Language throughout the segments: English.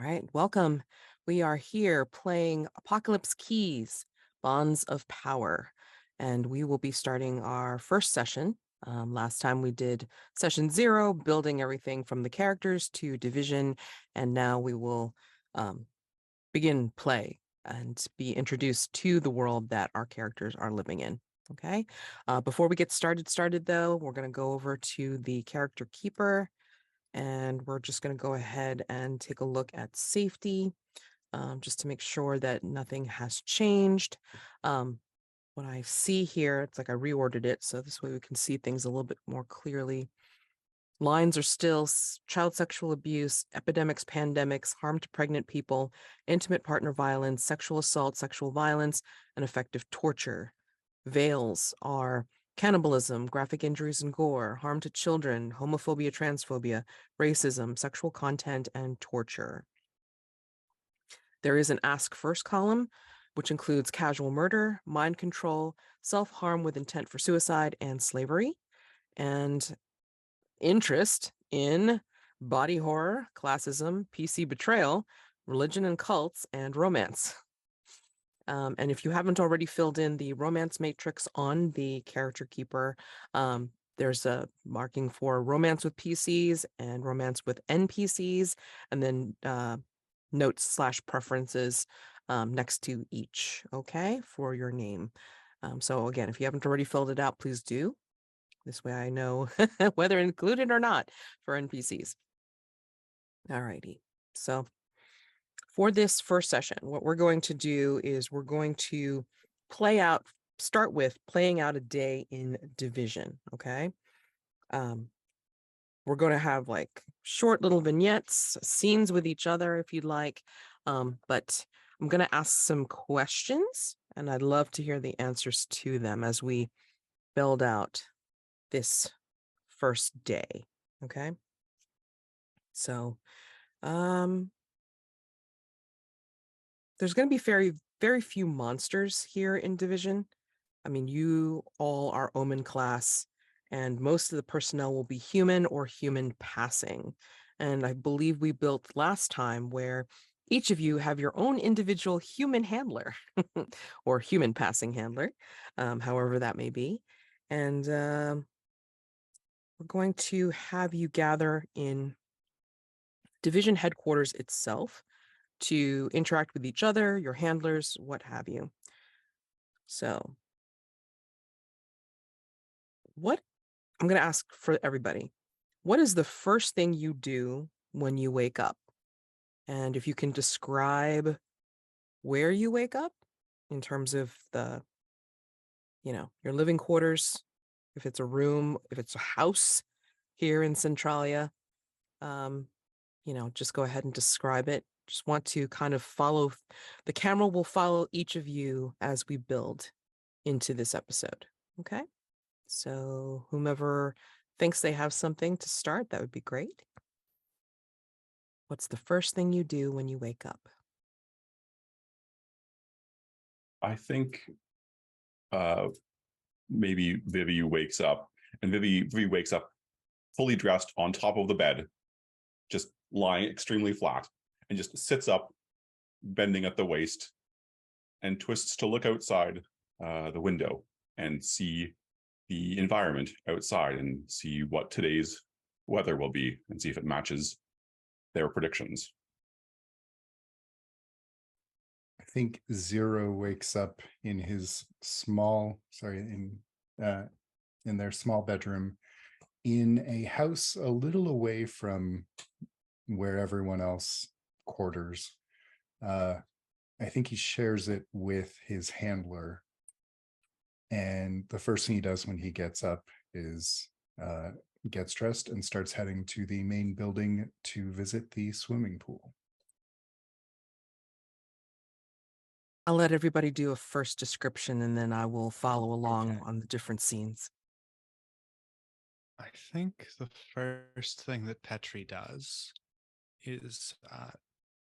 right, welcome. We are here playing Apocalypse Keys, Bonds of Power, and we will be starting our first session. Last time we did session 0, building everything from the characters to division, and now we will begin play and be introduced to the world that our characters are living in. Okay. Before we get started though, we're going to go over to the character keeper, and we're just going to go ahead and take a look at safety, just to make sure that nothing has changed. What I see here, it's like I reordered it, so this way we can see things a little bit more clearly. Lines are still child sexual abuse, epidemics, pandemics, harm to pregnant people, intimate partner violence, sexual assault, sexual violence, and effective torture. Veils are cannibalism, graphic injuries and gore, harm to children, homophobia, transphobia, racism, sexual content, and torture. There is an Ask First column, which includes casual murder, mind control, self-harm with intent for suicide, and slavery. And interest in body horror, classism, PC betrayal, religion and cults, and romance. And if you haven't already filled in the romance matrix on the character keeper, there's a marking for romance with PCs and romance with NPCs, and then notes/preferences next to each, okay, for your name. So again, if you haven't already filled it out, please do. This way I know whether included or not for NPCs. All righty. So for this first session, what we're going to do is we're going to start with playing out a day in division, okay? We're going to have like short little vignettes, scenes with each other if you'd like, but I'm going to ask some questions, and I'd love to hear the answers to them as we build out this first day, okay? So, there's going to be very, very few monsters here in Division. I mean, you all are Omen class, and most of the personnel will be human or human passing. And I believe we built last time where each of you have your own individual human handler or human passing handler, however that may be. And we're going to have you gather in Division headquarters itself to interact with each other, your handlers, what have you. So what I'm going to ask for everybody, what is the first thing you do when you wake up? And if you can describe where you wake up in terms of your living quarters, if it's a room, if it's a house here in Centralia, just go ahead and describe it. Just want to kind of the camera will follow each of you as we build into this episode. Okay. So whomever thinks they have something to start, that would be great. What's the first thing you do when you wake up? I think maybe Vivi wakes up, and Vivi wakes up fully dressed on top of the bed, just lying extremely flat, and just sits up, bending at the waist, and twists to look outside the window and see the environment outside and see what today's weather will be and see if it matches their predictions. I think Zero wakes up in his in their small bedroom in a house a little away from where everyone else quarters. I think he shares it with his handler. And the first thing he does when he gets up is gets dressed and starts heading to the main building to visit the swimming pool. I'll let everybody do a first description, and then I will follow along on the different scenes. I think the first thing that Petri does is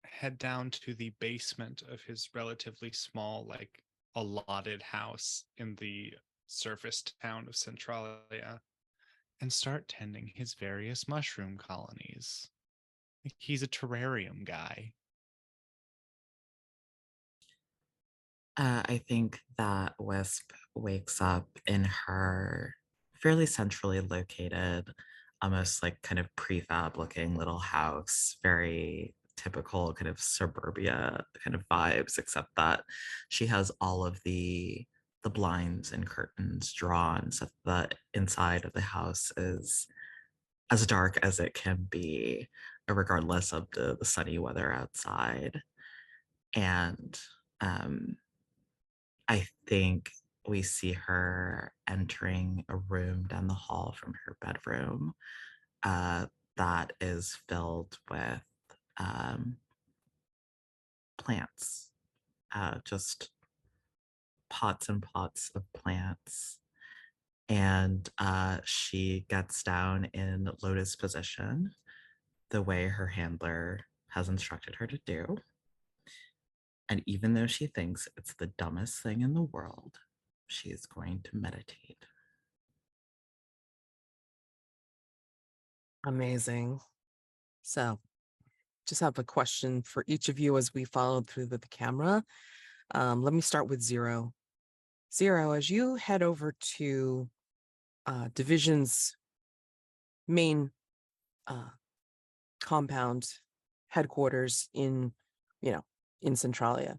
head down to the basement of his relatively small, allotted house in the surface town of Centralia and start tending his various mushroom colonies. He's a terrarium guy. I think that Wisp wakes up in her fairly centrally located, almost like kind of prefab looking little house, very typical kind of suburbia kind of vibes, except that she has all of the blinds and curtains drawn so that the inside of the house is as dark as it can be, regardless of the sunny weather outside. And um, I think we see her entering a room down the hall from her bedroom uh, that is filled with um, plants, just pots and pots of plants. And she gets down in lotus position the way her handler has instructed her to do. And even though she thinks it's the dumbest thing in the world, she is going to meditate. Amazing. So, just have a question for each of you as we follow through the camera. Let me start with Zero. Zero, as you head over to Division's main compound headquarters in, in Centralia,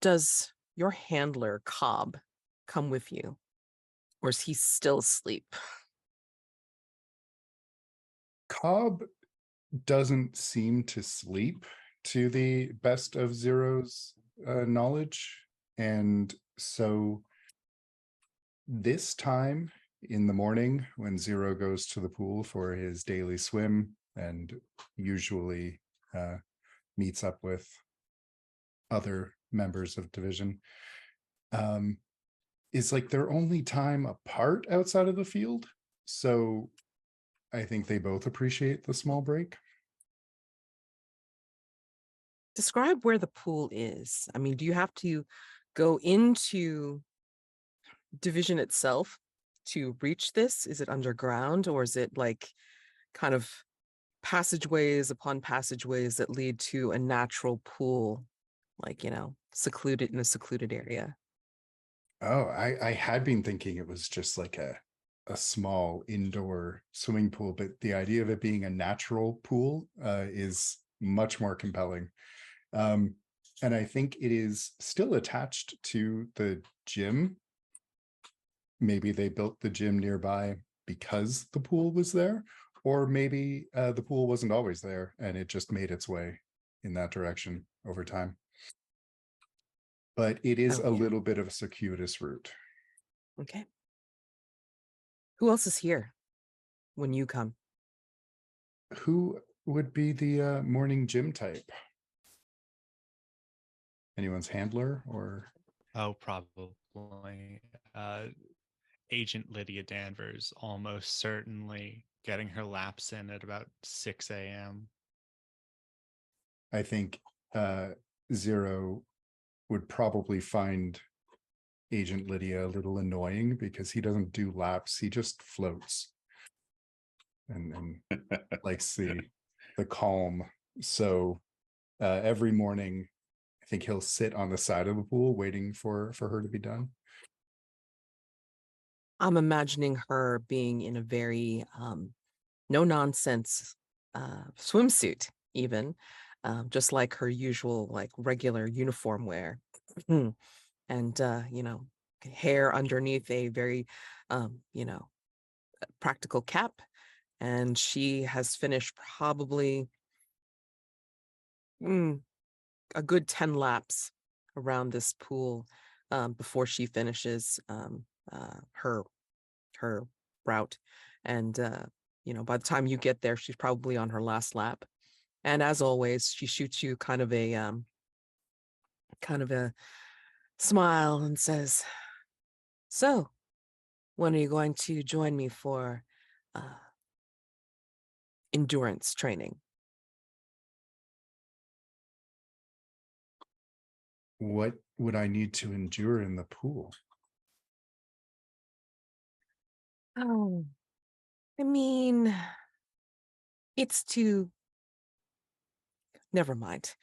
does your handler, Cobb, come with you? Or is he still asleep? Cobb doesn't seem to sleep to the best of Zero's knowledge. And so this time in the morning, when Zero goes to the pool for his daily swim and usually meets up with other members of Division, is like their only time apart outside of the field. So I think they both appreciate the small break. Describe where the pool is. I mean, do you have to go into Division itself to reach this? Is it underground, or is it like kind of passageways upon passageways that lead to a natural pool, like, secluded in a secluded area? Oh, I had been thinking it was just like a small indoor swimming pool, but the idea of it being a natural pool is much more compelling. And I think it is still attached to the gym. Maybe they built the gym nearby because the pool was there, or maybe the pool wasn't always there and it just made its way in that direction over time. But it is Oh, a yeah. little bit of a circuitous route. Okay. Who else is here when you come? Who would be the morning gym type? Anyone's handler or? Oh, probably. Agent Lydia Danvers, almost certainly getting her laps in at about 6 a.m. I think Zero would probably find Agent Lydia a little annoying because he doesn't do laps, he just floats and likes the calm. So every morning I think he'll sit on the side of the pool waiting for her to be done. I'm imagining her being in a very no nonsense swimsuit, even just like her usual, like regular uniform wear. And hair underneath a very practical cap. And she has finished probably a good 10 laps around this pool before she finishes her route. And by the time you get there, she's probably on her last lap. And as always, she shoots you kind of a smile and says, "So, when are you going to join me for endurance training?" What would I need to endure in the pool? Oh, I mean, it's to, never mind.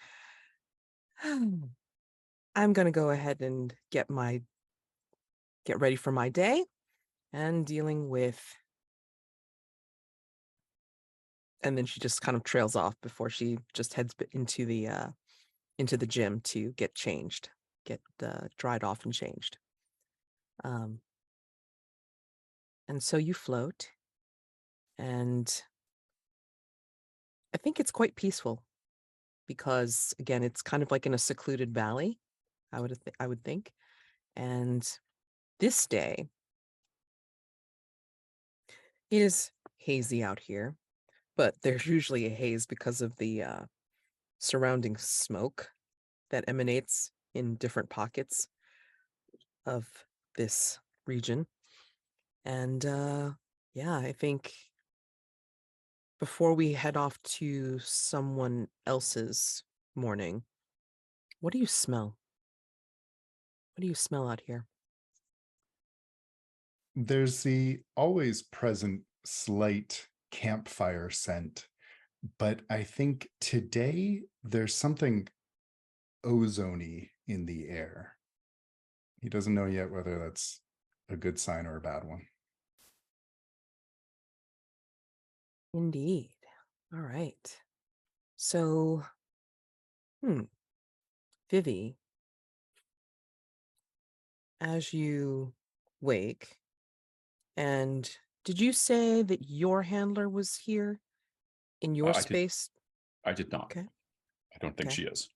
I'm going to go ahead and get ready for my day and dealing with. And then she just kind of trails off before she just heads into the gym to get changed, get dried off and changed. And so you float, and I think it's quite peaceful because, again, it's kind of like in a secluded valley, I would think. And this day is hazy out here, but there's usually a haze because of the surrounding smoke that emanates in different pockets of this region. And yeah, I think before we head off to someone else's morning, what do you smell? What do you smell out here? There's the always present slight campfire scent, but I think today there's something ozony in the air. He doesn't know yet whether that's a good sign or a bad one. Indeed. All right. So, Vivi, as you wake, and did you say that your handler was here in your space? I did not. Okay. I don't think she is.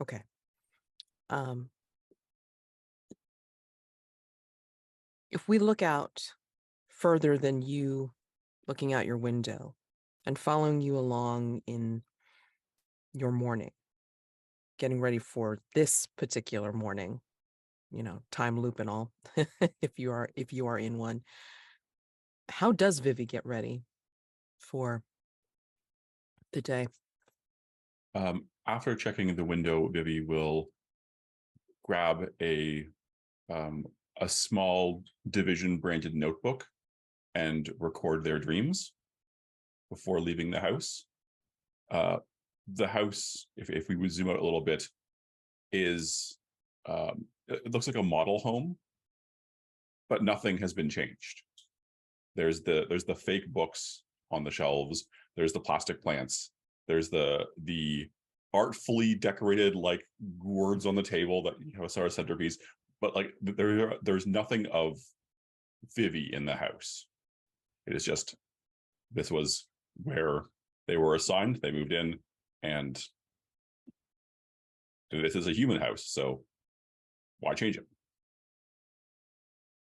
Okay. If we look out further than you looking out your window and following you along in your morning, getting ready for this particular morning, time loop and all, if you are in one, how does Vivi get ready for the day? After checking the window, Vivi will grab a small division branded notebook and record their dreams before leaving the house. The house, if we would zoom out a little bit, is it looks like a model home, but nothing has been changed. There's the fake books on the shelves. There's the plastic plants. There's the artfully decorated like gourds on the table that a sort of centerpiece. But like there's nothing of Vivi in the house. It is just this was where they were assigned. They moved in, and this is a human house, so why change it?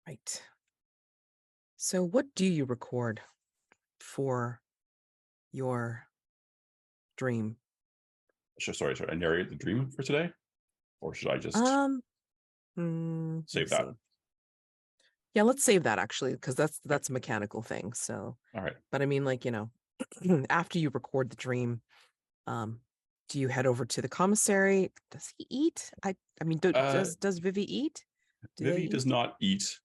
Right. So what do you record for your dream? Sorry, I narrate the dream for today, or should I just save that? See. Yeah, let's save that actually, because that's a mechanical thing. So, all right. But I mean, like, after you record the dream, do you head over to the commissary? Does he eat? I mean, does Vivi eat? Vivi does not eat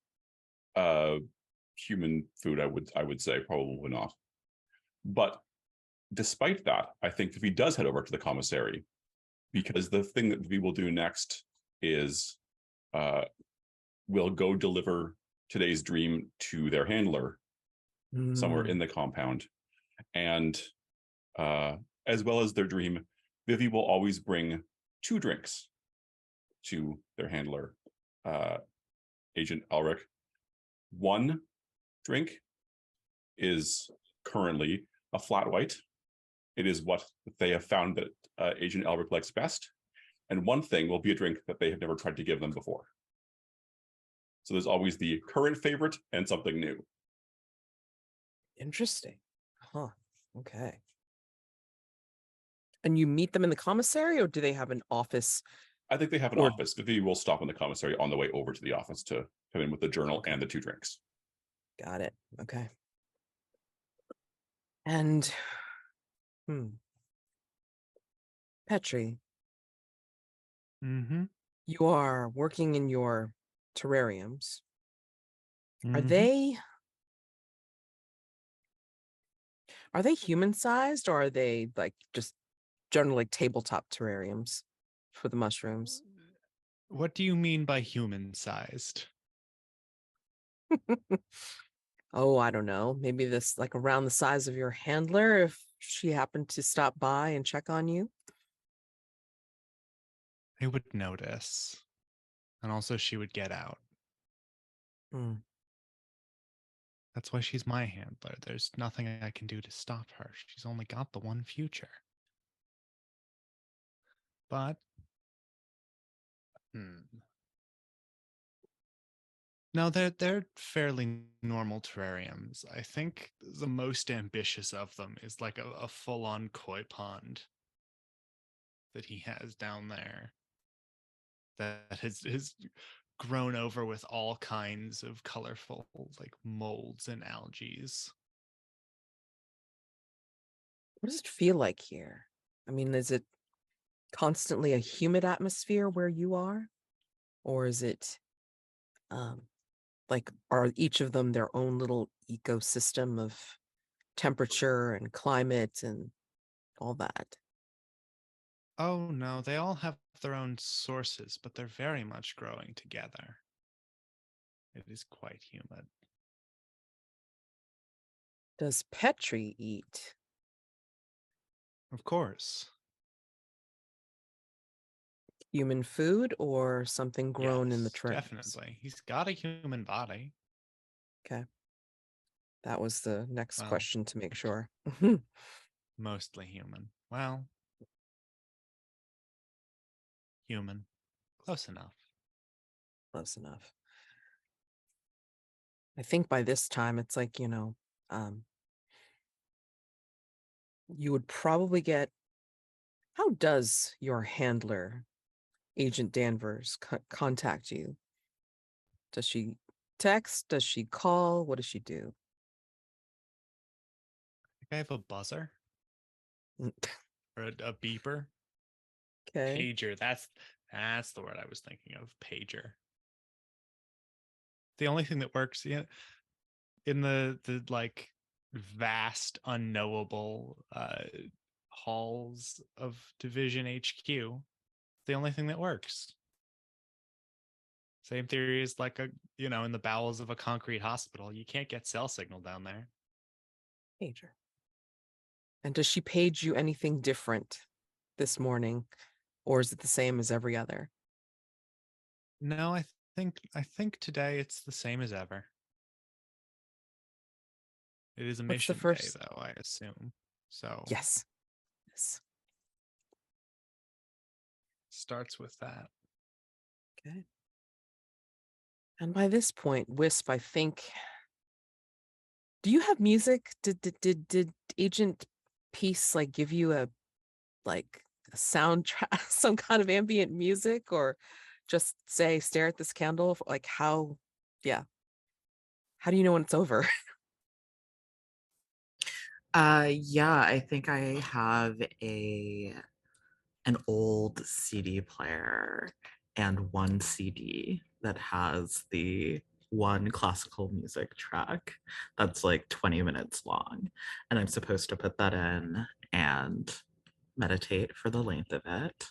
human food. I would say probably not. But despite that, I think Vivi does head over to the commissary, because the thing that Vivi will do next is we'll go deliver today's dream to their handler somewhere in the compound. And as well as their dream, Vivi will always bring 2 drinks to their handler, Agent Elric. One drink is currently a flat white. It is what they have found that Agent Elric likes best. And one thing will be a drink that they have never tried to give them before. So there's always the current favorite and something new. Interesting. Huh. Okay. And you meet them in the commissary, or do they have an office? I think they have an office. Vivi will stop in the commissary on the way over to the office to come in with the journal and the 2 drinks. Got it. Okay. And Petri, you are working in your terrariums. Are they human sized, or are they like just generally like tabletop terrariums for the mushrooms? What do you mean by human-sized? Oh, I don't know. Maybe this like around the size of your handler if she happened to stop by and check on you. I would notice. And also she would get out. Hmm. That's why she's my handler. There's nothing I can do to stop her. She's only got the one future. But no, they're fairly normal terrariums. I think the most ambitious of them is like a full-on koi pond that he has down there that has grown over with all kinds of colorful like molds and algae. What does it feel like here? I mean, is it constantly a humid atmosphere where you are? Or is it um like are each of them their own little ecosystem of temperature and climate and all that? Oh no, they all have their own sources, but they're very much growing together. It is quite humid. Does Petri eat? Of course. Human food or something grown in the Yes, terrariums? definitely. He's got a human body. Okay. That was the next Well, question to make sure. mostly human. Well, human. Close enough. Close enough. I think by this time it's like, you would probably get. How does your handler, Agent Danvers, contact you? Does she text? Does she call? What does she do? I think I have a buzzer Mm, or a beeper. okay. Pager. That's the word I was thinking of. Pager. The only thing that works in the like vast unknowable halls of Division HQ, the only thing that works. Same theory as like in the bowels of a concrete hospital. You can't get cell signal down there. Pager. And does she page you anything different this morning? Or is it the same as every other? No, I think today it's the same as ever. It is a What's the mission day first? though, I assume. So Yes. Yes. starts with that. Okay. And by this point, Wisp, I think. Do you have music? Did Agent Peace like give you a soundtrack, some kind of ambient music, or just say stare at this candle? Like how? Yeah. How do you know when it's over? Yeah, I think I have an old CD player and one CD that has the one classical music track that's like 20 minutes long. And I'm supposed to put that in and meditate for the length of it.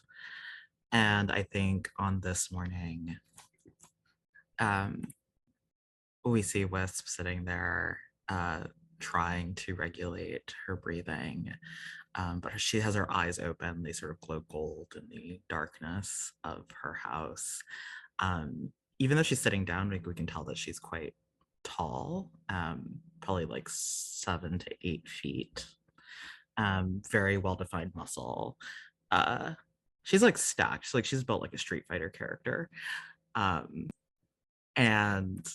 And I think on this morning, um, we see Wisp sitting there trying to regulate her breathing. But she has her eyes open. They sort of glow gold in the darkness of her house. Even though she's sitting down, we can tell that she's quite tall, probably like 7 to 8 feet. Very well-defined muscle. Uh, she's like stacked. She's built like a Street Fighter character. And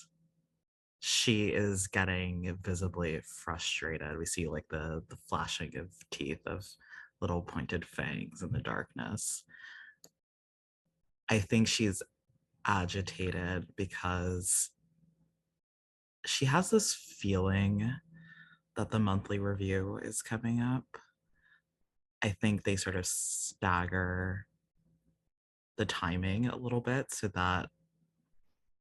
she is getting visibly frustrated. We see like the flashing of teeth of little pointed fangs in the darkness. I think she's agitated because she has this feeling that the monthly review is coming up. I think they sort of stagger the timing a little bit so that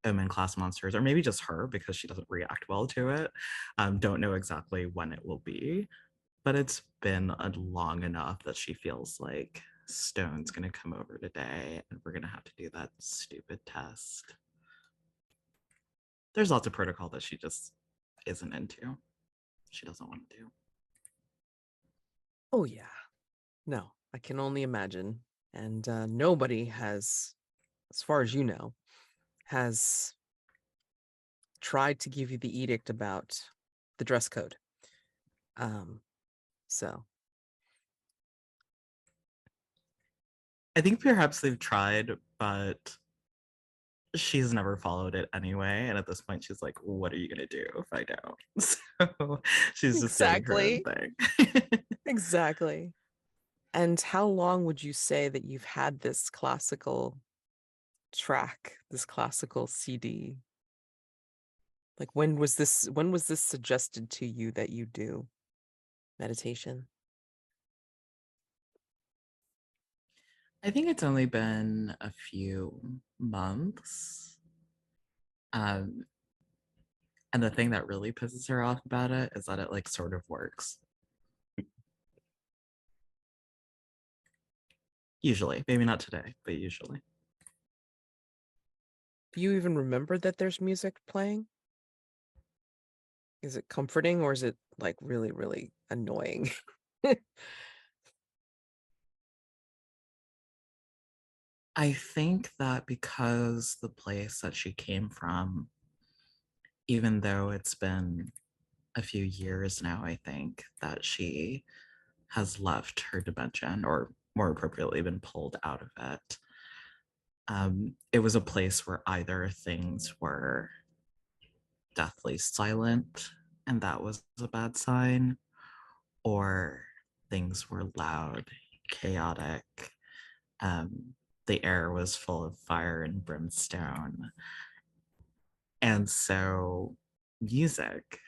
Omen class monsters, or maybe just her because she doesn't react well to it, don't know exactly when it will be. But it's been long enough that she feels like Stone's gonna come over today and we're gonna have to do that stupid test. There's lots of protocol that she just isn't into. She doesn't want to do. Oh, yeah. No, I can only imagine. And nobody has, as far as you know, has tried to give you the edict about the dress code. So I think perhaps they've tried, but she's never followed it anyway. And at this point, she's like, what are you going to do if I don't? So she's just doing her own thing. exactly. And how long would you say that you've had this classical track, this classical CD? Like when was this suggested to you that you do meditation? I think it's only been a few months. And the thing that really pisses her off about it is that it like sort of works. Usually, maybe not today, but usually. Do you even remember that there's music playing? Is it comforting or is it like really, really annoying? I think that because the place that she came from, even though it's been a few years now, I think that she has left her dimension, or more appropriately, been pulled out of it. It was a place where either things were deathly silent, and that was a bad sign, or things were loud, chaotic. The air was full of fire and brimstone. And so, music,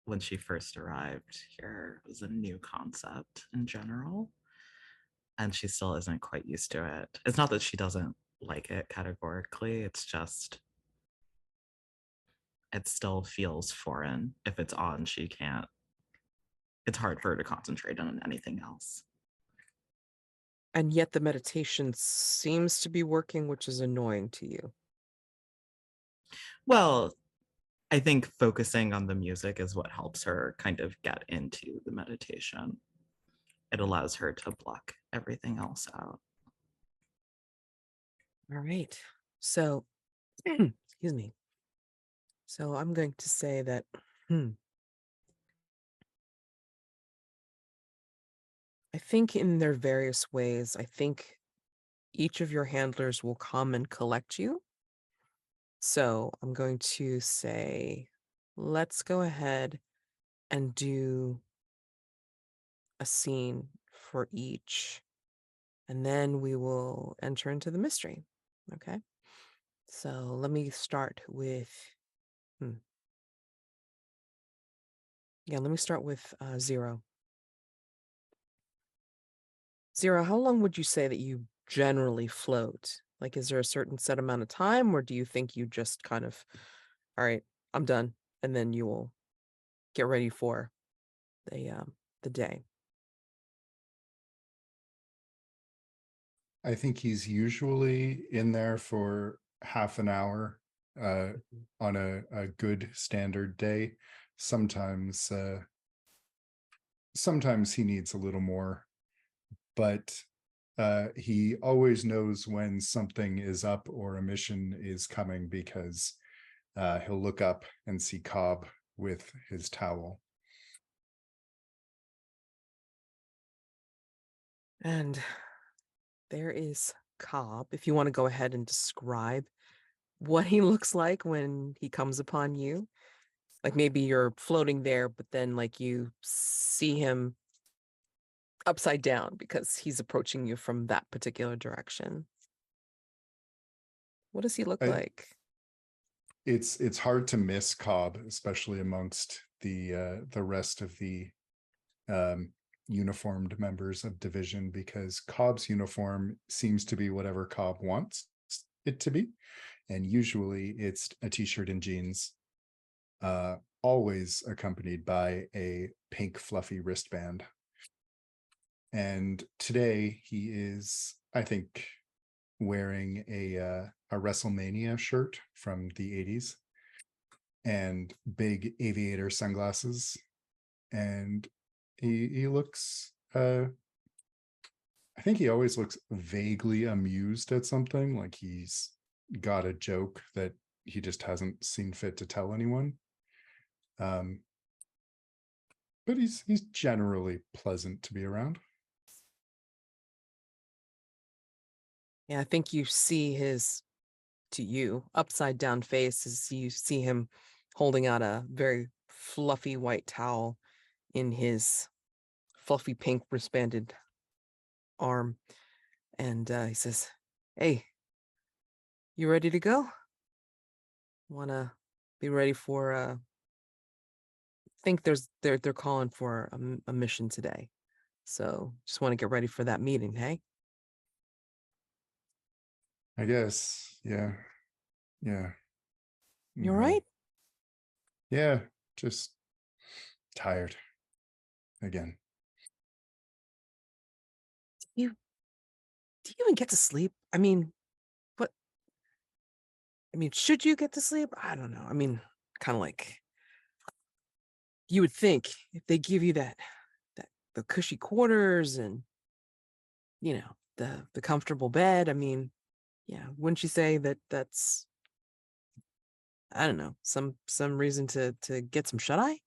when she first arrived here, was a new concept in general. And she still isn't quite used to it. It's not that she doesn't like it categorically, it's just it still feels foreign. If it's on, she can't. It's hard for her to concentrate on anything else. And yet the meditation seems to be working, which is annoying to you. Well, I think focusing on the music is what helps her kind of get into the meditation. It allows her to block everything else out. All right. So, excuse me. So I'm going to say that, I think in their various ways, I think each of your handlers will come and collect you. So I'm going to say, let's go ahead and do a scene for each, and then we will enter into the mystery. Okay. So let me start with, let me start with 0. 0, how long would you say that you generally float? Like, is there a certain set amount of time, or do you think you just kind of, all right, I'm done, and then you will get ready for the day? I think he's usually in there for half an hour on a good standard day. Sometimes sometimes he needs a little more, but he always knows when something is up or a mission is coming, because he'll look up and see Cobb with his towel. And there is Cobb. If you want to go ahead and describe what he looks like when he comes upon you. Like maybe you're floating there, but then like you see him upside down because he's approaching you from that particular direction. What does he look like? It's hard to miss Cobb, especially amongst the rest of the uniformed members of division, because Cobb's uniform seems to be whatever Cobb wants it to be, and usually it's a t-shirt and jeans, always accompanied by a pink fluffy wristband. And today he is, I think, wearing a WrestleMania shirt from the 80s and big aviator sunglasses. And he looks I think he always looks vaguely amused at something, like he's got a joke that he just hasn't seen fit to tell anyone. But he's generally pleasant to be around. Yeah, I think you see his, to you, upside down face as you see him holding out a very fluffy white towel in his fluffy pink wristbanded arm. And he says, "Hey, you ready to go? Wanna be ready for I think they're calling for a mission today. So just want to get ready for that meeting, hey?" I guess. Yeah. Yeah. You all right? Yeah. Just tired again. Do you even get to sleep? I mean, what? I mean, should you get to sleep? I don't know. I mean, kind of like you would think if they give you that the cushy quarters and the comfortable bed. I mean, yeah, wouldn't you say that that's, I don't know, some reason to get some shut eye?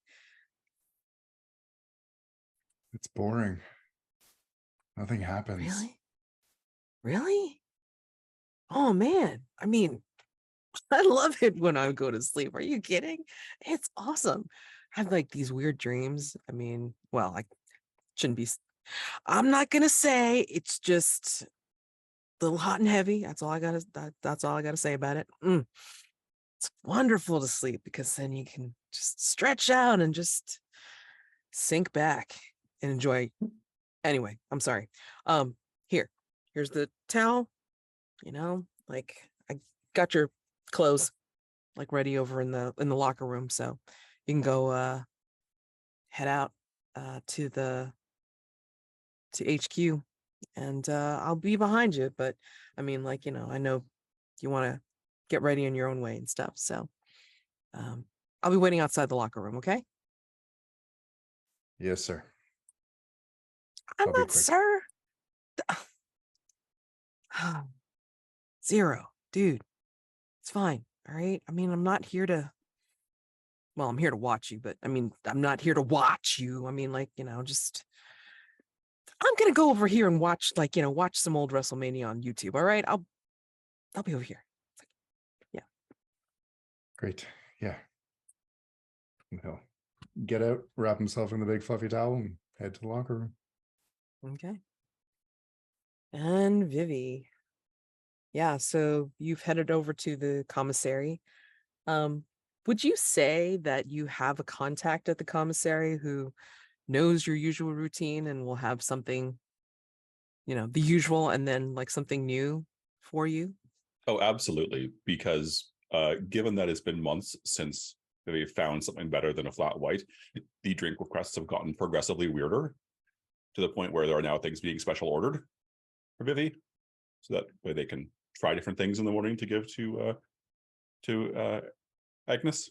It's boring. Nothing happens. Really? Oh man, I mean, I love it when I go to sleep. Are you kidding? It's awesome. I have like these weird dreams. I mean, well, I shouldn't be. I'm not gonna say it's just a little hot and heavy. That's all I gotta. That's all I gotta say about it. It's wonderful to sleep because then you can just stretch out and just sink back and enjoy. Anyway, I'm sorry. Here's the towel. Like I got your clothes like ready over in the locker room, so you can go head out to HQ, and I'll be behind you. But I mean, like, I know you want to get ready in your own way and stuff, so I'll be waiting outside the locker room. Okay? Yes, sir. I'm I'll be not, quick. sir. Zero, dude. It's fine. All right. I mean, I'm not here to. Well, I'm here to watch you, but I mean, I'm not here to watch you. I mean, like, just I'm gonna go over here and watch, like, watch some old WrestleMania on YouTube. All right. I'll be over here. Yeah. Great. Yeah. And he'll get out, wrap himself in the big fluffy towel, and head to the locker room. Okay. And Vivi. Yeah, so you've headed over to the commissary. Would you say that you have a contact at the commissary who knows your usual routine and will have something, the usual and then like something new for you? Oh, absolutely. Because given that it's been months since they found something better than a flat white, the drink requests have gotten progressively weirder to the point where there are now things being special ordered for Vivi, so that way they can try different things in the morning to give to Agnes.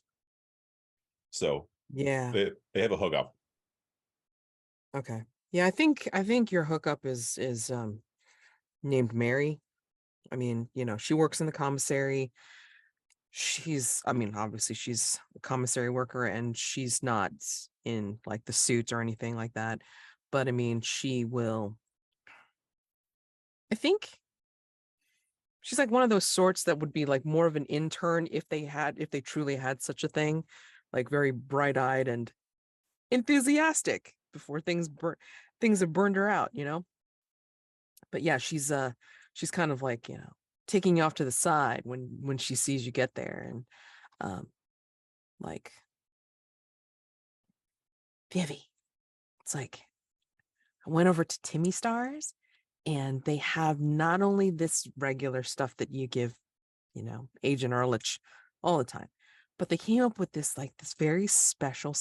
So Yeah. they have a hookup. Okay. Yeah, I think your hookup is named Mary. I mean, she works in the commissary. I mean, obviously she's a commissary worker and she's not in like the suits or anything like that. But I mean, I think she's like one of those sorts that would be like more of an intern if they truly had such a thing, like very bright-eyed and enthusiastic before things have burned her out, But yeah, she's kind of like, taking you off to the side when she sees you get there, and like, Vivi, it's like I went over to Timmy Stars and they have not only this regular stuff that you give, Agent Ehrlich all the time, but they came up with this like this very special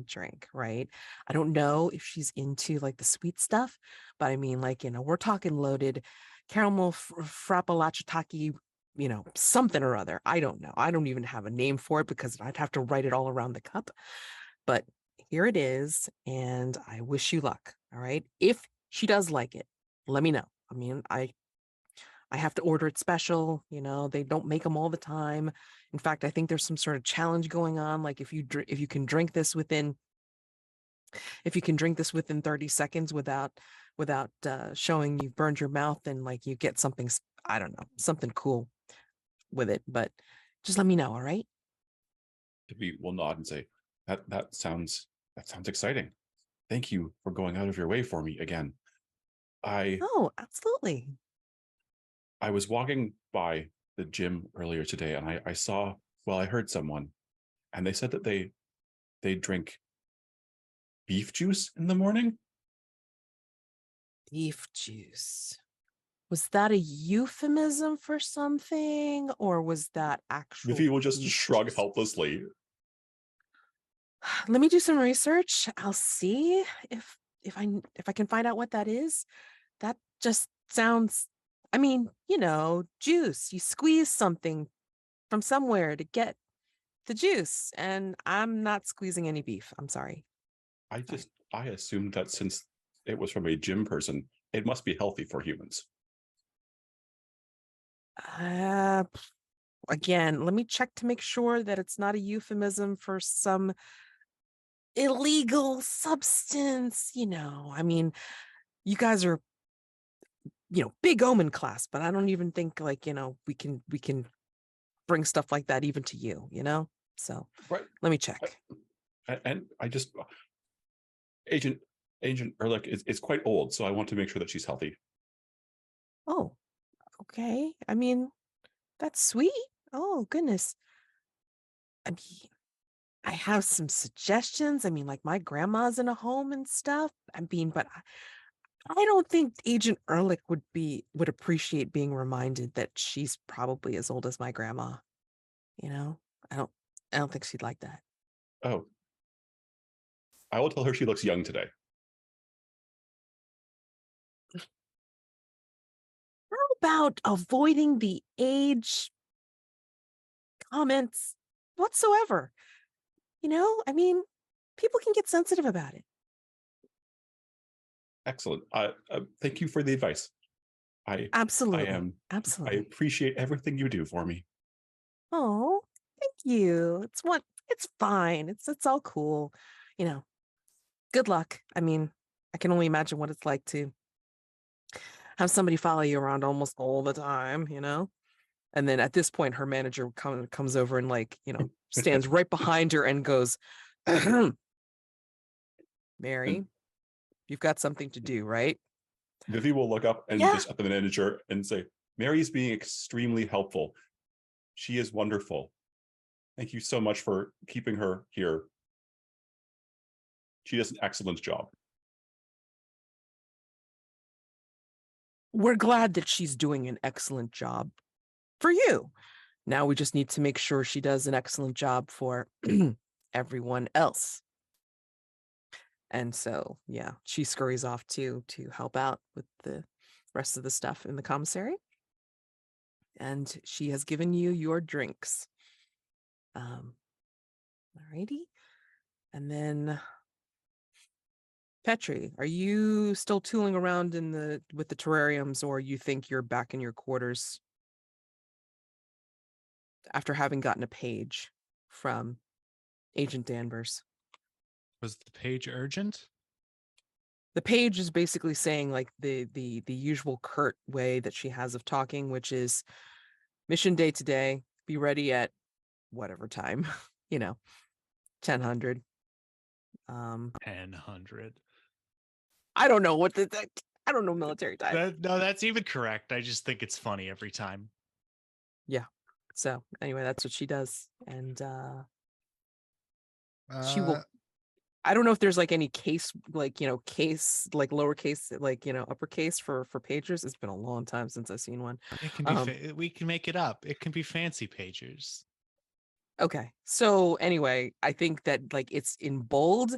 drink, right? I don't know if she's into like the sweet stuff, but I mean, like, we're talking loaded caramel frappolachataki, something or other. I don't know. I don't even have a name for it because I'd have to write it all around the cup. But here it is, and I wish you luck. All right. If she does like it, let me know. I mean, I have to order it special. They don't make them all the time. In fact, I think there's some sort of challenge going on. Like if you can drink this within 30 seconds without showing you've burned your mouth, then like you get something, I don't know, something cool with it. But just let me know. All right. Vivi will nod and say, that sounds exciting. Thank you for going out of your way for me again. Oh, absolutely. I was walking by the gym earlier today, and I heard someone, and they said that they drink beef juice in the morning. Beef juice. Was that a euphemism for something, or was that actual? Vivi will just beef shrug juice? helplessly. Let me do some research. I'll see if I can find out what that is. That just sounds, I mean, juice. You squeeze something from somewhere to get the juice, and I'm not squeezing any beef. I'm sorry. I assumed that since it was from a gym person, it must be healthy for humans. Again, let me check to make sure that it's not a euphemism for some illegal substance. I mean, you guys are, big Omen class, but I don't even think like, we can bring stuff like that even to you, So Right. let me check. And I just Agent Ehrlich is quite old, so I want to make sure that she's healthy. Oh, okay. I mean, that's sweet. Oh, goodness. I mean, I have some suggestions. I mean, like my grandma's in a home and stuff. I mean, but I don't think Agent Ehrlich would appreciate being reminded that she's probably as old as my grandma. I don't think she'd like that. Oh, I will tell her she looks young today. How about avoiding the age comments whatsoever? I mean, people can get sensitive about it. Excellent. Thank you for the advice. I Absolutely. I Absolutely. appreciate everything you do for me. Oh, thank you. It's fine. It's all cool. Good luck. I mean, I can only imagine what it's like to have somebody follow you around almost all the time, And then at this point, her manager comes over and like, stands right behind her and goes, Mary, you've got something to do, right? Vivi will look up and just at the manager and say, Mary's being extremely helpful. She is wonderful. Thank you so much for keeping her here. She does an excellent job. We're glad that she's doing an excellent job for you. Now we just need to make sure she does an excellent job for everyone else. And so, yeah, she scurries off to help out with the rest of the stuff in the commissary. And she has given you your drinks. Alrighty. And then Petri, are you still tooling around with the terrariums, or you think you're back in your quarters after having gotten a page from Agent Danvers? Was the page urgent? The page is basically saying like the usual curt way that she has of talking, which is mission day today, be ready at whatever time, 1000. 100. I don't know I don't know military time. No, that's even correct. I just think it's funny every time. Yeah. So anyway, that's what she does. And she will, I don't know if there's like any case, like, case, like lowercase, like, uppercase for pagers. It's been a long time since I've seen one. It can be we can make it up. It can be fancy pagers. Okay. So anyway, I think that like it's in bold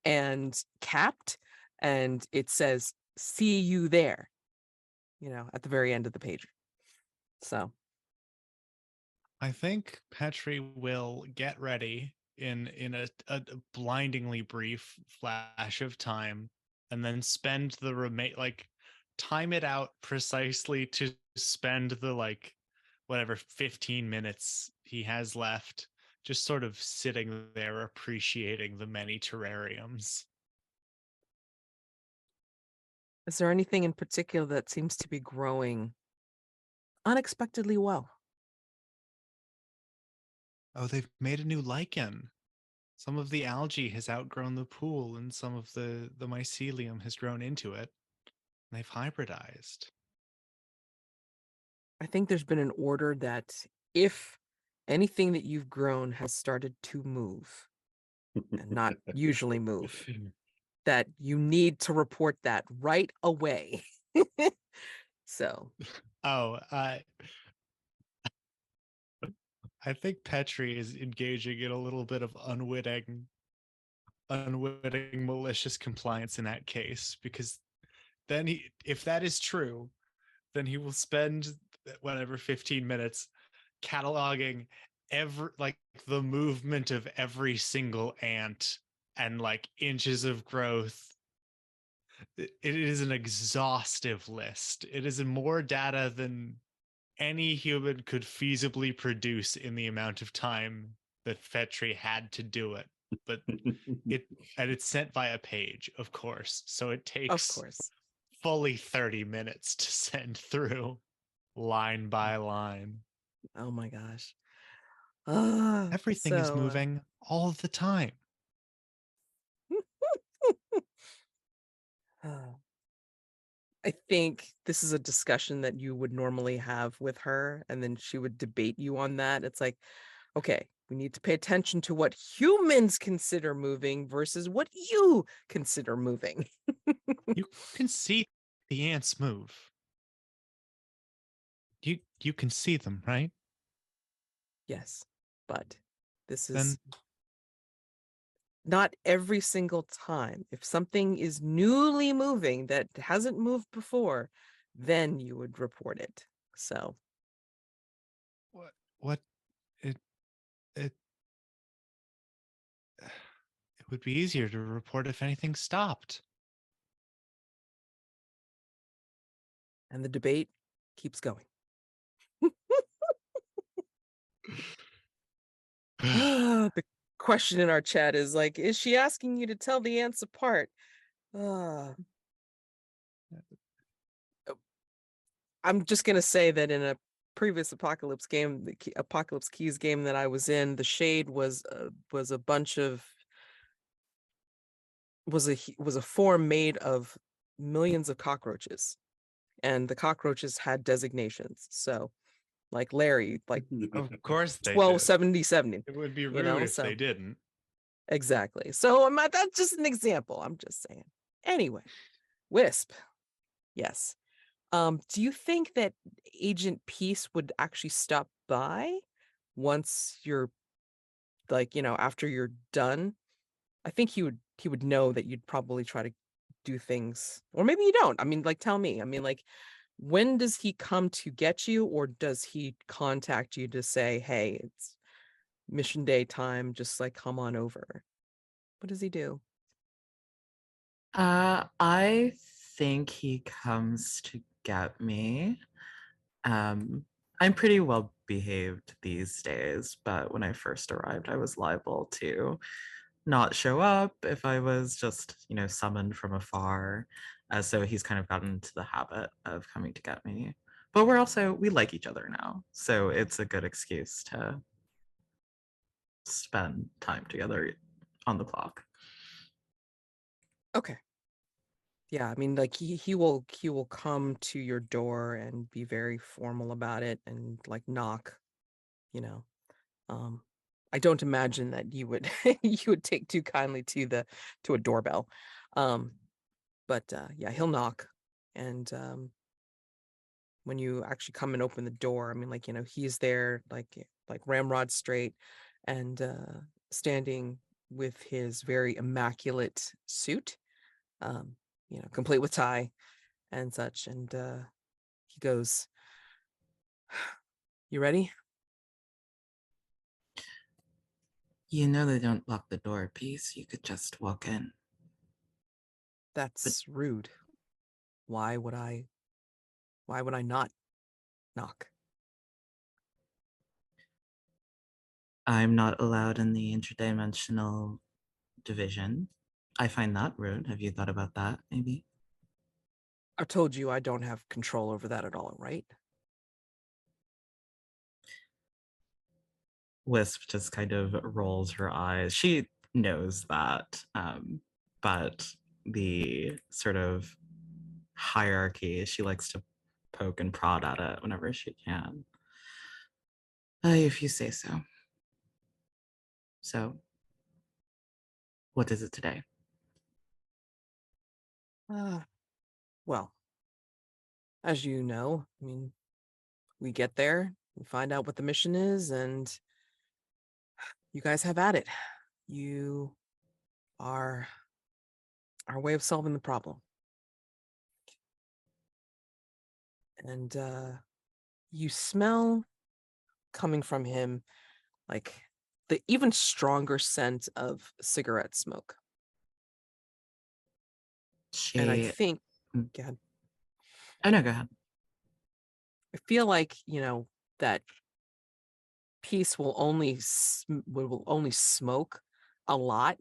and capped, and it says "See you there," at the very end of the page. So I think Petri will get ready in a blindingly brief flash of time, and then spend the time it out precisely to spend the whatever 15 minutes he has left just sort of sitting there appreciating the many terrariums. is there anything in particular that seems to be growing unexpectedly well? Oh, they've made a new lichen. Some of the algae has outgrown the pool, and some of the mycelium has grown into it. They've hybridized. I think there's been an order that if anything that you've grown has started to move and not usually move, that you need to report that right away. So, Oh, I think Petri is engaging in a little bit of unwitting, malicious compliance in that case, because then if that is true, then he will spend whatever 15 minutes cataloging the movement of every single ant and inches of growth. It is an exhaustive list. It is more data than any human could feasibly produce in the amount of time that Petri had to do it. But it's sent via page, of course. So it of takes course. fully 30 minutes to send through line by line. Oh my gosh. Everything is moving all the time. I think this is a discussion that you would normally have with her, and then she would debate you on that. It's like, okay, we need to pay attention to what humans consider moving versus what you consider moving. You can see the ants move. You can see them, right? Yes, but this Then is not every single time. If something is newly moving that hasn't moved before, then you would report it. So what it it it would be easier to report if anything stopped. and the debate keeps going. The question in our chat is like, is she asking you to tell the ants apart? Uh, I'm just gonna say that in a previous Apocalypse game, the Apocalypse Keys game that I was in, the shade was a bunch of was a form made of millions of cockroaches, and the cockroaches had designations. So, like Larry, like Of course they 127070. It would be rude if So they didn't. exactly. So that's just an example. I'm just saying. Anyway, Wisp. Yes. Do you think that Agent Peace would actually stop by once you're after you're done? I think he would know that you'd probably try to do things, or maybe you don't. I mean, like, tell me. I mean, like, when does he come to get you, or does he contact you to say, "Hey, it's mission day time, just like come on over"? What does he do? I think he comes to get me. I'm pretty well behaved these days, but when I first arrived, I was liable to not show up if I was just, summoned from afar. So he's kind of gotten into the habit of coming to get me. But we like each other now. So it's a good excuse to spend time together on the clock. Okay. Yeah, I mean, like he will come to your door and be very formal about it and like knock, you know. Um, I don't imagine that you would you would take too kindly to a doorbell. Um, but yeah, he'll knock, and when you actually come and open the door, I mean, like, he's there, like ramrod straight, and standing with his very immaculate suit, complete with tie and such. And he goes, "You ready?" You know they don't lock the door, Peace. You could just walk in. That's rude. Why would I not knock? I'm not allowed in the interdimensional division. I find that rude. Have you thought about that, maybe? I told you I don't have control over that at all, right? Wisp just kind of rolls her eyes. She knows that, but the sort of hierarchy, she likes to poke and prod at it whenever she can. If you say so. So, what is it today? Well, as you know, I mean, we get there, we find out what the mission is, and you guys have at it. You are our way of solving the problem. And you smell coming from him like the even stronger scent of cigarette smoke. And I She. think, Mm. God, Oh, no, go ahead. I feel like, that Peace will only smoke a lot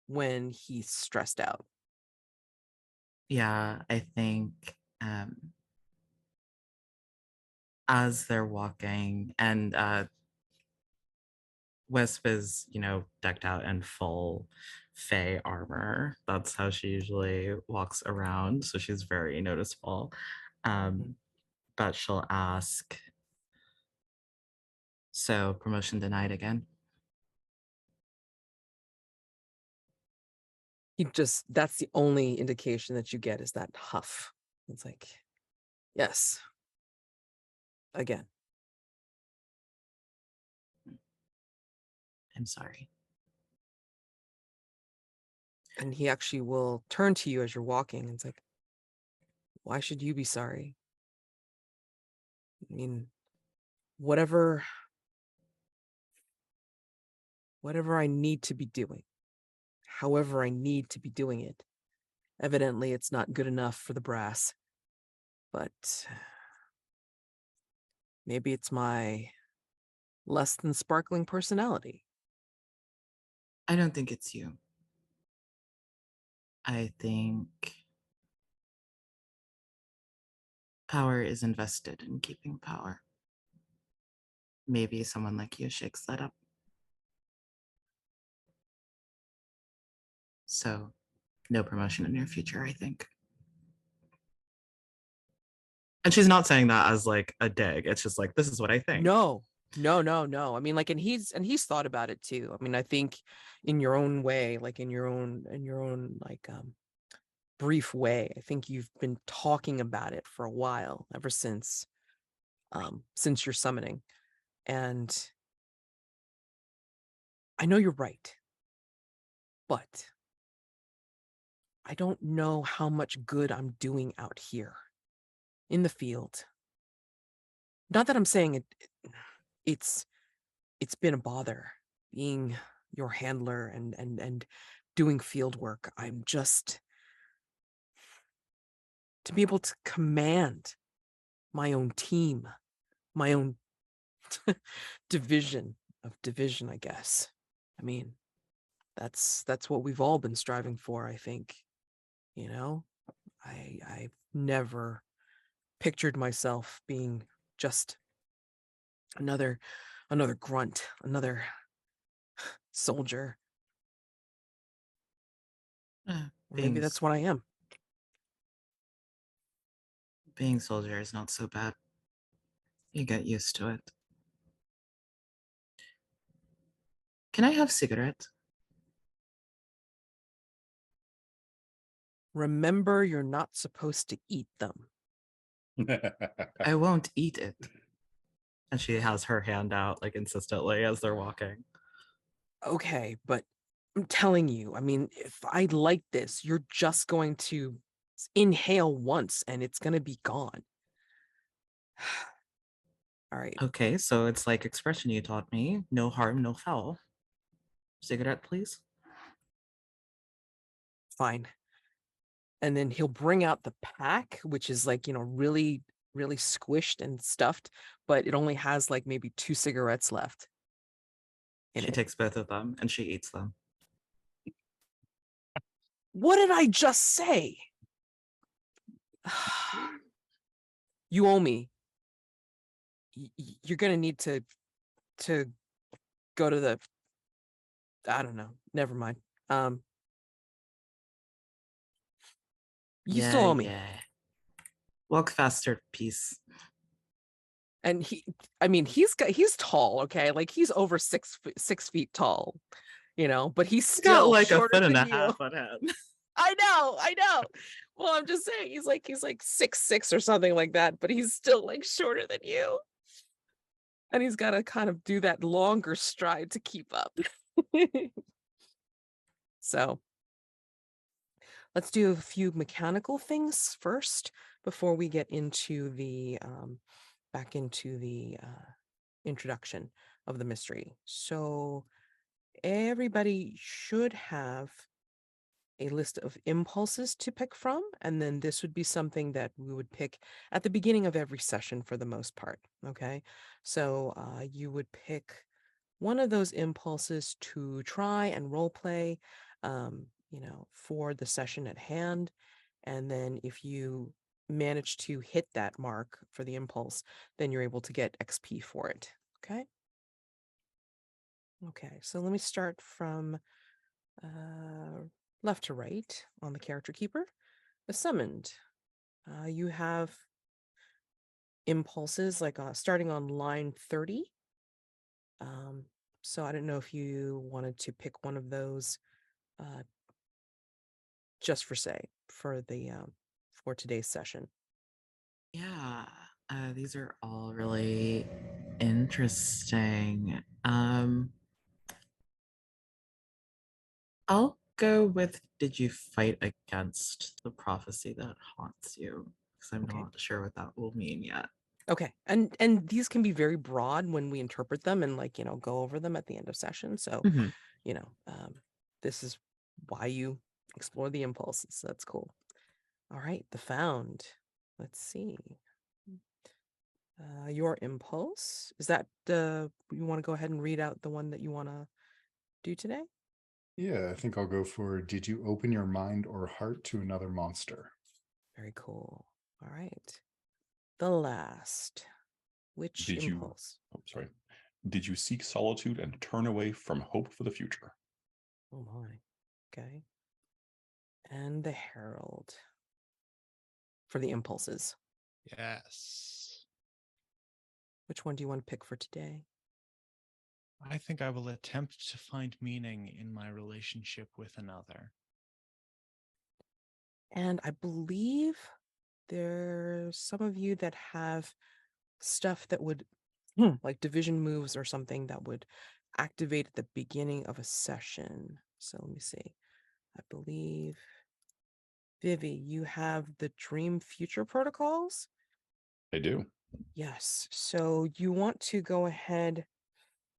when he's stressed out. Yeah, I think as they're walking, and Wisp is, decked out in full Fey armor. That's how she usually walks around. So she's very noticeable. But she'll ask, so promotion denied again? That's the only indication that you get is that huff. It's like, yes, again. I'm sorry. And he actually will turn to you as you're walking and it's like, why should you be sorry? I mean, whatever I need to be doing, however I need to be doing it. Evidently, it's not good enough for the brass, but maybe it's my less than sparkling personality. I don't think it's you. I think power is invested in keeping power. Maybe someone like you shakes that up. So, no promotion in your future, I think. And she's not saying that as like a dig. It's just like, this is what I think. No. I mean, like, and he's thought about it too. I mean, I think in your own way, like in your own like brief way, I think you've been talking about it for a while, ever since your summoning. And I know you're right, but I don't know how much good I'm doing out here in the field. Not that I'm saying it's been a bother being your handler and doing field work. I'm just to be able to command my own team, my own division, I guess. I mean, that's what we've all been striving for, I think. I've never pictured myself being just another grunt, another soldier. Or maybe that's what I am. Being soldier is not so bad. You get used to it. Can I have cigarette? Remember, you're not supposed to eat them. I won't eat it. And she has her hand out like insistently as they're walking. Okay, but I'm telling you, I mean, if I like this, you're just going to inhale once and it's going to be gone. All right, Okay, so it's like expression you taught me. No harm, no foul. Cigarette, please. fine. And then he'll bring out the pack, which is like, really, really squished and stuffed, but it only has like maybe 2 cigarettes left in She it. takes both of them and she eats them. What did I just say? You owe me. You're gonna need to go to the, I don't know. Never mind. You still owe me. Yeah. Walk faster, peace. And he's tall, okay? Like he's over 6 feet tall, but he's Got still like a shorter foot and than a you. half on him. I know. Well, I'm just saying he's like 6'6" or something like that, but he's still like shorter than you. And he's got to kind of do that longer stride to keep up. So let's do a few mechanical things first before we get into the back into the introduction of the mystery. So everybody should have a list of impulses to pick from, and then this would be something that we would pick at the beginning of every session for the most part. Okay, so you would pick one of those impulses to try and role play, for the session at hand, and then if you manage to hit that mark for the impulse, then you're able to get XP for it. Okay, so let me start from left to right on the character keeper. The summoned. You have impulses like starting on line 30. So I don't know if you wanted to pick one of those just for for today's session. Yeah, these are all really interesting. I'll go with did you fight against the prophecy that haunts you? Because I'm Okay. not sure what that will mean yet. Okay, and these can be very broad when we interpret them and go over them at the end of session. So Mhm. this is why you explore the impulses. That's cool. All right, the found. Let's see. Your impulse, is that you want to go ahead and read out the one that you want to do today? Yeah, I think I'll go for did you open your mind or heart to another monster? Very cool. All right. The last. Which Did you, impulse? oh, sorry. Did you seek solitude and turn away from hope for the future? Oh my. Okay. And the herald for the impulses. Yes. Which one do you want to pick for today? I think I will attempt to find meaning in my relationship with another. And I believe there's some of you that have stuff that would like division moves or something that would activate at the beginning of a session. So let me see. I believe Vivi, you have the Dream Future protocols? I do. Yes. So you want to go ahead.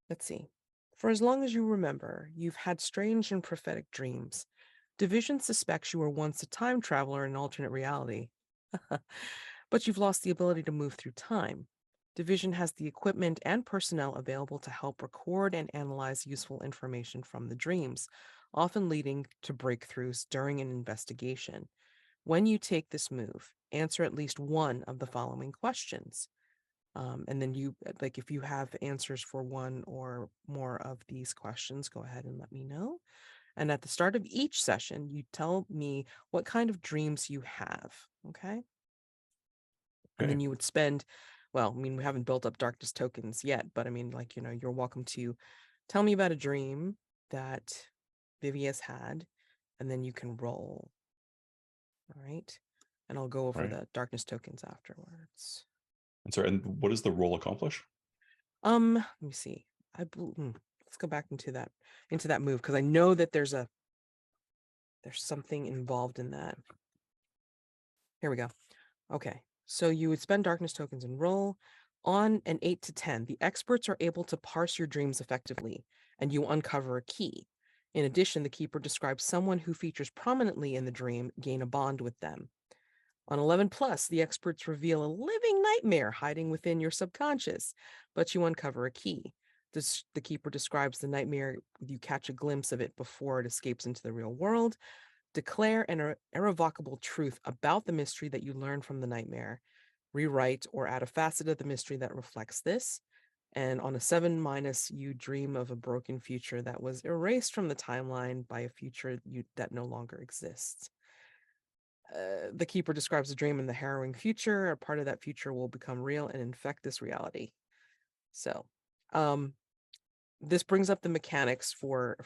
Let's see. For as long as you remember, you've had strange and prophetic dreams. Division suspects you were once a time traveler in an alternate reality. But you've lost the ability to move through time. Division has the equipment and personnel available to help record and analyze useful information from the dreams, often leading to breakthroughs during an investigation. When you take this move, answer at least one of the following questions. And then if you have answers for one or more of these questions, go ahead and let me know. And at the start of each session, you tell me what kind of dreams you have. Okay. And then you would spend, well, I mean, we haven't built up darkness tokens yet, but I mean, you're welcome to tell me about a dream that Vivi has had, and then you can roll. All right. And I'll go over the darkness tokens afterwards. And sorry, and what does the role accomplish? Let me see. let's go back into that move, because I know that there's something involved in that. Here we go. Okay, so you would spend darkness tokens and roll. On an 8 to 10, the experts are able to parse your dreams effectively, and you uncover a key. In addition, the keeper describes someone who features prominently in the dream, gain a bond with them. On 11 plus, the experts reveal a living nightmare hiding within your subconscious, but you uncover a key. The keeper describes the nightmare, you catch a glimpse of it before it escapes into the real world. Declare an irrevocable truth about the mystery that you learn from the nightmare. Rewrite or add a facet of the mystery that reflects this. And on a 7 minus, you dream of a broken future that was erased from the timeline by a future that no longer exists. The keeper describes the dream in the harrowing future. A part of that future will become real and infect this reality. So, this brings up the mechanics for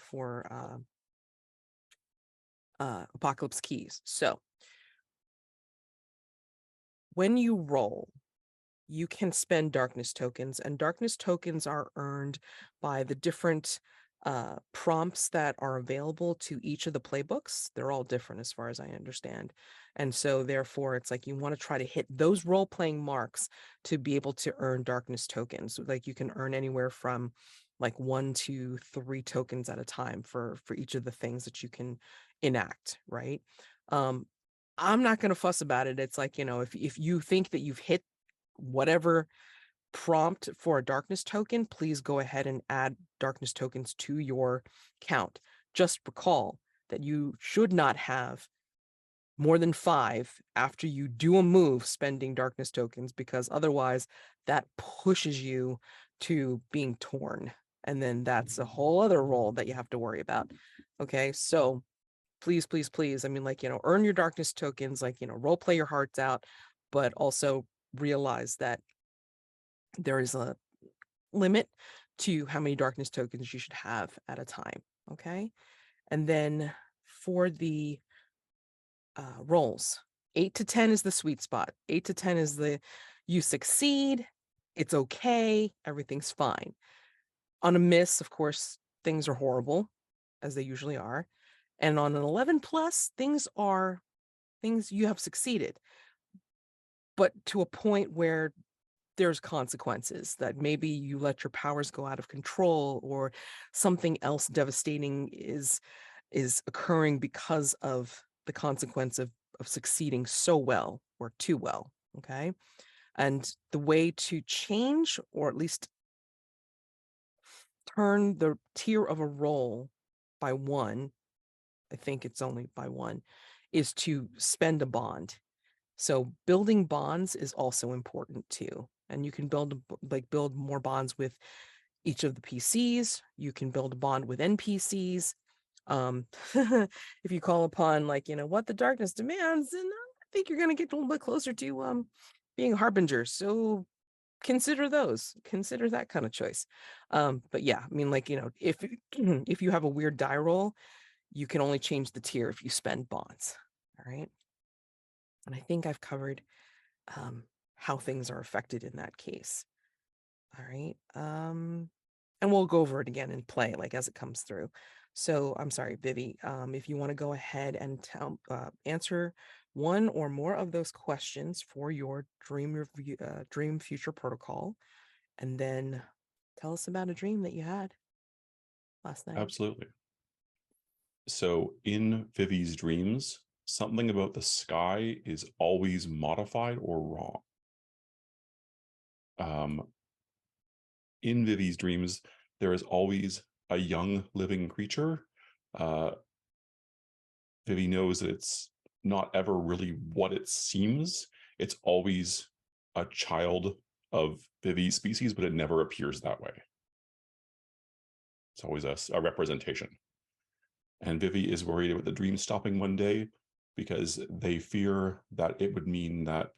Apocalypse Keys. So, when you roll, you can spend darkness tokens, and darkness tokens are earned by the different prompts that are available to each of the playbooks. They're all different as far as I understand. And so therefore it's like you want to try to hit those role-playing marks to be able to earn darkness tokens. Like you can earn anywhere from like 1 to 3 tokens at a time for each of the things that you can enact, right? I'm not going to fuss about it. It's like, if you think that you've hit whatever prompt for a darkness token, please go ahead and add darkness tokens to your count. Just recall that you should not have more than 5 after you do a move spending darkness tokens, because otherwise that pushes you to being torn. And then that's a whole other roll that you have to worry about. Okay, so please, please, please. I mean, like, earn your darkness tokens, like, role play your hearts out, but also realize that there is a limit to how many darkness tokens you should have at a time. Okay. And then for the rolls, 8 to 10 is the sweet spot. 8 to 10 is you succeed. It's okay. Everything's fine. On a miss, of course, things are horrible, as they usually are. And on an 11 plus, things you have succeeded, but to a point where there's consequences, that maybe you let your powers go out of control, or something else devastating is occurring because of the consequence of succeeding so well or too well. Okay. And the way to change, or at least turn the tier of a roll by 1, I think it's only by 1, is to spend a bond. So building bonds is also important too. And you can build more bonds with each of the PCs. You can build a bond with NPCs. If you call upon what the darkness demands, then I think you're going to get a little bit closer to being a harbinger. So consider that kind of choice. But yeah, I mean, if if you have a weird die roll, you can only change the tier if you spend bonds. All right. And I think I've covered how things are affected in that case. All right. And we'll go over it again and play as it comes through. So I'm sorry, Vivi, if you want to go ahead and answer one or more of those questions for your dream future protocol, and then tell us about a dream that you had last night. Absolutely. So in Vivi's dreams, something about the sky is always modified or wrong. In Vivi's dreams, there is always a young living creature. Vivi knows that it's not ever really what it seems. It's always a child of Vivi's species, but it never appears that way. It's always a representation. And Vivi is worried about the dream stopping one day because they fear that it would mean that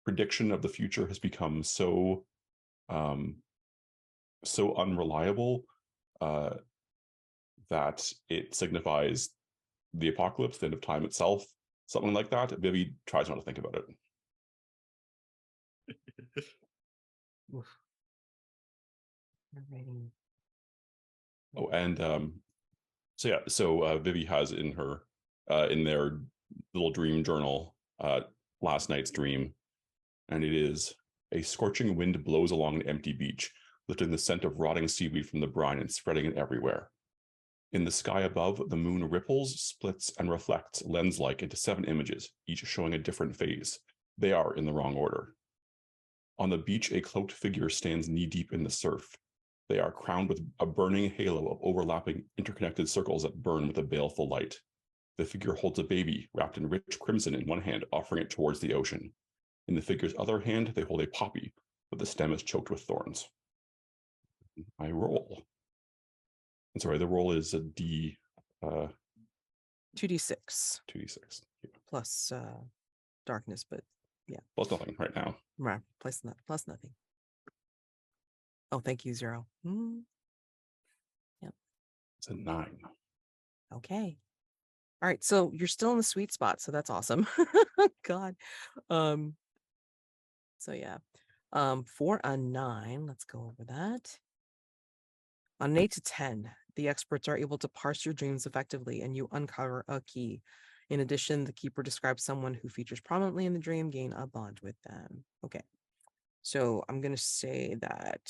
prediction of the future has become so unreliable that it signifies the apocalypse, the end of time itself, something like that. Vivi tries not to think about it. Alrighty. Oh, and so yeah, so Vivi has in her in their little dream journal last night's dream, and it is: a scorching wind blows along an empty beach, lifting the scent of rotting seaweed from the brine and spreading it everywhere. In the sky above, the moon ripples, splits, and reflects lens-like into 7 images, each showing a different phase. They are in the wrong order. On the beach, a cloaked figure stands knee-deep in the surf. They are crowned with a burning halo of overlapping, interconnected circles that burn with a baleful light. The figure holds a baby wrapped in rich crimson in one hand, offering it towards the ocean. In the figure's other hand, they hold a poppy, but the stem is choked with thorns. I roll. And sorry, the roll is a D. 2d6 2d6. Yeah. plus darkness, but Plus nothing right now. right, plus nothing. Oh, thank you, 0. It's a 9. Okay. All right, so you're still in the sweet spot, so that's awesome. God. So yeah. For a 9, let's go over that. On an 8 to 10, the experts are able to parse your dreams effectively and you uncover a key. In addition, the keeper describes someone who features prominently in the dream, gain a bond with them. Okay. So I'm going to say that.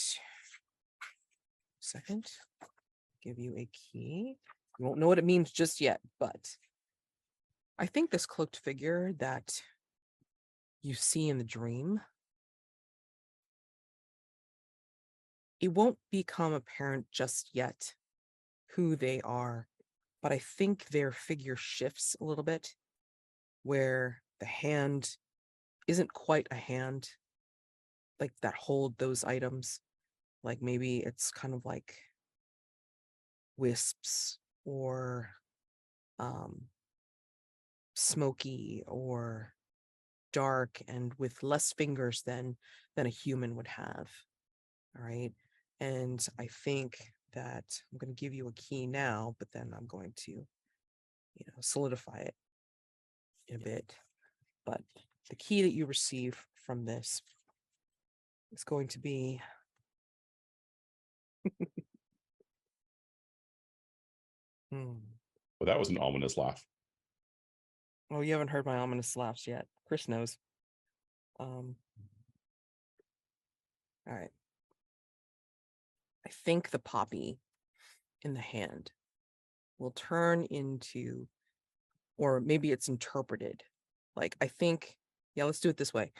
Second, give you a key. You won't know what it means just yet, but I think this cloaked figure that you see in the dream, it won't become apparent just yet who they are, but I think their figure shifts a little bit, where the hand isn't quite a hand like that hold those items. Like maybe it's kind of like wisps or smoky or dark and with less fingers than a human would have. All right. And I think that I'm going to give you a key now, but then I'm going to, solidify it in a bit. But the key that you receive from this is going to be Well, that was an ominous laugh. Oh, you haven't heard my ominous laughs yet. Chris knows. All right. I think the poppy in the hand will turn into, or maybe it's interpreted. Like, I think, yeah, let's do it this way.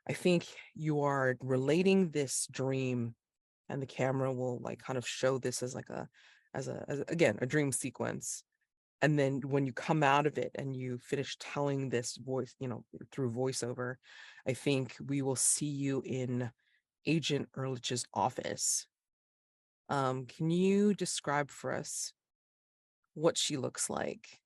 I think you are relating this dream and the camera will like kind of show this as like as again, a dream sequence. And then when you come out of it and you finish telling this voice, through voiceover, I think we will see you in Agent Ehrlich's office. Can you describe for us what she looks like?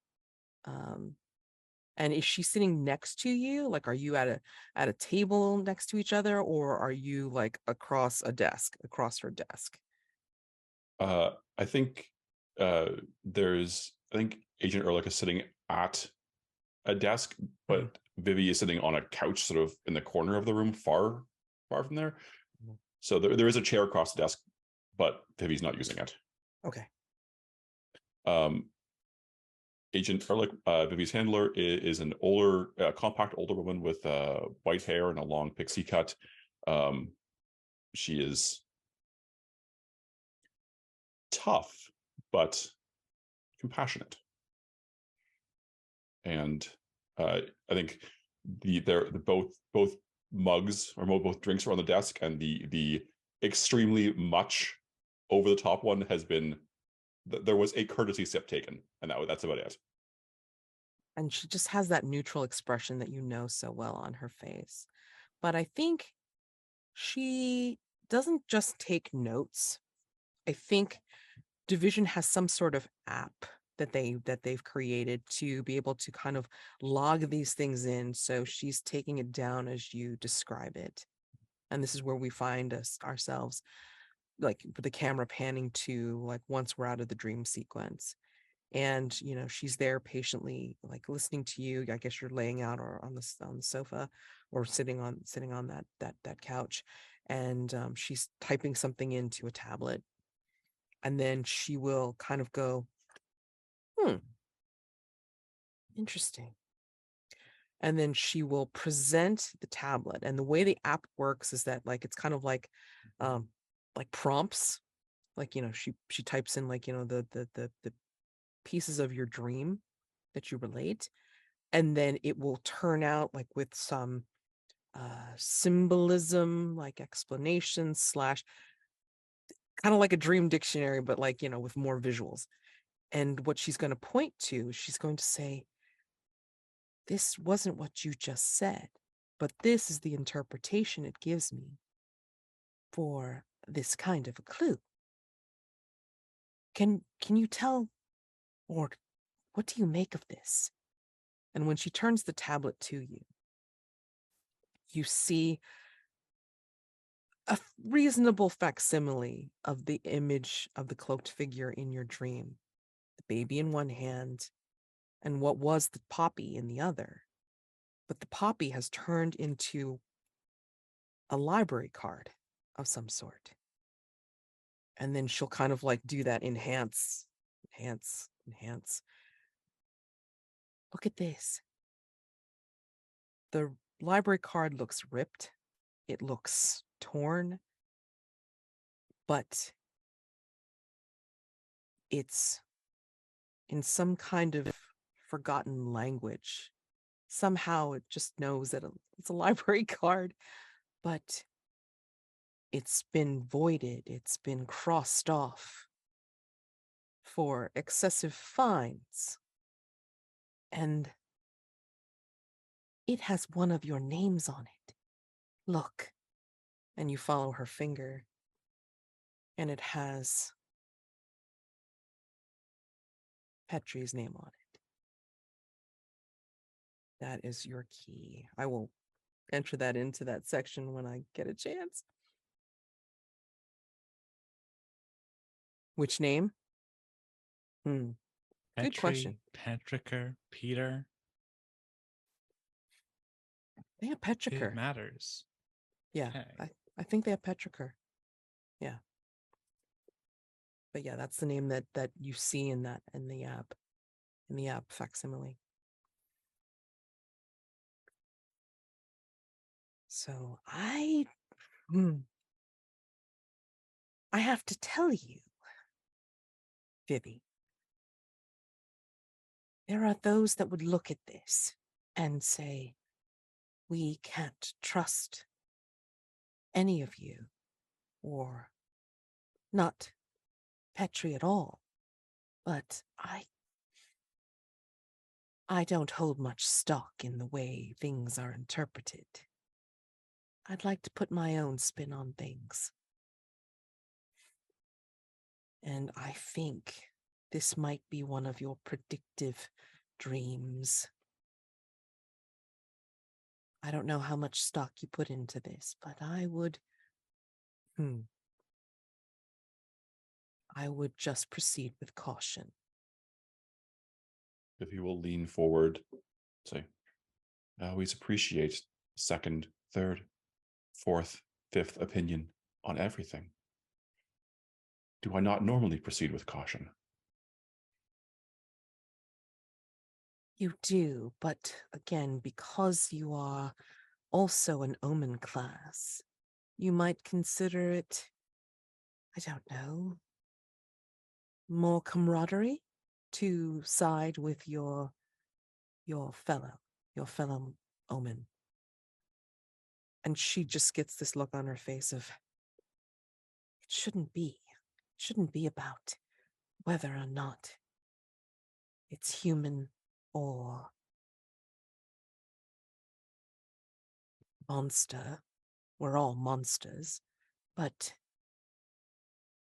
And is she sitting next to you? Like, are you at a table next to each other, or are you like across her desk? I think I think Agent Ehrlich is sitting at a desk, but Vivi is sitting on a couch sort of in the corner of the room, far from there. So there is a chair across the desk, but Vivi's not using it. Okay. Agent Ehrlich, Vivi's handler, is an compact older woman with white hair and a long pixie cut. She is tough, but compassionate. And I think both mugs or both drinks are on the desk, and the extremely much over the top one has been, there was a courtesy sip taken, and that's about it. And she just has that neutral expression that you know so well on her face. But I think she doesn't just take notes. I think Division has some sort of app that they've created to be able to kind of log these things in. So she's taking it down as you describe it. And this is where we find ourselves, like with the camera panning to like once we're out of the dream sequence. and she's there patiently, like listening to you. I guess you're laying out or on the sofa, or sitting on that couch, and she's typing something into a tablet, and then she will kind of go, interesting. And then she will present the tablet. And the way the app works is that, like, it's kind of like prompts. Like, she types in, like, the pieces of your dream that you relate. And then it will turn out, like, with some symbolism, like explanation slash kind of like a dream dictionary, but like, with more visuals. And what she's going to point to, she's going to say, this wasn't what you just said, but this is the interpretation it gives me for this kind of a clue. Can you tell, or what do you make of this? And when she turns the tablet to you, you see a reasonable facsimile of the image of the cloaked figure in your dream, the baby in one hand and what was the poppy in the other. But the poppy has turned into a library card of some sort. And then she'll kind of like do that enhance. Look at this. The library card looks ripped. It looks torn. But it's in some kind of forgotten language. Somehow it just knows that it's a library card, but it's been voided. It's been crossed off for excessive fines. And it has one of your names on it. Look. And you follow her finger, and it has Petri's name on it. That is your key. I will enter that into that section when I get a chance. Which name? Good Petri, question. Petrichor, Peter. They have It Petrichor. matters. Yeah, Okay. I think they have Petrichor. Yeah. But yeah, that's the name that you see in the app facsimile. So I have to tell you, Vivi, there are those that would look at this and say, we can't trust any of you, or not Petri at all. But I don't hold much stock in the way things are interpreted. I'd like to put my own spin on things. And I think this might be one of your predictive dreams. I don't know how much stock you put into this, but I would just proceed with caution. If you will lean forward, say, I always appreciate second, third, fourth, fifth opinion on everything. Do I not normally proceed with caution? You do, but again, because you are also an Omen class, you might consider it, I don't know, more camaraderie to side with your fellow Omen. And she just gets this look on her face of, it shouldn't be about whether or not it's human or monster. We're all monsters, but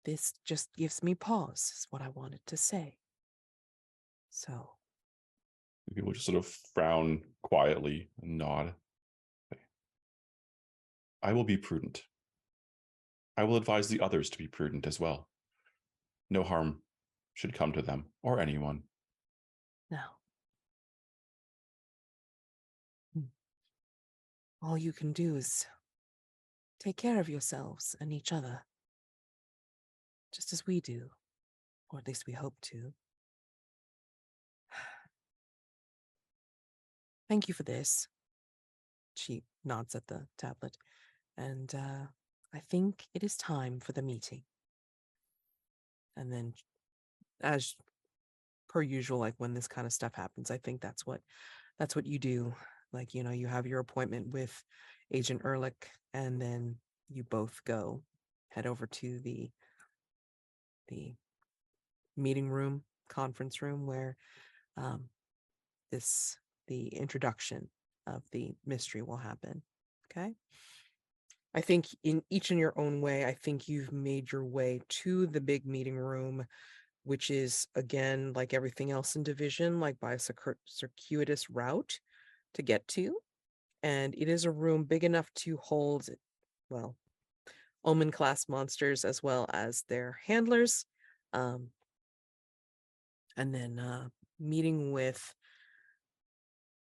this just gives me pause, is what I wanted to say. So People just sort of frown quietly and nod. I will be prudent. I will advise the others to be prudent as well. No harm should come to them or anyone all you can do is take care of yourselves and each other, just as we do, or at least we hope to. Thank you for this. She nods at the tablet. And I think it is time for the meeting. And then, as per usual, like when this kind of stuff happens, I think that's what you do. Like, you have your appointment with Agent Ehrlich, and then you both head over to the meeting room, conference room, where um, the introduction of the mystery will happen. Okay. I think each in your own way, I think you've made your way to the big meeting room, which is, again, like everything else in Division, like by a circuitous route to get to. And it is a room big enough to hold, well, Omen class monsters as well as their handlers. And then meeting with,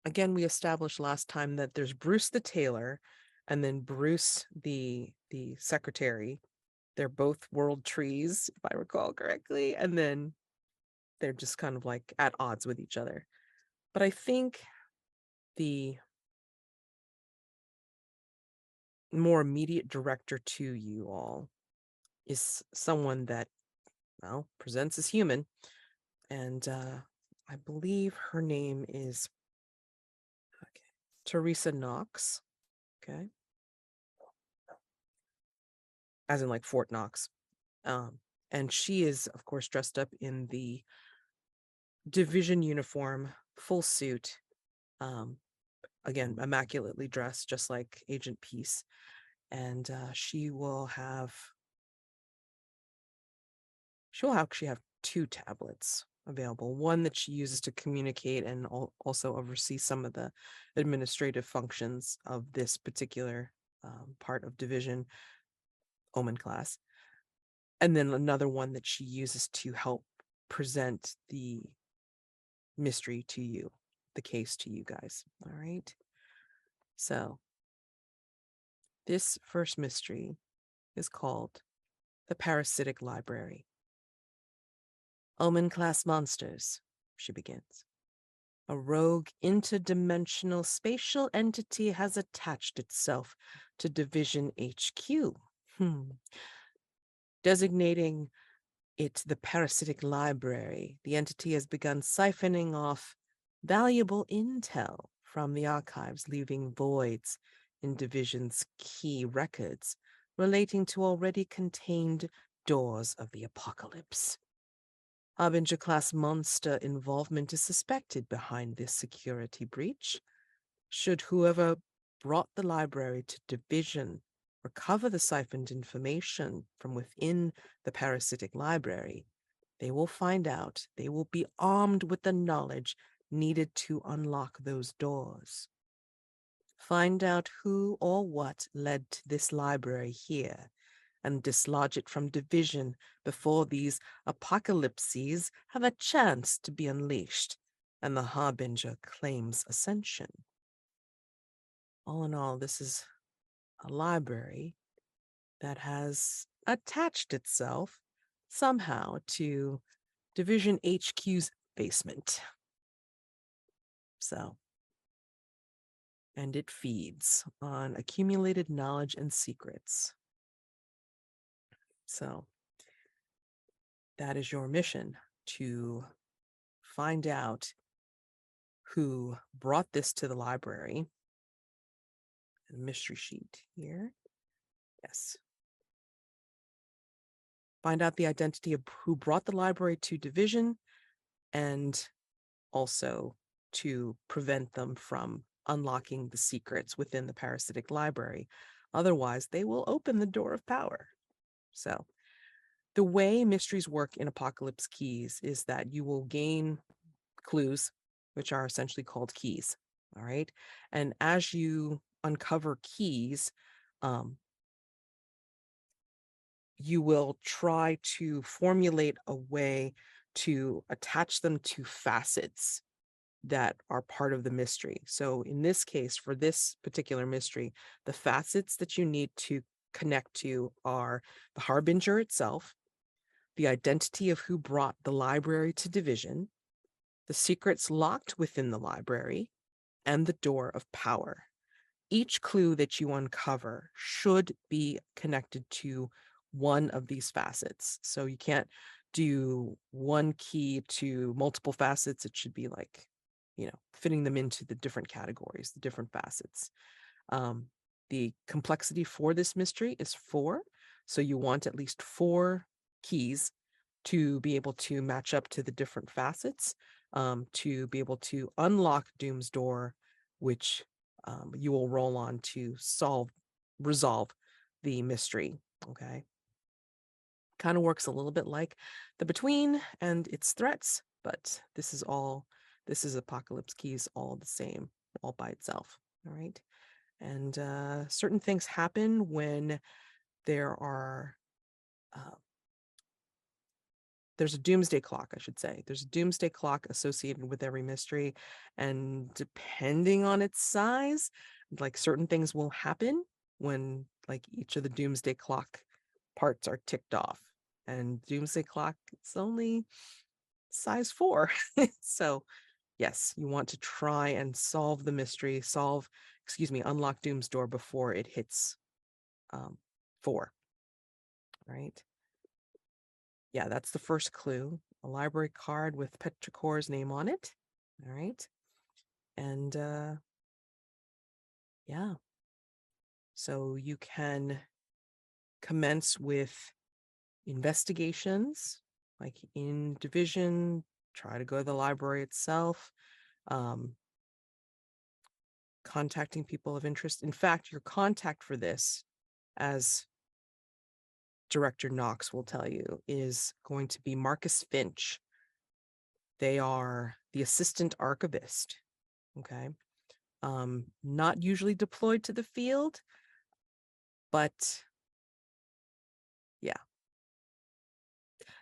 again, we established last time that there's Bruce the tailor, and then Bruce the secretary. They're both world trees, if I recall correctly, and then they're just kind of like at odds with each other. But I think the more immediate director to you all is someone that, well, presents as human, and I believe her name is Teresa Knox. Okay. As in like Fort Knox. And she is, of course, dressed up in the Division uniform, full suit, again, immaculately dressed, just like Agent Peace. And she'll actually have 2 tablets available. One that she uses to communicate and also oversee some of the administrative functions of this particular part of Division Omen class. And then another one that she uses to help present the mystery to you, the case to you guys. All right. So this first mystery is called the Parasitic Library. Omen class monsters, she begins. A rogue interdimensional spatial entity has attached itself to Division HQ. Designating it the Parasitic Library, the entity has begun siphoning off valuable intel from the archives, leaving voids in Division's key records relating to already contained doors of the apocalypse. Harbinger-class monster involvement is suspected behind this security breach. Should whoever brought the library to Division recover the siphoned information from within the Parasitic Library, they will find out they will be armed with the knowledge needed to unlock those doors. Find out who or what led to this library here, and dislodge it from Division before these apocalypses have a chance to be unleashed and the Harbinger claims ascension. All in all, this is a library that has attached itself somehow to Division HQ's basement. So, and it feeds on accumulated knowledge and secrets. So, that is your mission, to find out who brought this to the library. A mystery sheet here. Yes. Find out the identity of who brought the library to Division, and also to prevent them from unlocking the secrets within the Parasitic Library. Otherwise, they will open the door of power. So, the way mysteries work in Apocalypse Keys is that you will gain clues, which are essentially called keys. All right. And as you uncover keys, you will try to formulate a way to attach them to facets that are part of the mystery. So in this case, for this particular mystery, the facets that you need to connect to are the Harbinger itself, the identity of who brought the library to Division, the secrets locked within the library, and the door of power. Each clue that you uncover should be connected to one of these facets. So you can't do one key to multiple facets. It should be like, fitting them into the different categories, the different facets. The complexity for this mystery is 4. So you want at least 4 keys to be able to match up to the different facets, to be able to unlock Doom's door, which you will roll on to resolve the mystery. Okay. Kind of works a little bit like the Between and its threats, but this is Apocalypse Keys all the same, all by itself. All right. And certain things happen when there are there's a doomsday clock, I should say. There's a doomsday clock associated with every mystery, and depending on its size, like certain things will happen when like each of the doomsday clock parts are ticked off. And doomsday clock, it's only size 4. So yes, you want to try and solve the mystery, unlock Doom's door before it hits 4. Right? Yeah, that's the first clue. A library card with Petrichor's name on it. All right. And yeah. So you can commence with investigations, like in Division, try to go to the library itself, contacting people of interest. In fact, your contact for this, as Director Knox will tell you, is going to be Marcus Finch. They are the assistant archivist. Okay. Not usually deployed to the field, but yeah.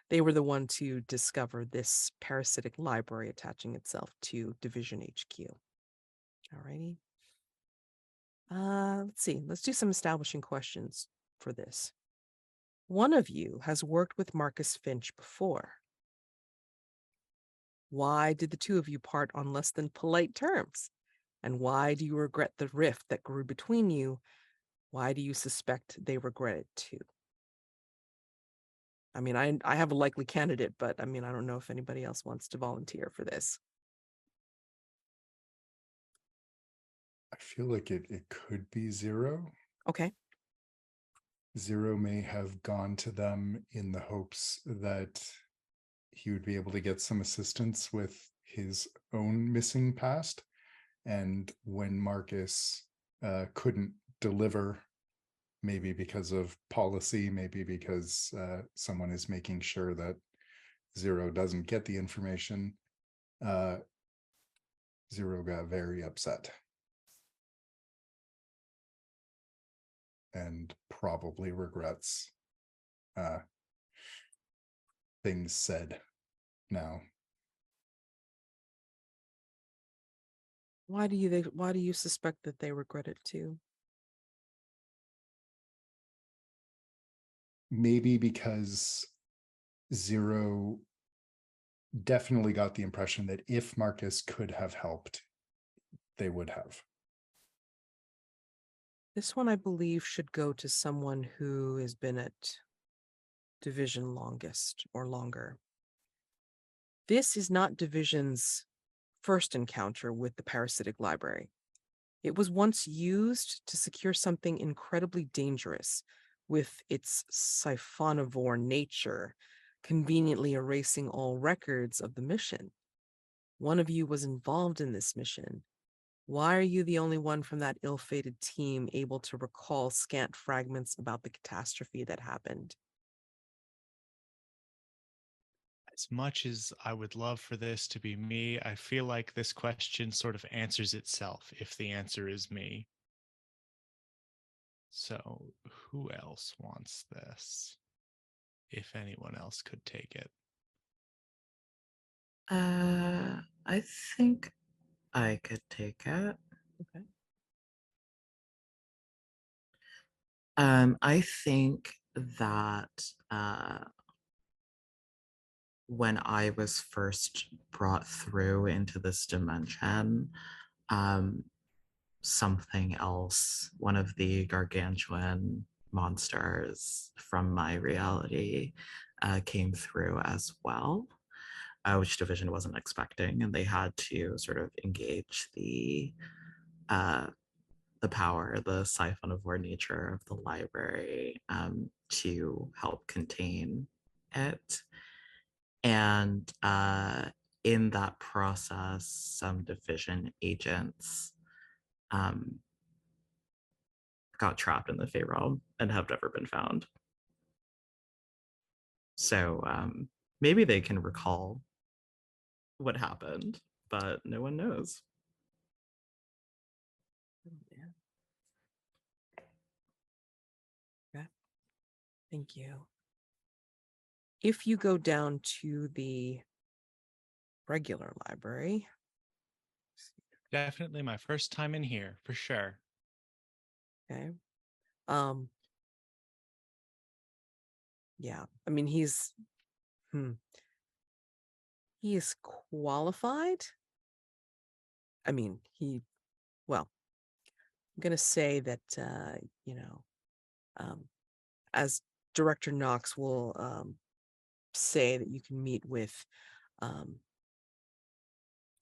They were the one to discover this parasitic library attaching itself to Division HQ. Alrighty. Let's see. Let's do some establishing questions for this. One of you has worked with Marcus Finch before. Why did the two of you part on less than polite terms? And why do you regret the rift that grew between you? Why do you suspect they regret it too? I mean, I have a likely candidate, but I mean, I don't know if anybody else wants to volunteer for this. I feel like it could be Zero. Okay. Zero may have gone to them in the hopes that he would be able to get some assistance with his own missing past. And when Marcus couldn't deliver, maybe because of policy, maybe because someone is making sure that Zero doesn't get the information, Zero got very upset. And probably regrets things said now. Why do you suspect that they regret it too? Maybe because Zero definitely got the impression that if Marcus could have helped, they would have. This one, I believe, should go to someone who has been at Division longest or longer. This is not Division's first encounter with the Parasitic Library. It was once used to secure something incredibly dangerous, with its siphonivore nature, conveniently erasing all records of the mission. One of you was involved in this mission. Why are you the only one from that ill-fated team able to recall scant fragments about the catastrophe that happened? As much as I would love for this to be me, I feel like this question sort of answers itself if the answer is me. So who else wants this? If anyone else could take it. I think I could take it. Okay. I think that when I was first brought through into this dimension, um, something else, one of the gargantuan monsters from my reality, came through as well, which Division wasn't expecting, and they had to sort of engage uh, the power, the siphonivore nature of the library, to help contain it. And in that process, some Division agents um, got trapped in the Fey realm and have never been found. So maybe they can recall what happened, but no one knows. Oh, yeah. Okay. Thank you. If you go down to the regular library, Definitely my first time in here, for sure. okay. Yeah. I mean, he is qualified. I mean, well, I'm gonna say that um, as Director Knox will say that you can meet with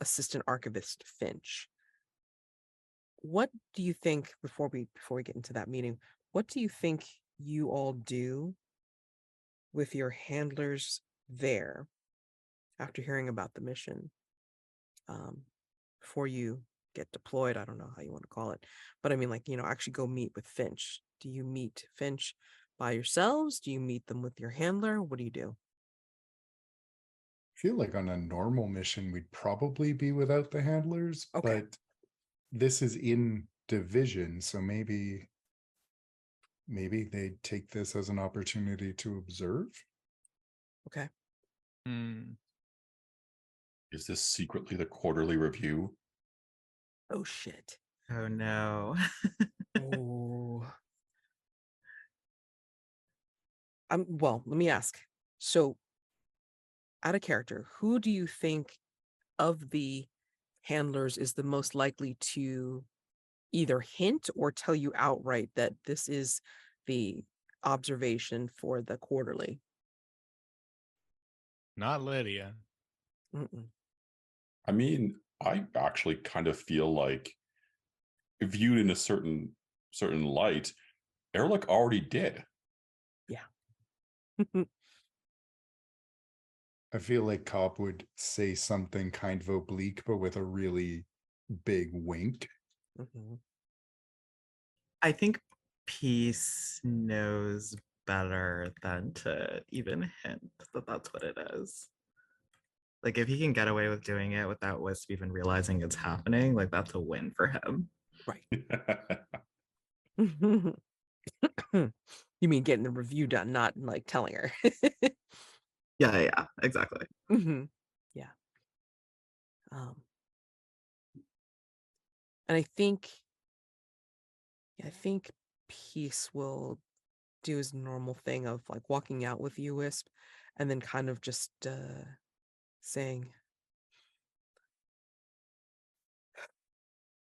Assistant Archivist Finch. What do you think before we get into that meeting? What do you think you all do with your handlers there after hearing about the mission? Before you get deployed, I don't know how you want to call it, but I mean, like, actually go meet with Finch. Do you meet Finch by yourselves? Do you meet them with your handler? What do you do? I feel like on a normal mission, we'd probably be without the handlers, Okay. but this is in Division, so maybe they take this as an opportunity to observe. Okay. Hmm. Is this secretly the quarterly review? Oh shit. Oh no. Oh. Well, let me ask. So, out of character, who do you think of the handlers is the most likely to either hint or tell you outright that this is the observation for the quarterly? Not Lydia. Mm-mm. I mean, I actually kind of feel like viewed in a certain light, Erlich already did. Yeah. I feel like Cobb would say something kind of oblique, but with a really big wink. Mhm. I think Peace knows better than to even hint that that's what it is. Like, if he can get away with doing it without Wisp even realizing it's happening, like, that's a win for him. Right. You mean getting the review done, not like telling her. Yeah, exactly. Mhm. Yeah. Um, and I think Peace will do his normal thing of like walking out with you, Wisp, and then kind of just saying,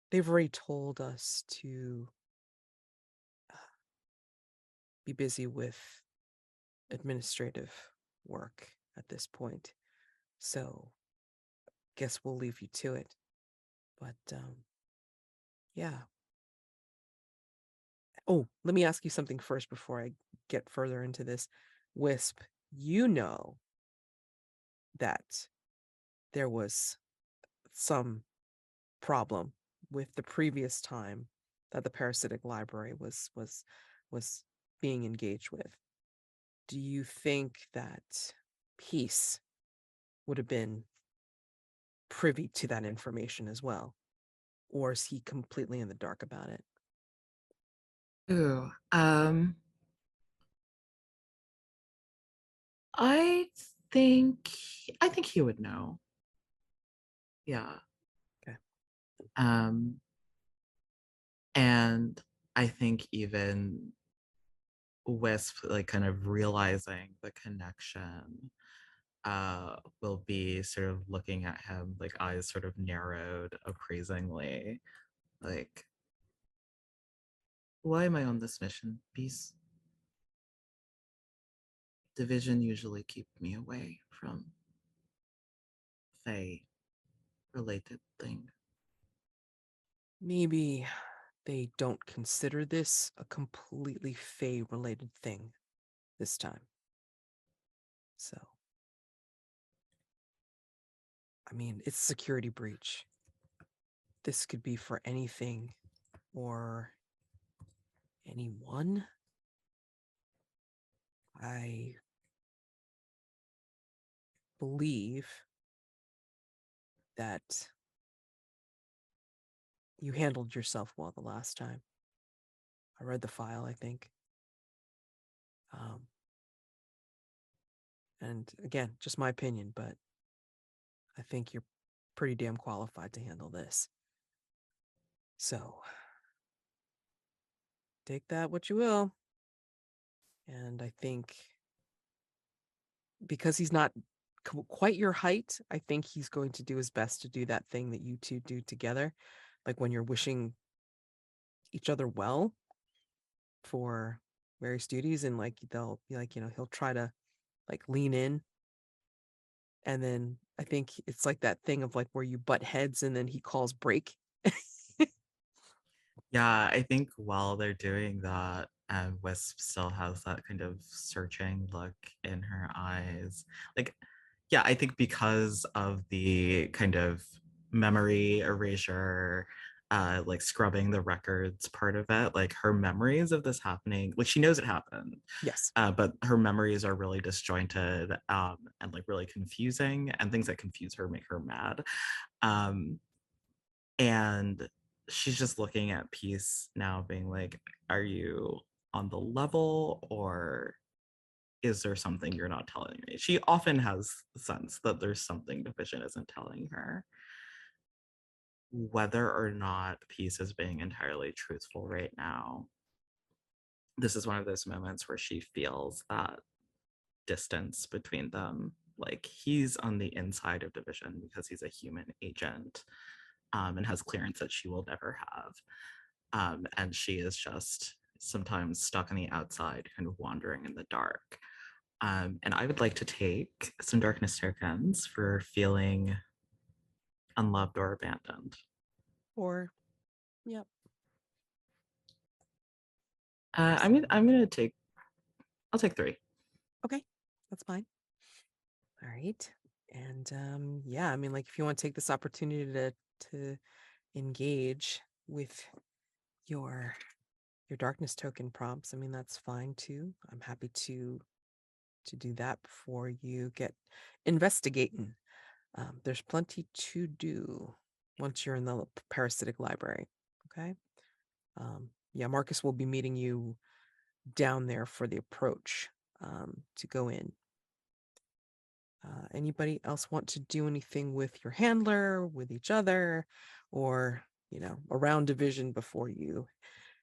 they've already told us to be busy with administrative work at this point. So guess we'll leave you to it. But yeah. Oh, let me ask you something first before I get further into this. Wisp, you know that there was some problem with the previous time that the Parasitic Library was being engaged with. Do you think that Peace would have been privy to that information as well? Or is he completely in the dark about it? Ooh, I think I think he would know. Yeah. Okay. Um, and I think even Wisp, like kind of realizing the connection, will be sort of looking at him, like eyes sort of narrowed appraisingly, like, why am I on this mission, Peace? Division usually keep me away from Fae related thing. Maybe they don't consider this a completely Fae related thing this time. So, I mean, it's security breach. This could be for anything or anyone. I believe that you handled yourself well the last time. I read the file, I think. And again, just my opinion, but I think you're pretty damn qualified to handle this. So, take that what you will. And I think because he's not quite your height, I think he's going to do his best to do that thing that you two do together. Like when you're wishing each other well for various duties, and like they'll be like, he'll try to like lean in. And then I think it's like that thing of like where you butt heads and then he calls break. Yeah, I think while they're doing that, Wisp still has that kind of searching look in her eyes. Like, yeah, I think because of the kind of memory erasure, like scrubbing the records part of it, like her memories of this happening, like she knows it happened, Yes. but her memories are really disjointed, and like really confusing, and things that confuse her make her mad. And she's just looking at Peace now, being like, are you on the level, or is there something you're not telling me? She often has the sense that there's something Division isn't telling her. Whether or not Peace is being entirely truthful right now, this is one of those moments where she feels that distance between them. Like he's on the inside of Division because he's a human agent, and has clearance that she will never have. And she is just sometimes stuck on the outside, kind of wandering in the dark. And I would like to take some darkness tokens for feeling unloved or abandoned. Or, yep. I'll take 3. Okay, that's fine. All right. And yeah, I mean, like if you want to take this opportunity to engage with your darkness token prompts, I mean that's fine too. I'm happy to do that before you get investigating. There's plenty to do once you're in the parasitic library. Okay. Yeah, Marcus will be meeting you down there for the approach to go in. Anybody else want to do anything with your handler, with each other, or around division before you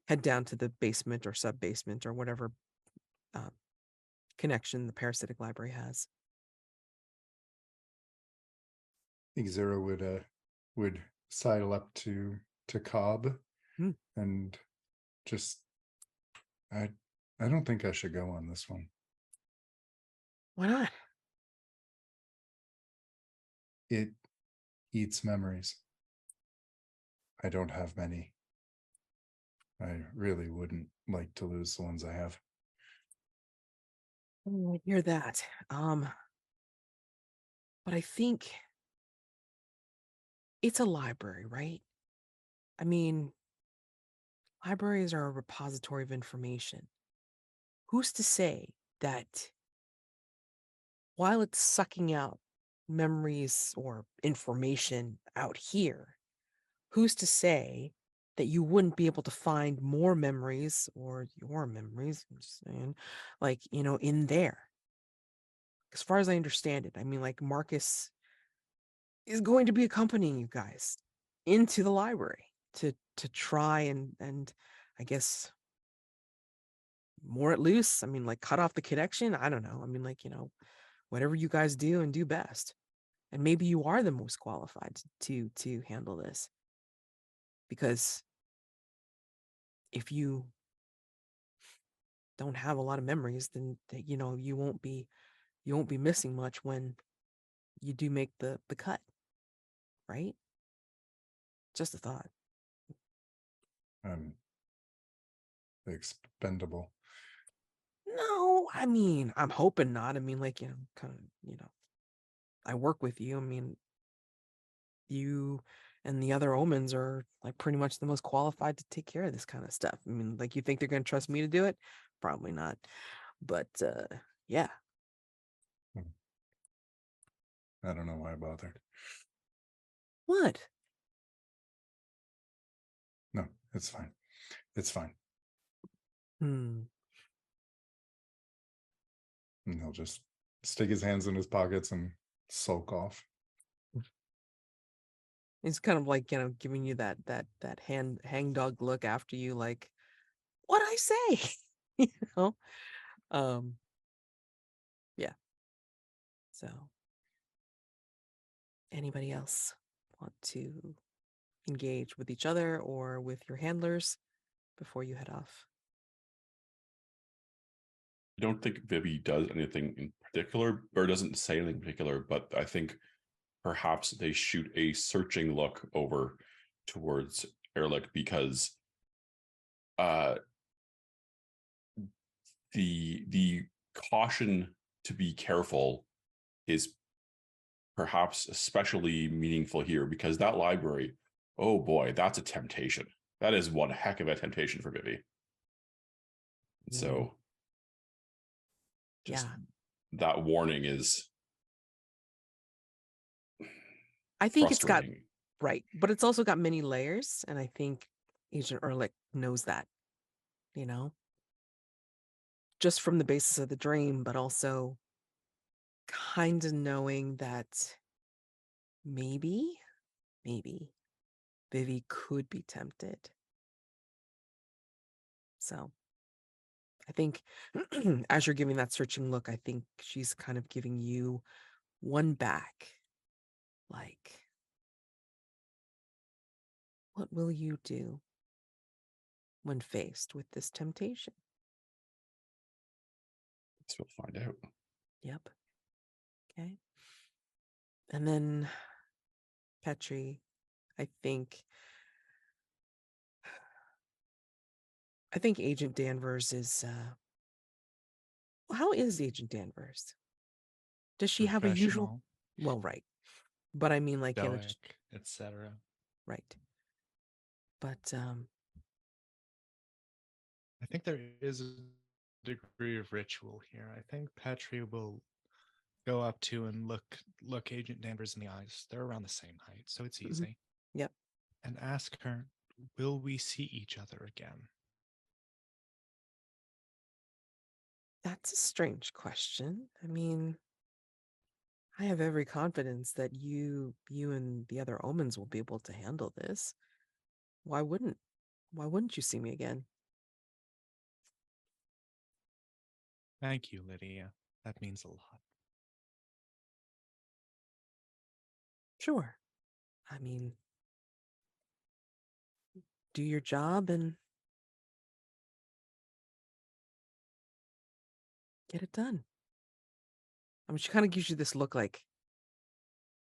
head down to the basement or sub basement or whatever connection the parasitic library has? I think Zero would sidle up to Cobb and just I don't think I should go on this one. Why not? It eats memories. I don't have many. I really wouldn't like to lose the ones I have. Oh, I hear that. But I think it's a library, right? I mean, libraries are a repository of information. Who's to say that while it's sucking out memories or information out here, who's to say that you wouldn't be able to find more memories or your memories, I'm just saying, like, in there? As far as I understand it, I mean, like, Marcus is going to be accompanying you guys. into the library to try and I guess more it loose. I mean, like cut off the connection. I don't know. I mean, like, whatever you guys do and do best. And maybe you are the most qualified to handle this. Because if you don't have a lot of memories, then you won't be missing much when you do make the cut, right? Just a thought. Expendable. No, I mean, I'm hoping not. I mean, like, kind of, I work with you. I mean, you and the other omens are like pretty much the most qualified to take care of this kind of stuff. I mean, like, you think they're going to trust me to do it? Probably not. But yeah. I don't know why I bothered. What? No, it's fine. It's fine. Hmm. And he'll just stick his hands in his pockets and sulk off. It's kind of like, giving you that hangdog look after you, like, what'd I say? you know? Yeah. So anybody else want to engage with each other or with your handlers before you head off? I don't think Vivi does anything in particular, or doesn't say anything in particular, but I think perhaps they shoot a searching look over towards Erlich because the caution to be careful is perhaps especially meaningful here because that library, oh boy, that's a temptation. That is one heck of a temptation for Vivi. So just that warning is I think it's got frustrating. right, but it's also got many layers, and I think Agent Erlich knows that, just from the basis of the dream, but also kind of knowing that maybe Vivi could be tempted. So I think as you're giving that searching look, I think she's kind of giving you one back. Like, what will you do when faced with this temptation? So we'll find out. Yep. Okay. And then Petri, I think Agent Danvers is how is Agent Danvers? Does she have a usual Professional, well, right. But I mean, like, stoic, etc. right. But I think there is a degree of ritual here. I think Petri will go up to and look Agent Danvers in the eyes. They're around the same height, so it's easy. Yep. And ask her, will we see each other again? That's a strange question. I mean, I have every confidence that you and the other omens will be able to handle this. Why wouldn't you see me again? Thank you, Lydia. That means a lot. Sure. I mean, do your job and get it done. I mean, she kind of gives you this look like,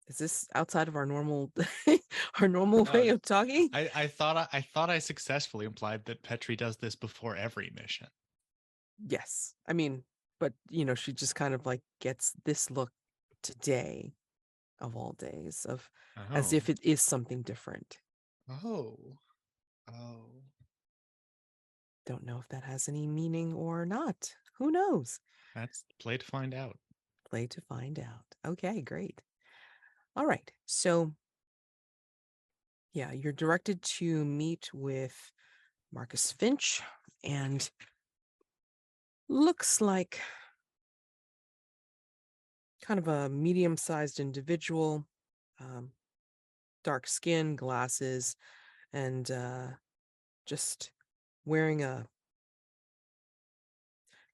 is this outside of our normal way of talking? I thought I successfully implied that Petri does this before every mission. Yes. I mean, but she just kind of like gets this look today of all days of as if it is something different. Oh. Don't know if that has any meaning or not. Who knows? That's play to find out. Play to find out. Okay, great. All right. So yeah, you're directed to meet with Marcus Finch, and looks like kind of a medium-sized individual. dark skin, glasses, and just wearing a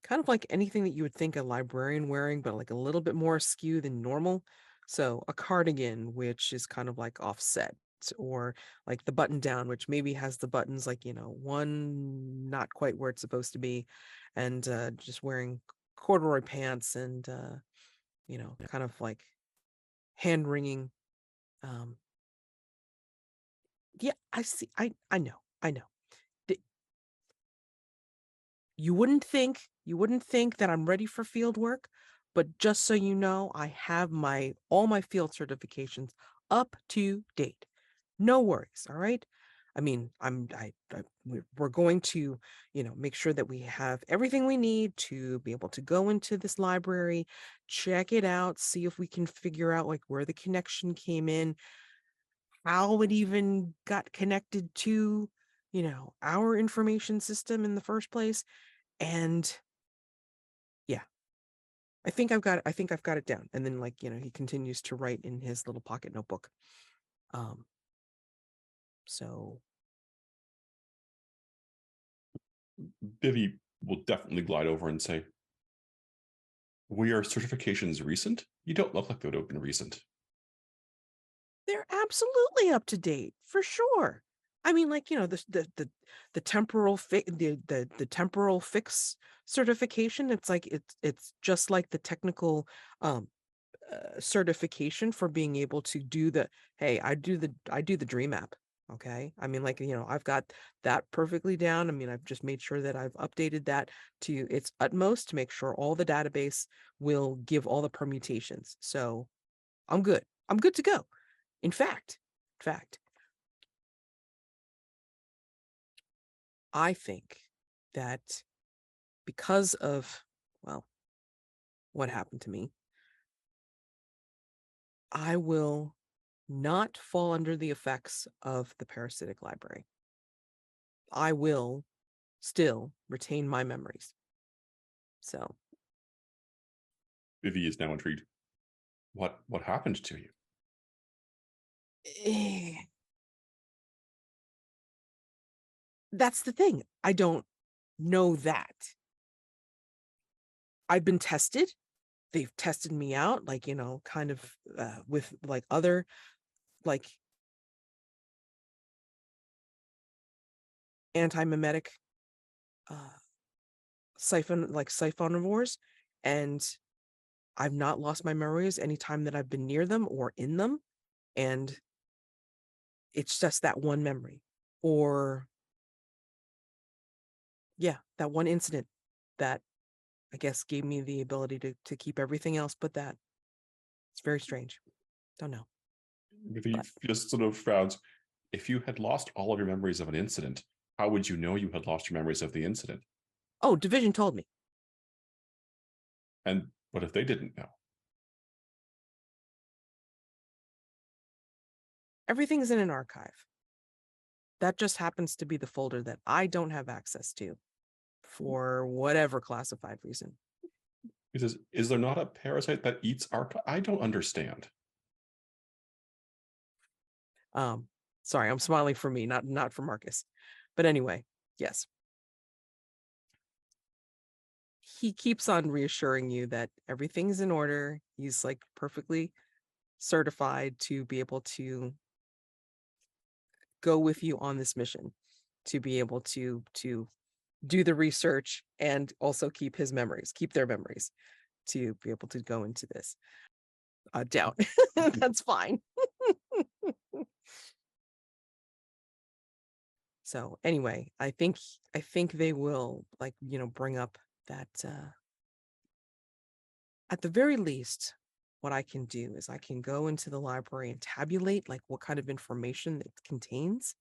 kind of like anything that you would think a librarian wearing, but like a little bit more askew than normal. So a cardigan, which is kind of like offset, or like the button down, which maybe has the buttons like, one not quite where it's supposed to be, and just wearing corduroy pants and, kind of like hand wringing. Yeah, I see. I know. You wouldn't think that I'm ready for field work, but just so you know, I have all my field certifications up to date. No worries, all right? I mean, we're going to, make sure that we have everything we need to be able to go into this library, check it out, see if we can figure out like where the connection came in, how it even got connected to, our information system in the first place. And yeah, I think I've got it down. And then like, he continues to write in his little pocket notebook. Um, so Vivi will definitely glide over and say, "Were your certifications recent? You don't look like they would have been recent." they're absolutely up to date for sure. I mean, like, the temporal the temporal fix certification. It's like it's just like the technical certification for being able to do the hey, I do the dream app. Okay. I mean, like, I've got that perfectly down. I mean, I've just made sure that I've updated that to its utmost to make sure all the database will give all the permutations. So I'm good. I'm good to go. In fact, I think that because of, well, what happened to me, I will not fall under the effects of the parasitic library. I will still retain my memories. So Vivi is now intrigued. What happened to you? that's the thing. I don't know that. I've been tested. They've tested me out, like, kind of with like other like anti-mimetic siphonivores, and I've not lost my memories anytime that I've been near them or in them. And it's just that one memory, or yeah, that one incident that I guess gave me the ability to keep everything else but that. It's very strange. Don't know. Vivi But just sort of frowns. If you had lost all of your memories of an incident, how would you know you had lost your memories of the incident? oh, Division told me. And what if they didn't know? Everything's in an archive. That just happens to be the folder that I don't have access to for whatever classified reason. He says, "Is there not a parasite that eats archive? I don't understand." Sorry, I'm smiling for me, not for Marcus. But anyway, yes. He keeps on reassuring you that everything's in order. He's like perfectly certified to be able to go with you on this mission, to be able to do the research and also keep their memories, to be able to go into this. Doubt. That's fine. So anyway, I think they will, like, bring up that at the very least, what I can do is I can go into the library and tabulate like what kind of information it contains.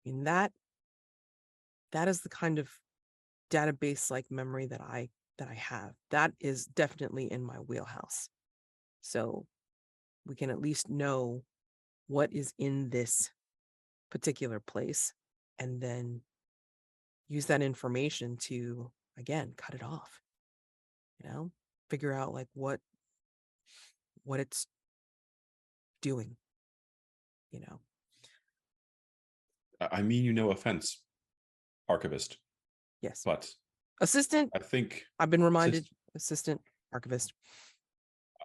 I mean, that is the kind of database like memory that I have. That is definitely in my wheelhouse. So we can at least know what is in this particular place, and then use that information to, again, cut it off. Figure out like what it's doing. you know. I mean, you no offense, archivist, Yes. but Assistant, I think I've been reminded. Assistant archivist.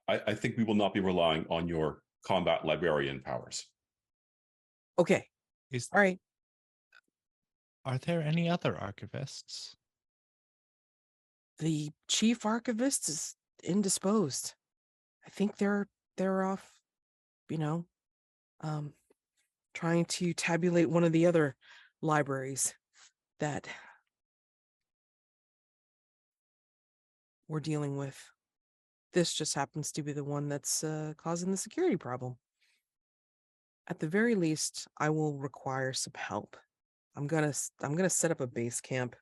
I think we will not be relying on your combat librarian powers. Okay. Is All right. Are there any other archivists? The chief archivist is indisposed. I think they're off, you know, trying to tabulate one of the other libraries that we're dealing with. This just happens to be the one that's causing the security problem. At the very least, I will require some help. I'm gonna set up a base camp,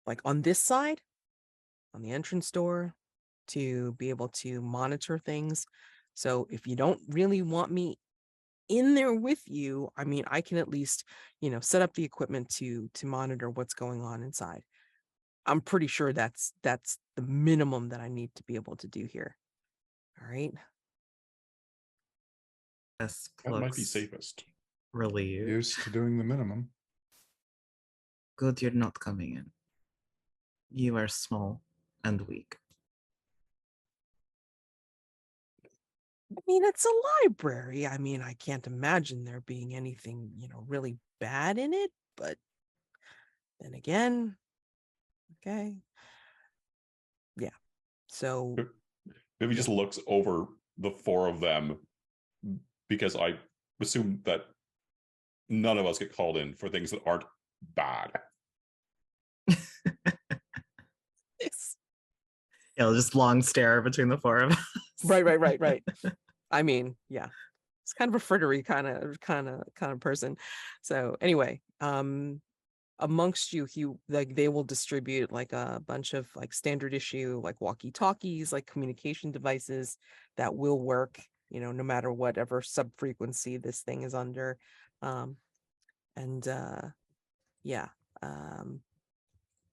like on this side, on the entrance door, to be able to monitor things. So if you don't really want me in there with you, I mean, I can at least, set up the equipment to monitor what's going on inside. I'm pretty sure that's the minimum that I need to be able to do here. All right. Wisp That might be looks safest. relieved. Used to doing the minimum. Good, you're not coming in. You are small and weak. I mean, it's a library. I mean, I can't imagine there being anything, really bad in it, but then again, okay. Yeah. So Vivi just looks over the four of them because I assume that none of us get called in for things that aren't bad. it's Just long stare between the four of us. right. I mean, yeah. It's kind of a frittery kind of person. So anyway, amongst you, they will distribute like a bunch of like standard issue, like walkie-talkies, like communication devices that will work, no matter whatever sub-frequency this thing is under. Yeah.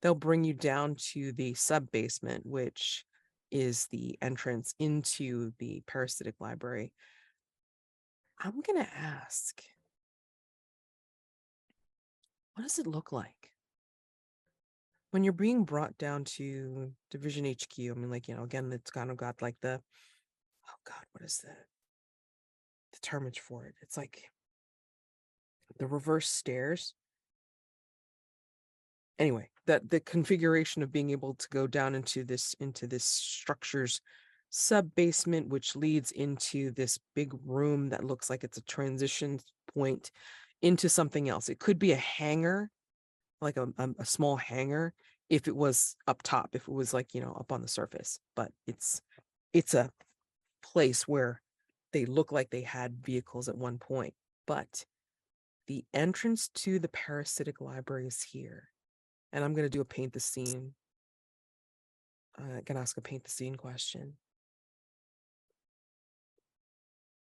They'll bring you down to the sub-basement, which is the entrance into the Parasitic Library. I'm gonna ask, what does it look like when you're being brought down to Division HQ? I mean, like, again, it's kind of got like oh God, what is the termage for it? It's like the reverse stairs. Anyway, that the configuration of being able to go down into this structure's sub basement, which leads into this big room that looks like it's a transition point into something else. It could be a hangar, like a small hangar, if it was up top, if it was like, up on the surface, but it's a place where they look like they had vehicles at one point. But the entrance to the Parasitic Library is here. And I'm going to do a paint the scene. I'm going to ask a paint the scene question.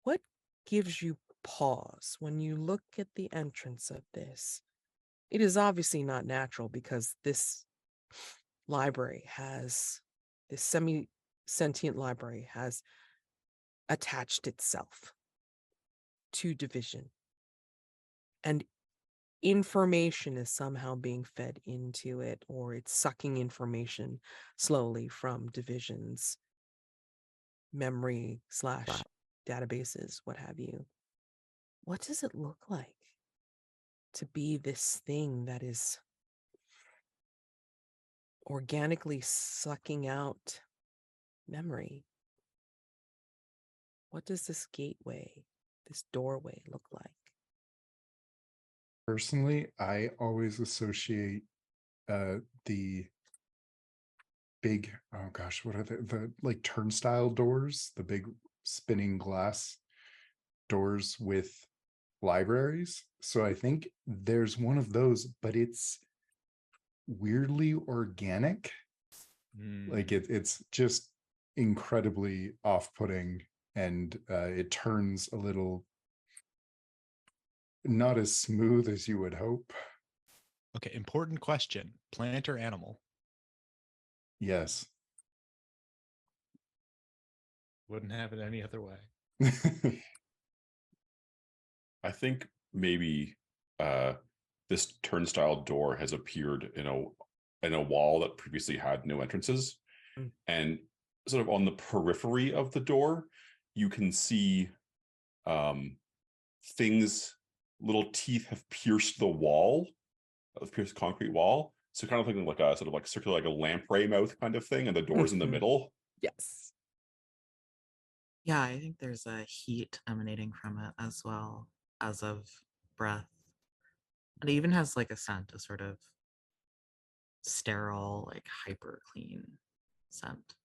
What gives you pause when you look at the entrance of this? It is obviously not natural because this library has, this semi-sentient library has attached itself to Division. And information is somehow being fed into it, or it's sucking information slowly from Division's memory / databases, what have you. What does it look like to be this thing that is organically sucking out memory? What does this gateway, this doorway look like? Personally, I always associate the big, oh gosh, what are the like turnstile doors, the big spinning glass doors with libraries. So I think there's one of those, but it's weirdly organic. Like it's just incredibly off-putting, and it turns a little not as smooth as you would hope. Okay, important question. Plant or animal? Yes. Wouldn't have it any other way. I think maybe this turnstile door has appeared in a wall that previously had no entrances. Mm. And sort of on the periphery of the door, you can see things, little teeth have pierced the wall, pierced concrete wall. So kind of thinking like a sort of like circular, like a lamprey mouth kind of thing, and the door's in the Mhm. middle. Yes. Yeah, I think there's a heat emanating from it as well as of breath. And it even has like a scent, a sort of sterile, like hyper clean scent.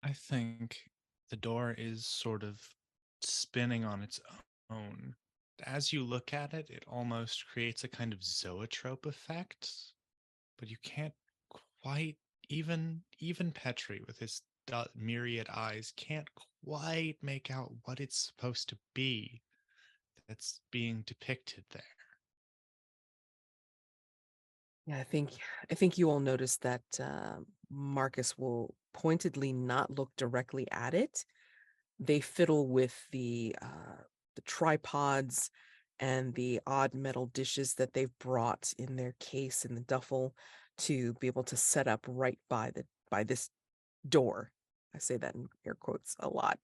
I think the door is sort of spinning on its own. As you look at it, it almost creates a kind of zoetrope effect, but you can't quite even Petri with his myriad eyes can't quite make out what it's supposed to be that's being depicted there. Yeah, I think you all noticed that Marcus will pointedly not look directly at it. They fiddle with the tripods and the odd metal dishes that they've brought in their case in the duffel to be able to set up right by this door. I say that in air quotes a lot.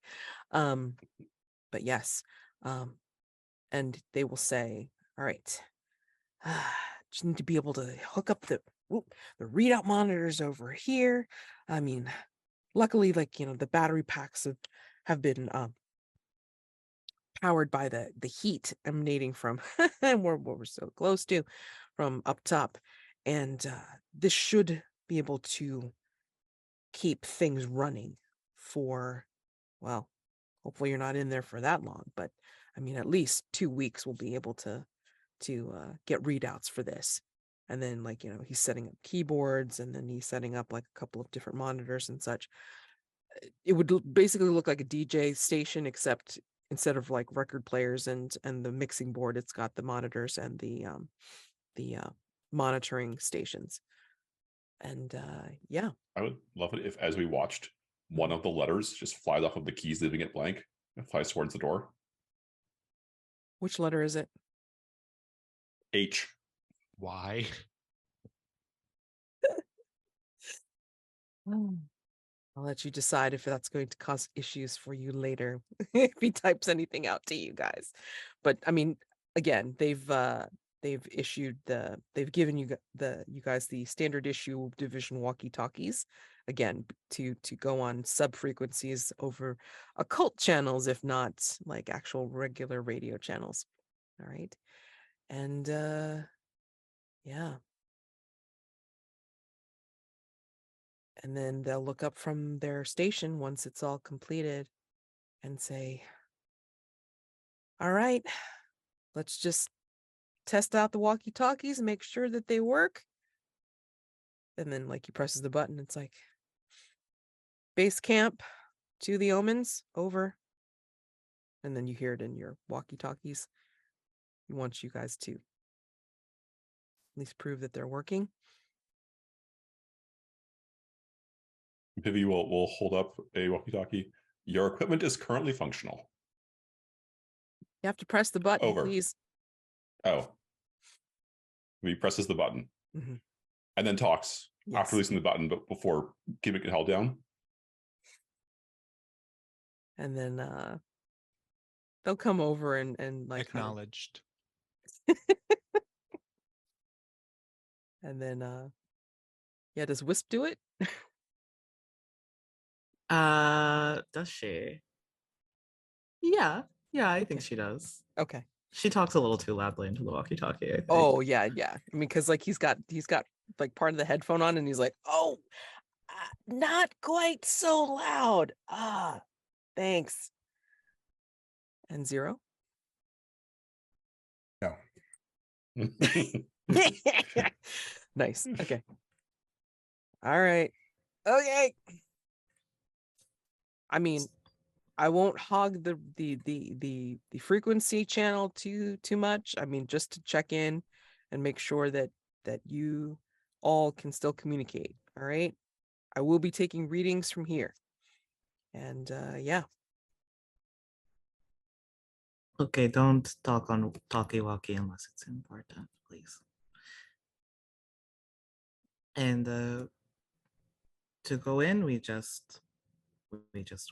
But yes, um, and they will say, "All right, just need to be able to hook up the readout monitors over here. I mean, luckily, like the battery packs have been powered by the heat emanating from where we're so close to from up top, and this should be able to keep things running for, well, hopefully you're not in there for that long, but I mean at least 2 weeks we'll be able to get readouts for this. And then like he's setting up keyboards, and then he's setting up like a couple of different monitors and such. It would basically look like a DJ station, except instead of like record players and the mixing board, it's got the monitors and the monitoring stations. And yeah. I would love it if, as we watched, one of the letters just flies off of the keys, leaving it blank, and flies towards the door. Which letter is it? H. Why? I'll let you decide if that's going to cause issues for you later if he types anything out to you guys. But I mean, again, they've given you guys the standard issue division walkie-talkies, again, to go on sub frequencies over occult channels, if not like actual regular radio channels. All right. And yeah. And then they'll look up from their station once it's all completed and say, "All right, let's just test out the walkie-talkies and make sure that they work." And then like he presses the button, it's like, "Base camp to the Omens, over." And then you hear it in your walkie-talkies. He wants you guys to at least prove that they're working. Vivi will hold up a walkie-talkie. Your equipment is currently functional. You have to press the button, Over. please. Oh. He presses the button Mhm. and then talks Yes. after releasing the button, but before keeping it held down. And then they'll come over and like kind of- Acknowledged. and then yeah, does Wisp do it? Does she? Yeah, I think Okay. she does. Okay. She talks a little too loudly into the walkie-talkie, I think. Oh yeah. I mean, because like he's got like part of the headphone on, and he's like, "Oh, not quite so loud. Ah, thanks." And Zero. No. Nice. Okay. All right. Okay. I mean, I won't hog the frequency channel too much. I mean, just to check in and make sure that you all can still communicate. All right. I will be taking readings from here. And yeah. Okay, don't talk on talkie-walkie unless it's important, please. And to go in, we just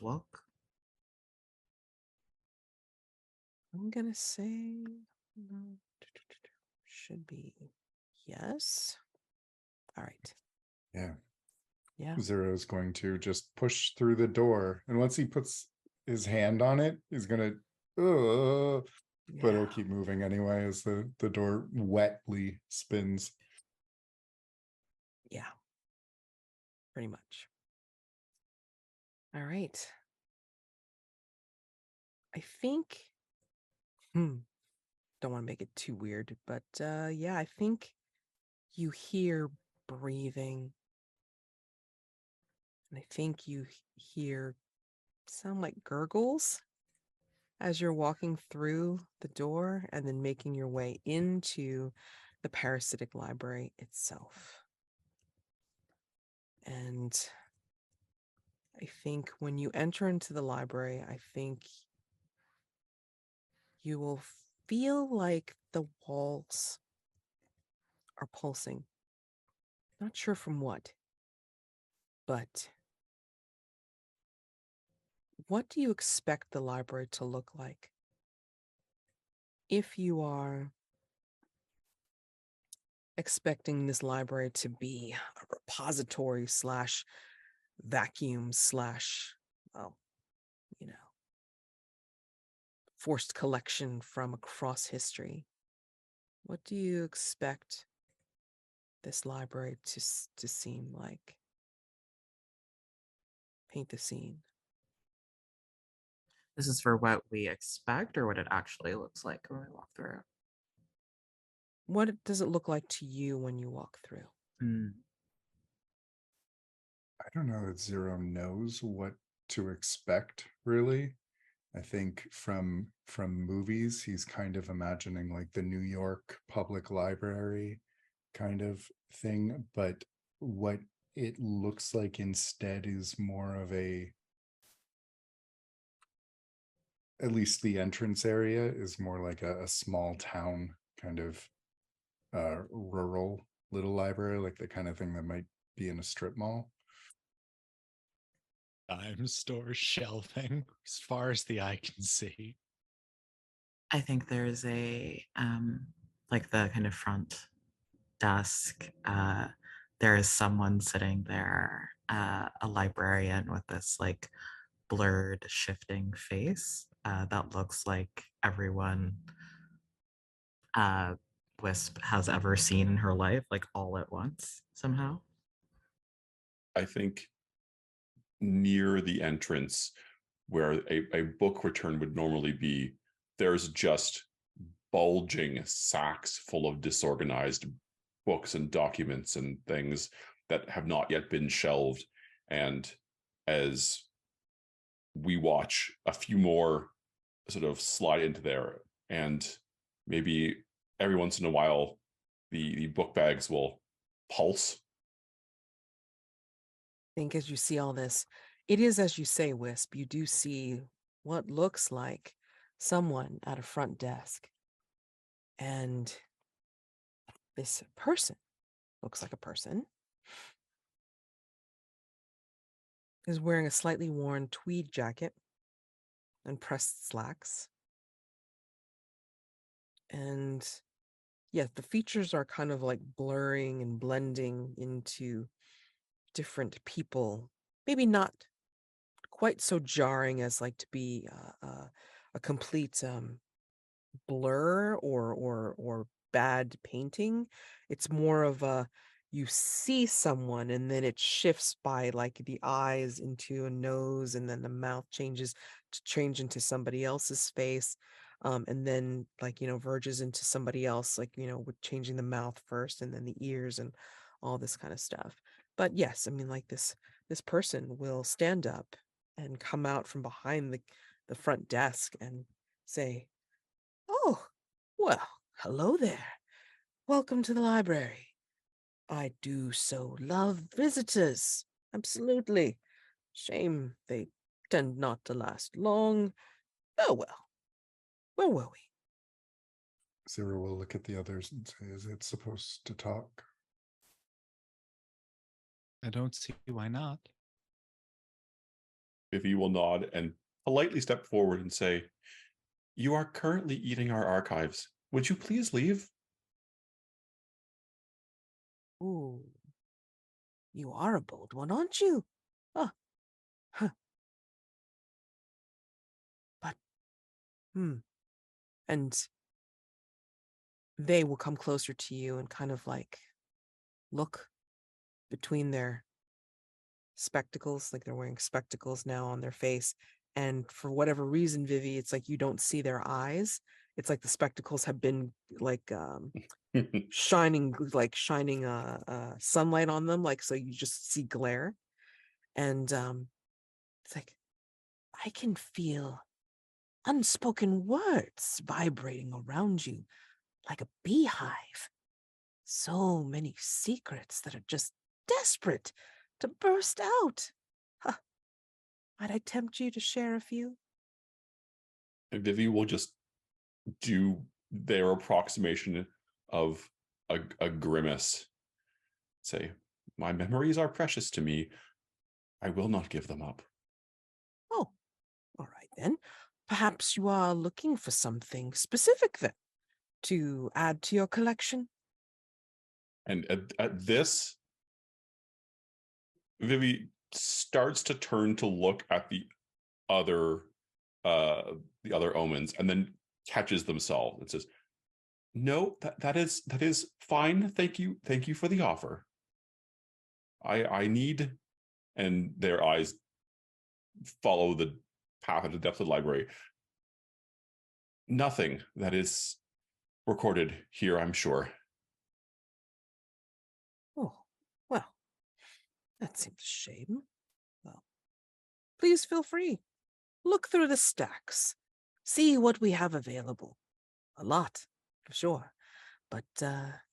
walk. I'm gonna say no. Should be yes. All right. Yeah. Yeah. Zero is going to just push through the door, and once he puts his hand on it, he's gonna but it'll Yeah. keep moving anyway as the door wetly spins. Yeah. Pretty much. All right. I think don't want to make it too weird, but yeah, I think you hear breathing. And I think you hear sound like gurgles as you're walking through the door and then making your way into the Parasitic Library itself. And I think when you enter into the library, I think you will feel like the walls are pulsing. Not sure from what, but what do you expect the library to look like? If you are expecting this library to be a repository slash vacuum slash, well, you know, forced collection from across history, what do you expect this library to seem like? Paint the scene. This is for what we expect or what it actually looks like when we walk through. What does it look like to you when you walk through? I don't know that Zero knows what to expect, really. I think from movies, he's kind of imagining like the New York Public Library kind of thing, but what it looks like instead is more of a, at least the entrance area is more like a small town kind of rural little library, like the kind of thing that might be in a strip mall. Dime store shelving as far as the eye can see. I think there's a like the kind of front desk. There is someone sitting there, a librarian with this like blurred, shifting face that looks like everyone Wisp has ever seen in her life, like all at once somehow. I think near the entrance where a book return would normally be, there's just bulging sacks full of disorganized books and documents and things that have not yet been shelved. And as we watch a few more sort of slide into there, and maybe every once in a while the book bags will pulse. I think as you see all this, it is as you say, Wisp, you do see what looks like someone at a front desk. And this person looks like a person is wearing a slightly worn tweed jacket and pressed slacks. And yes, the features are kind of like blurring and blending into different people. Maybe not quite so jarring as like to be a complete blur or bad painting. It's more of a, you see someone and then it shifts by like the eyes into a nose and then the mouth changes to change into somebody else's face, and then like, you know, verges into somebody else, like, you know, with changing the mouth first and then the ears and all this kind of stuff. But yes, I mean, like this person will stand up and come out from behind the front desk and say, "Oh, well, hello there. Welcome to the library. I do so love visitors. Absolutely. Shame they tend not to last long. Oh well. Where were we? Zero will look at the others and say, is it supposed to talk? I don't see why not. Vivi will nod and politely step forward and say, "You are currently eating our archives. Would you please leave?" Ooh, you are a bold one, aren't you? Oh, huh. But, and they will come closer to you and kind of like look between their spectacles, like they're wearing spectacles now on their face. And for whatever reason, Vivi, it's like you don't see their eyes. It's like the spectacles have been like shining sunlight on them, like, so you just see glare. And it's like, I can feel unspoken words vibrating around you like a beehive. So many secrets that are just desperate to burst out. Huh. Might I tempt you to share a few? And Vivi will just do their approximation of a grimace. Say, "My memories are precious to me. I will not give them up." Oh, all right then. Perhaps you are looking for something specific then to add to your collection? And at this, Vivi starts to turn to look at other the other omens and then catches themselves and says, "No, that is fine. Thank you for the offer. I need," and their eyes follow the path into the depths of the library. "Nothing that is recorded here, I'm sure." Oh, well, that seems a shame. Well, please feel free. Look through the stacks. See what we have available. A lot, for sure. But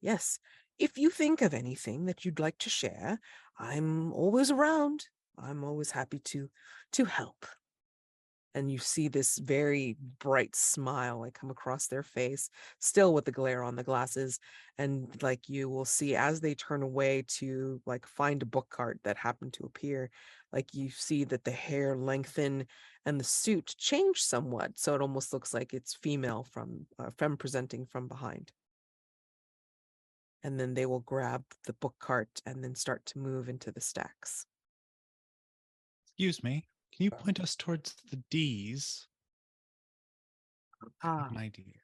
yes, if you think of anything that you'd like to share, I'm always around. I'm always happy to help. And you see this very bright smile like come across their face, still with the glare on the glasses. And like you will see as they turn away to like find a book cart that happened to appear, like you see that the hair lengthen and the suit change somewhat. So it almost looks like it's femme presenting from behind. And then they will grab the book cart and then start to move into the stacks. Excuse me. Can you point us towards the D's? I have an idea.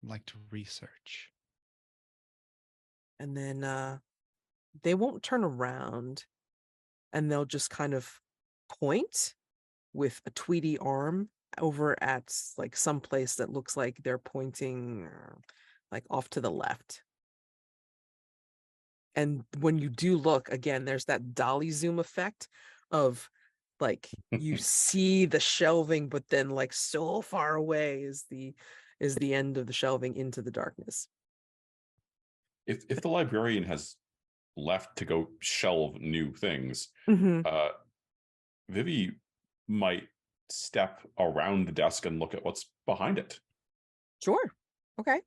I'd like to research. And then they won't turn around and they'll just kind of point with a tweedy arm over at like some place that looks like they're pointing like off to the left. And when you do look again, there's that dolly zoom effect of like you see the shelving, but then like so far away is the end of the shelving into the darkness. If the librarian has left to go shelve new things, Mm-hmm. Vivi might step around the desk and look at what's behind it. Sure. Okay.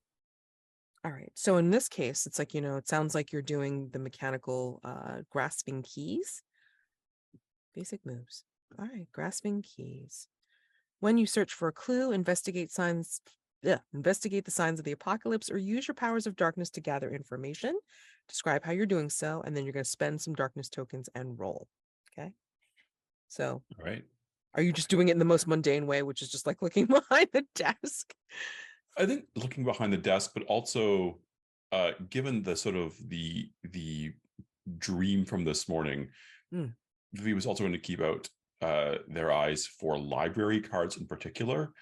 All right. So in this case, it's like, it sounds like you're doing the mechanical grasping keys. Basic moves. All right. Grasping keys. When you search for a clue, investigate the signs of the apocalypse or use your powers of darkness to gather information. Describe how you're doing so, and then you're going to spend some darkness tokens and roll. Okay. So, All right. are you just doing it in the most mundane way, which is just like looking behind the desk? I think looking behind the desk, but also given the sort of the dream from this morning, Vivi was also going to keep out their eyes for library cards in particular,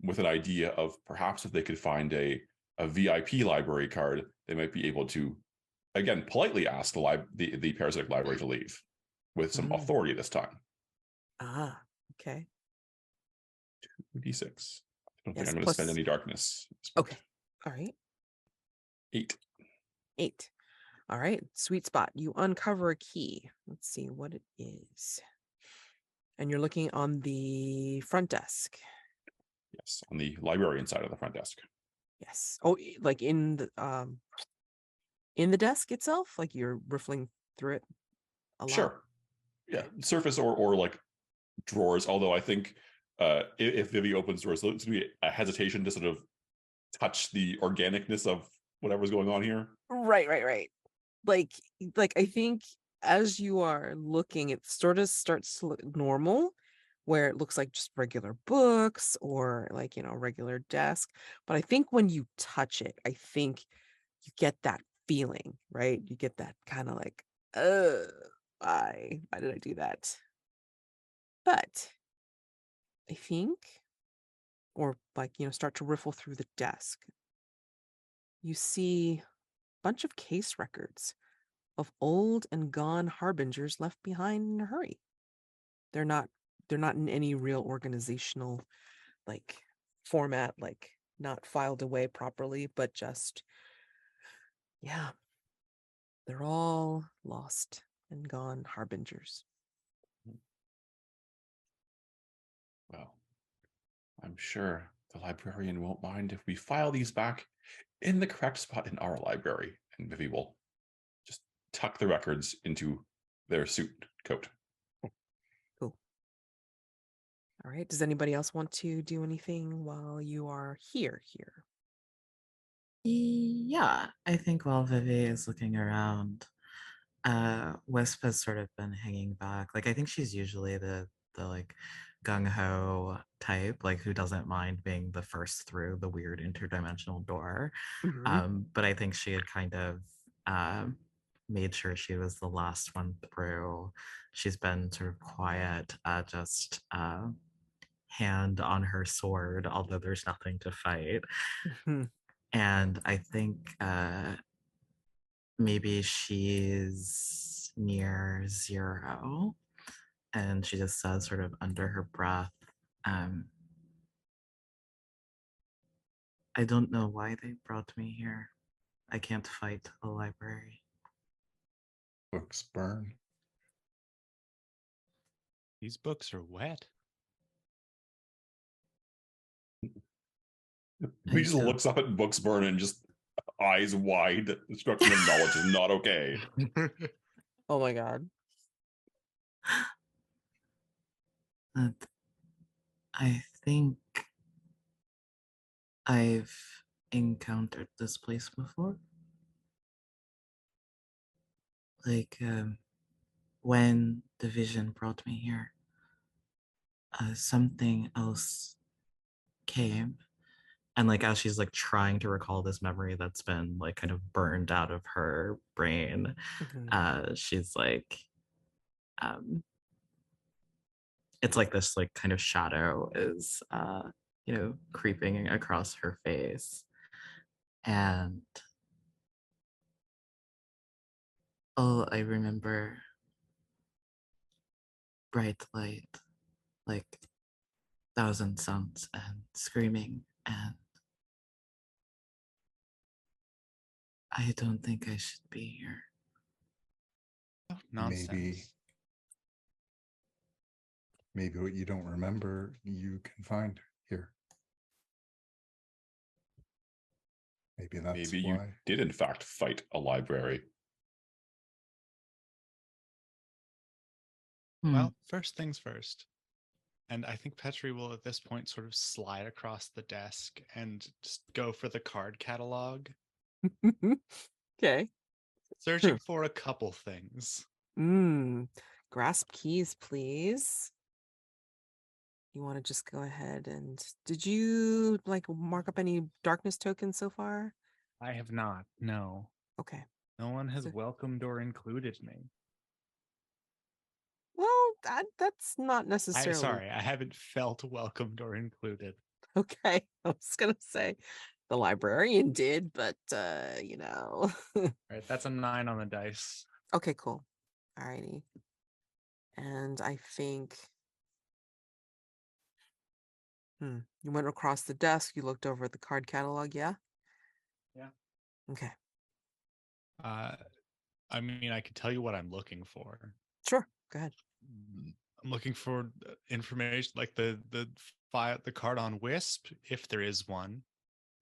with an idea of perhaps if they could find a VIP library card, they might be able to, again, politely ask the Parasitic Library to leave with some authority this time. Ah, okay. 2d6. I don't think Yes, I'm going to plus- spend any darkness. Okay. All right. 8. 8. All right. Sweet spot. You uncover a key. Let's see what it is. And you're looking on the front desk. Yes, on the librarian side of the front desk. Yes. Oh, like in the desk itself, like you're riffling through it a lot. Sure. Yeah, surface or like drawers. Although I think if Vivi opens drawers, there's going to be a hesitation to sort of touch the organicness of whatever's going on here. Right. Like I think as you are looking, it sort of starts to look normal, where it looks like just regular books or like, regular desk. But I think when you touch it, I think you get that feeling, right? You get that kind of like, why did I do that? But I think, or like, start to riffle through the desk, you see a bunch of case records of old and gone harbingers left behind in a hurry. They're not in any real organizational like format, like not filed away properly, but just they're all lost and gone harbingers. Well, I'm sure the librarian won't mind if we file these back in the correct spot in our library, and Vivi will just tuck the records into their suit coat. Cool. All right. Does anybody else want to do anything while you are here? Yeah, I think while Vivi is looking around, Wisp has sort of been hanging back. Like I think she's usually the like gung ho type, like who doesn't mind being the first through the weird interdimensional door. Mhm. But I think she had kind of made sure she was the last one through. She's been sort of quiet, just hand on her sword, although there's nothing to fight. Mhm. And I think maybe she's near 0 and she just says sort of under her breath, um, I don't know why they brought me here. I can't fight the library. Books burn. These books are wet. He just don't- looks up at books burn and just eyes wide, instruction of knowledge is not okay. Oh my god. But I think I've encountered this place before. Like when the vision brought me here, something else came. And like as she's like trying to recall this memory that's been like kind of burned out of her brain, Mhm. she's like, um, it's like this like kind of shadow is creeping across her face. And oh, I remember bright light, like thousand suns and screaming, and I don't think I should be here. Oh, nonsense. Maybe what you don't remember, you can find here. Maybe that's Maybe you why. did in fact fight a library. Well, first things first. And I think Petri will at this point sort of slide across the desk and just go for the card catalog, Okay. searching for a couple things. Grasp keys, please. You want to just go ahead and did you like mark up any darkness tokens so far? I have not, no. Okay. No one has So- welcomed or included me. Well, that's not necessarily Sorry, I haven't felt welcomed or included. okay. I was gonna say the librarian did, but Right, that's a 9 on the dice. Okay, cool. Alrighty. And I think you went across the desk, you looked over at the card catalog, yeah? Yeah. Okay. I mean, I could tell you what I'm looking for. Sure. Go ahead. I'm looking for information like the file, the card on Wisp, if there is one.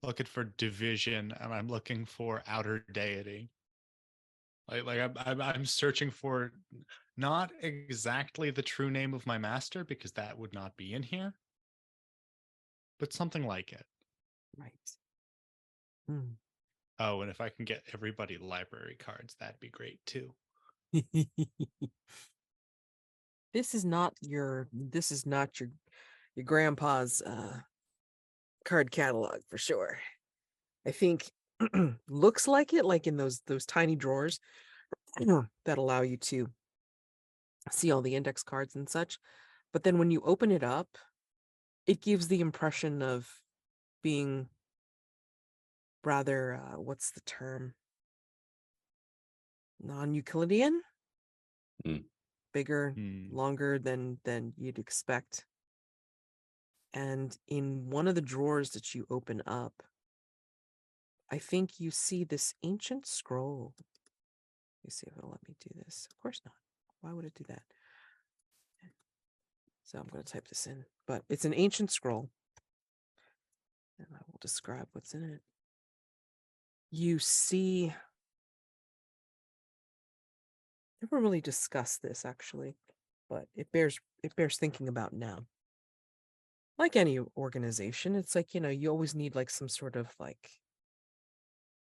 Looking for division, and I'm looking for outer deity. I'm searching for not exactly the true name of my master, because that would not be in here, but something like it. Right. Hmm. Oh, and if I can get everybody library cards, that'd be great too. This is not your grandpa's card catalog for sure. I think looks like it, like in those tiny drawers that allow you to see all the index cards and such. But then when you open it up, it gives the impression of being rather what's the term? Non-Euclidean? Hmm. Bigger, longer than you'd expect. And in one of the drawers that you open up, I think you see this ancient scroll. Let me see if it'll let me do this. Of course not. Why would it do that? So I'm going to type this in, but it's an ancient scroll. And I will describe what's in it. You see, never really discussed this actually, but it bears thinking about now. Like any organization, it's like, you always need like some sort of like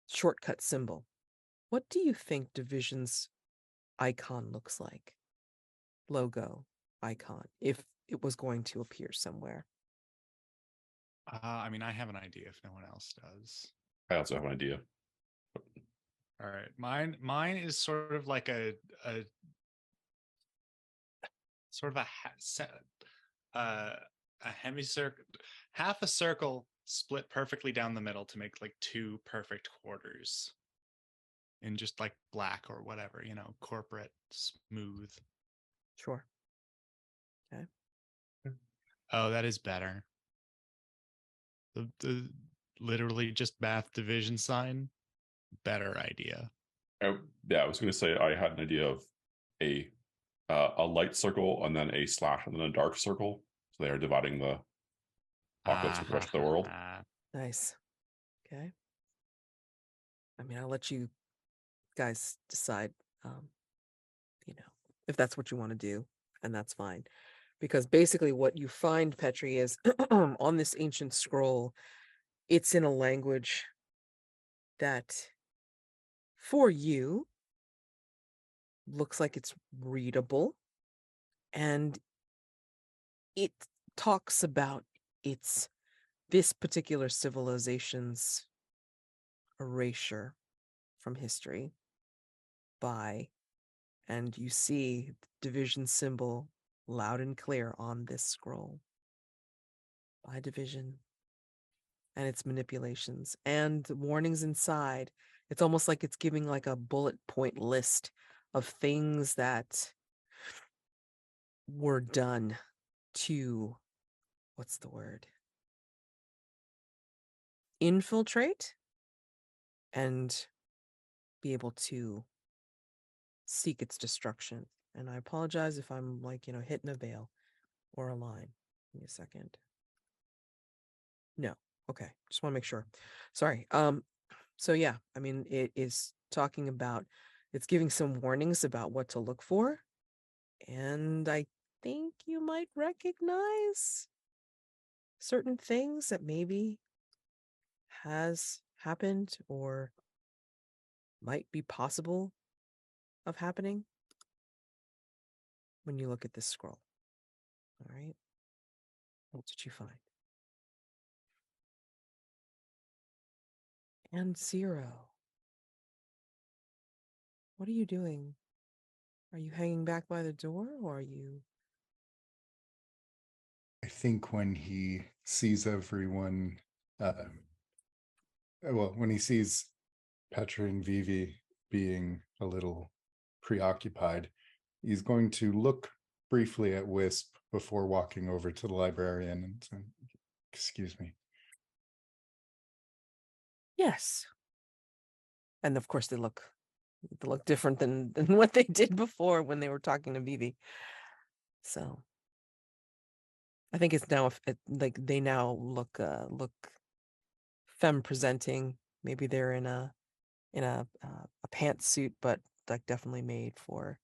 shortcut symbol. What do you think Division's icon looks like? Logo icon, if it was going to appear somewhere. I mean, I have an idea if no one else does. I also have an idea. All right, mine is sort of like a sort of a hemicircle, half a circle split perfectly down the middle to make like two perfect quarters in just like black or whatever, corporate, smooth. Sure. Okay. Oh, that is better. The literally just math division sign, better idea. Yeah, I was going to say I had an idea of a light circle and then a slash and then a dark circle. So they are dividing the apocalypse with the rest of the world. Nice. Okay. I mean, I'll let you guys decide, if that's what you want to do, and that's fine. Because basically what you find, Petri, is on this ancient scroll, it's in a language that, for you, looks like it's readable. And it talks about this particular civilization's erasure from history by, and you see the division symbol loud and clear on this scroll, by division and its manipulations and warnings inside. It's almost like it's giving like a bullet point list of things that were done to, what's the word? Infiltrate and be able to seek its destruction. And I apologize if I'm like, hitting a veil or a line. Give me a second. No. Okay. Just want to make sure. Sorry. So yeah, I mean, it is talking about, it's giving some warnings about what to look for. And I think you might recognize certain things that maybe has happened or might be possible of happening when you look at this scroll. All right. That's what you find. And 0. What are you doing? Are you hanging back by the door, or are you? I think when he sees everyone, when he sees Petri and Vivi being a little preoccupied, he's going to look briefly at Wisp before walking over to the librarian and say, "Excuse me." Yes. And of course they look different than what they did before when they were talking to Vivi. So I think it's now like they now look femme presenting. Maybe they're in a pantsuit, but like definitely made for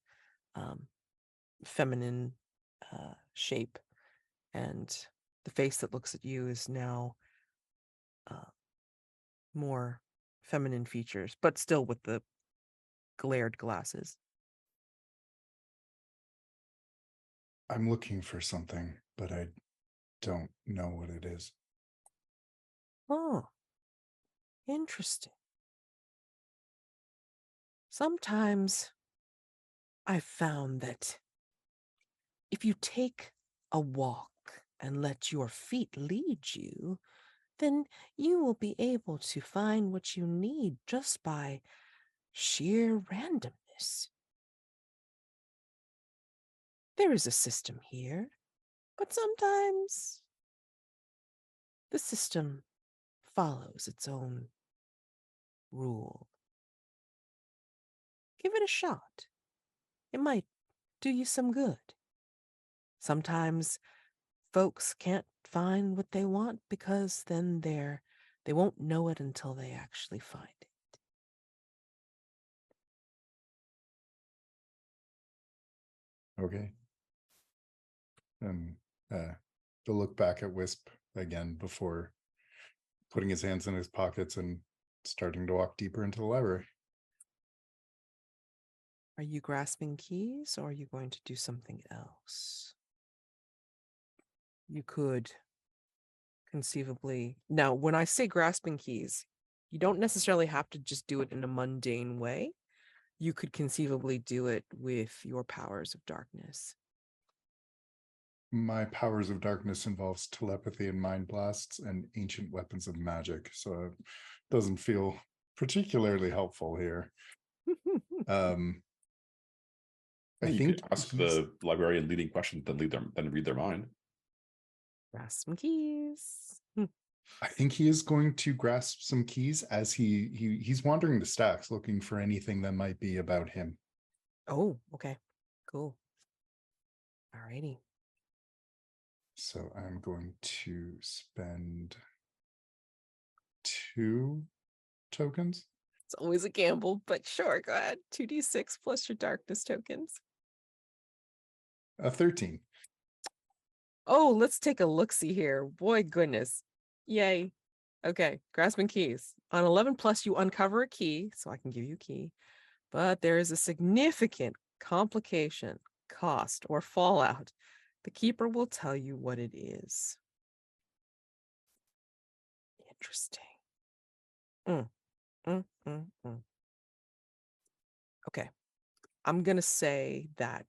feminine shape. And the face that looks at you is now more feminine features, but still with the glared glasses. I'm looking for something, but I don't know what it is. Oh, interesting. Sometimes I've found that if you take a walk and let your feet lead you, then you will be able to find what you need just by sheer randomness. There is a system here, but sometimes the system follows its own rule. Give it a shot. It might do you some good. Sometimes folks can't find what they want because then they won't know it until they actually find it. Okay. And to look back at Wisp again before putting his hands in his pockets and starting to walk deeper into the library. Are you grasping keys or are you going to do something else? You could conceivably. Now, when I say grasping keys, you don't necessarily have to just do it in a mundane way. You could conceivably do it with your powers of darkness. My powers of darkness involves telepathy and mind blasts and ancient weapons of magic, so it doesn't feel particularly helpful here. I You think could ask the librarian leading questions, then read their mind. Grasp some keys. I think he is going to grasp some keys as he's wandering the stacks looking for anything that might be about him. Oh, okay. Cool. Alrighty. So I'm going to spend 2 tokens. It's always a gamble, but sure, go ahead. 2d6 plus your darkness tokens. 13. Oh, let's take a look-see here. Boy, goodness. Yay. Okay, grasping keys. On 11 plus, you uncover a key, so I can give you a key. But there is a significant complication, cost, or fallout. The keeper will tell you what it is. Interesting. Okay. I'm going to say that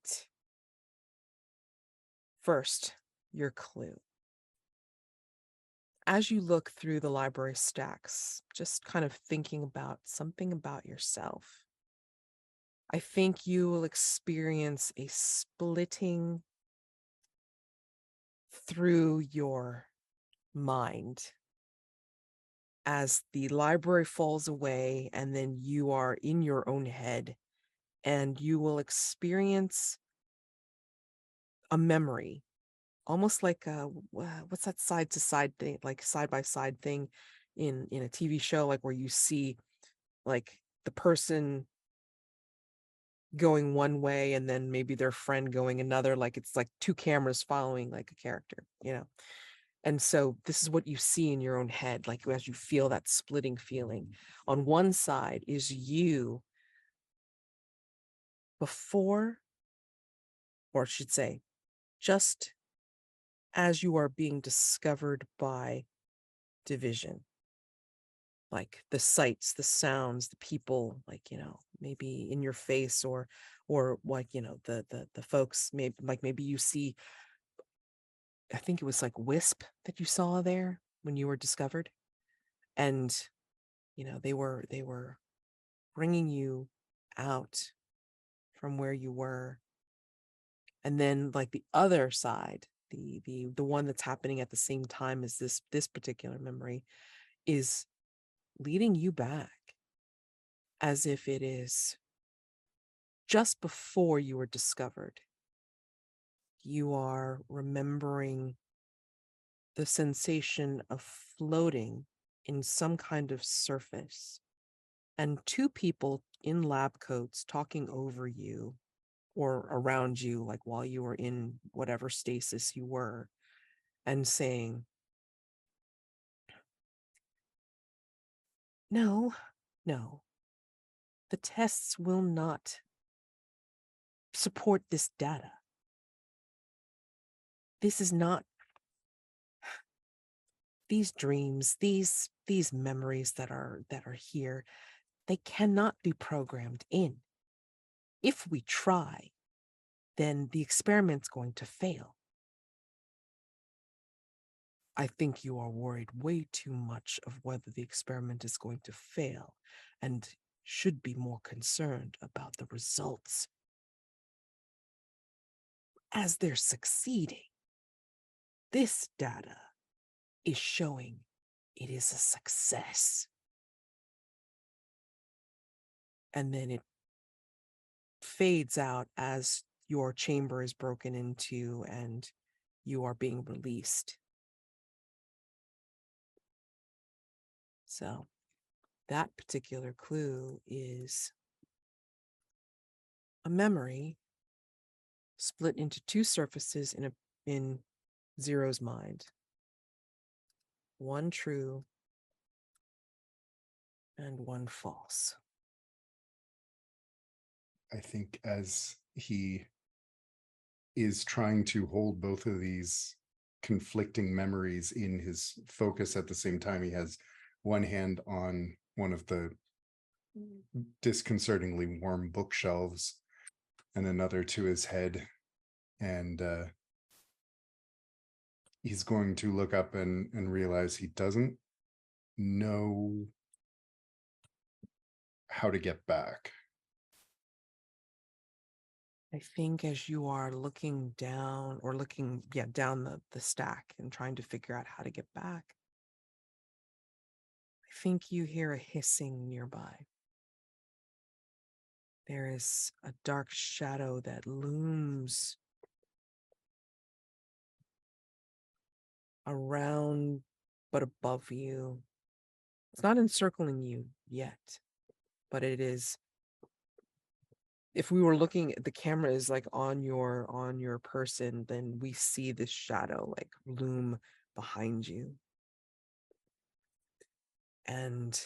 first, your clue. As you look through the library stacks, just kind of thinking about something about yourself, I think you will experience a splitting through your mind as the library falls away and then you are in your own head, and you will experience a memory, almost like what's that side to side thing, like side by side thing in a TV show, like where you see like the person going one way and then maybe their friend going another, like it's like two cameras following like a character, you know. And so this is what you see in your own head, like as you feel that splitting feeling. On one side is you before, or I should say, just as you are being discovered by division, like the sights, the sounds, the people, like, you know, maybe in your face, or like, you know, the folks, maybe you see, I think it was like Wisp that you saw there when you were discovered, and you know they were bringing you out from where you were. And then like the other side, the one that's happening at the same time as this particular memory, is leading you back as if it is just before you were discovered. you are remembering the sensation of floating in some kind of surface, and two people in lab coats talking over you or around you, like while you were in whatever stasis you were, and saying, no, the tests will not support this data. This is not these dreams, these memories that are here. They cannot be programmed in. If we try, then the experiment's going to fail. I think you are worried way too much of whether the experiment is going to fail and should be more concerned about the results as they're succeeding. This data is showing it is a success. And then it fades out as your chamber is broken into and you are being released. So that particular clue is a memory split into two surfaces in Zero's mind. One true and one false. I think as he is trying to hold both of these conflicting memories in his focus at the same time, he has one hand on one of the disconcertingly warm bookshelves and another to his head, and he's going to look up and realize he doesn't know how to get back. I think as you are looking down or down the stack and trying to figure out how to get back, I think you hear a hissing nearby. There is a dark shadow that looms around but above you. It's not encircling you yet, but it is. If we were looking, the camera is like on your person, then we see this shadow like loom behind you. And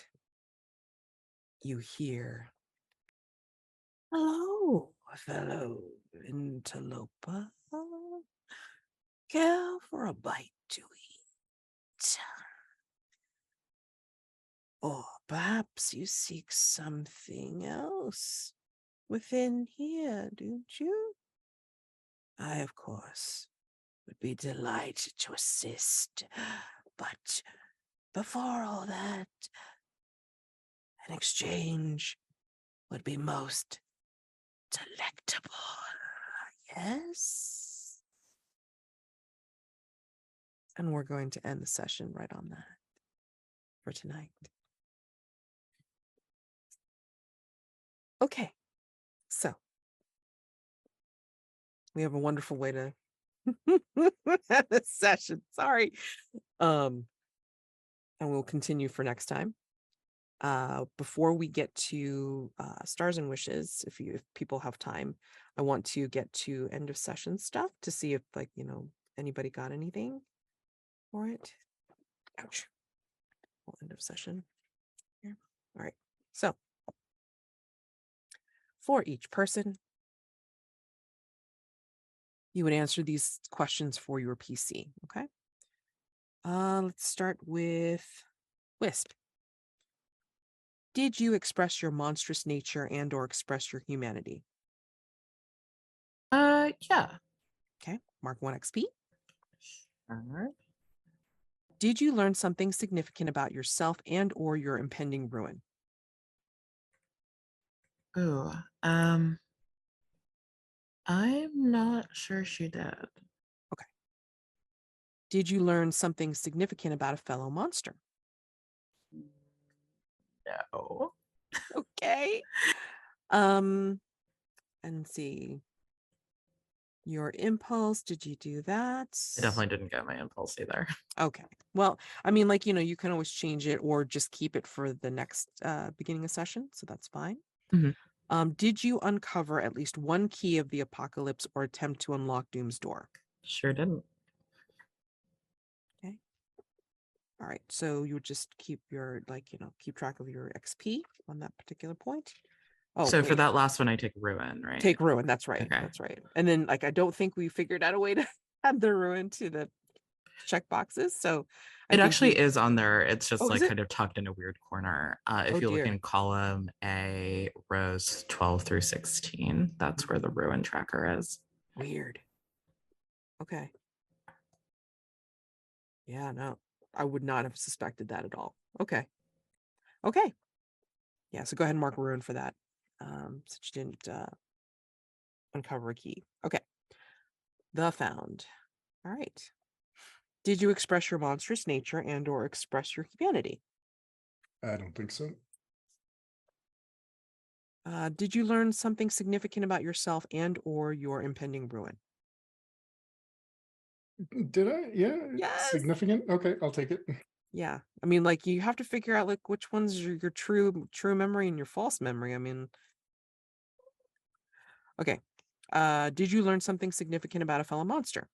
you hear, hello, fellow interloper. Care for a bite to eat? Or perhaps you seek something else within here, don't you? I, of course, would be delighted to assist, but before all that, an exchange would be most delectable. Yes? And we're going to end the session right on that for tonight. Okay, so we have a wonderful way to end this session. Sorry. And we'll continue for next time. Before we get to stars and wishes, if people have time, I want to get to end of session stuff to see if anybody got anything for it. Ouch. Well, end of session here. All right. So for each person, you would answer these questions for your PC. Okay. Let's start with Wisp. Did you express your monstrous nature and or express your humanity? Yeah. Okay. Mark 1 XP. Sure. Did you learn something significant about yourself and or your impending ruin? Ooh, I'm not sure she did. Okay. Did you learn something significant about a fellow monster? No. Okay. And see. Your impulse, did you do that? I definitely didn't get my impulse either. Okay. Well, I mean, like, you can always change it or just keep it for the next beginning of session. So that's fine. Mhm. Did you uncover at least one key of the apocalypse or attempt to unlock Doom's door? Sure didn't. Okay. All right. So you would just keep your, keep track of your XP on that particular point. Oh, So for wait. that last one, I take ruin, right? Take ruin. That's right. Okay. That's right. And then, I don't think we figured out a way to add the ruin to the check boxes. So I It think actually is on there. It's just Oh, is like it? kind of tucked in a weird corner. If Oh, you look dear. in column A, rows 12 through 16, that's where the ruin tracker is. Weird. Okay. Yeah, no, I would not have suspected that at all. Okay. Okay. Yeah, so go ahead and mark ruin for that. Since you didn't uncover a key. Okay. The found. All right. Did you express your monstrous nature and or express your humanity? I don't think so. Did you learn something significant about yourself and or your impending ruin? Did I? Yeah. Yes. Significant. Okay, I'll take it. Yeah. I mean, like, you have to figure out like which one's your true memory and your false memory. I mean, okay. Did you learn something significant about a fellow monster?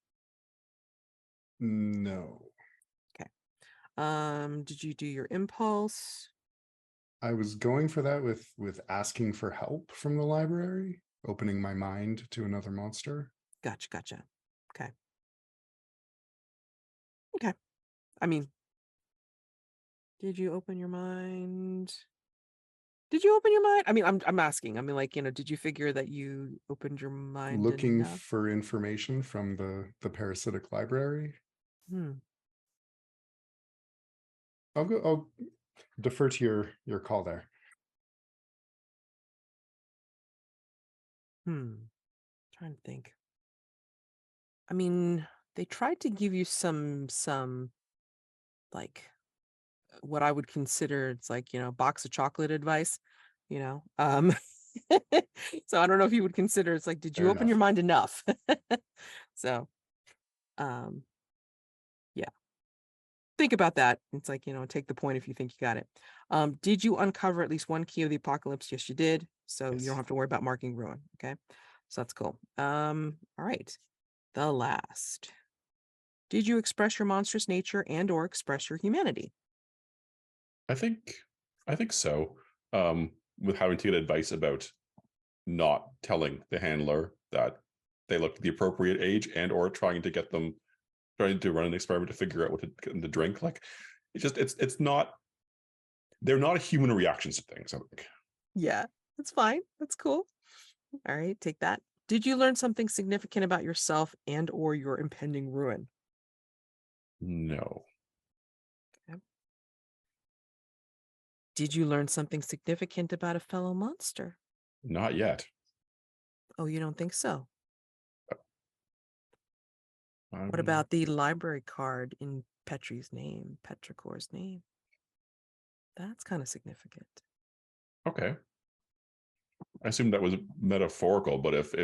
No. Okay. Did you do your impulse? I was going for that with asking for help from the library, opening my mind to another monster. Gotcha. Okay. Okay. I mean, did you open your mind? Did you open your mind? I mean, I'm asking. I mean, like, did you figure that you opened your mind Looking enough? for information from the Parasitic Library. Hmm. I'll defer to your call there. Trying to think. I mean, they tried to give you some like what I would consider it's like, box of chocolate advice, you know. So I don't know if you would consider it's like, did you Fair open your enough. mind enough? So yeah. Think about that. It's like, take the point if you think you got it. Did you uncover at least one key of the apocalypse? Yes, you did. So you Yes. don't have to worry about marking ruin. Okay. So that's cool. All right. The last. Did you express your monstrous nature and or express your humanity? I think so. With having to get advice about not telling the handler that they look the appropriate age and or trying to run an experiment to figure out what to get them to drink. Like it's not they're not human reactions to things, I think. Yeah, that's fine. That's cool. All right, take that. Did you learn something significant about yourself and or your impending ruin? No. Okay. Did you learn something significant about a fellow monster? Not yet. Oh, you don't think so? What Um, about the library card in Petri's name, Petrichor's name? That's kind of significant. okay. I assume that was metaphorical, but if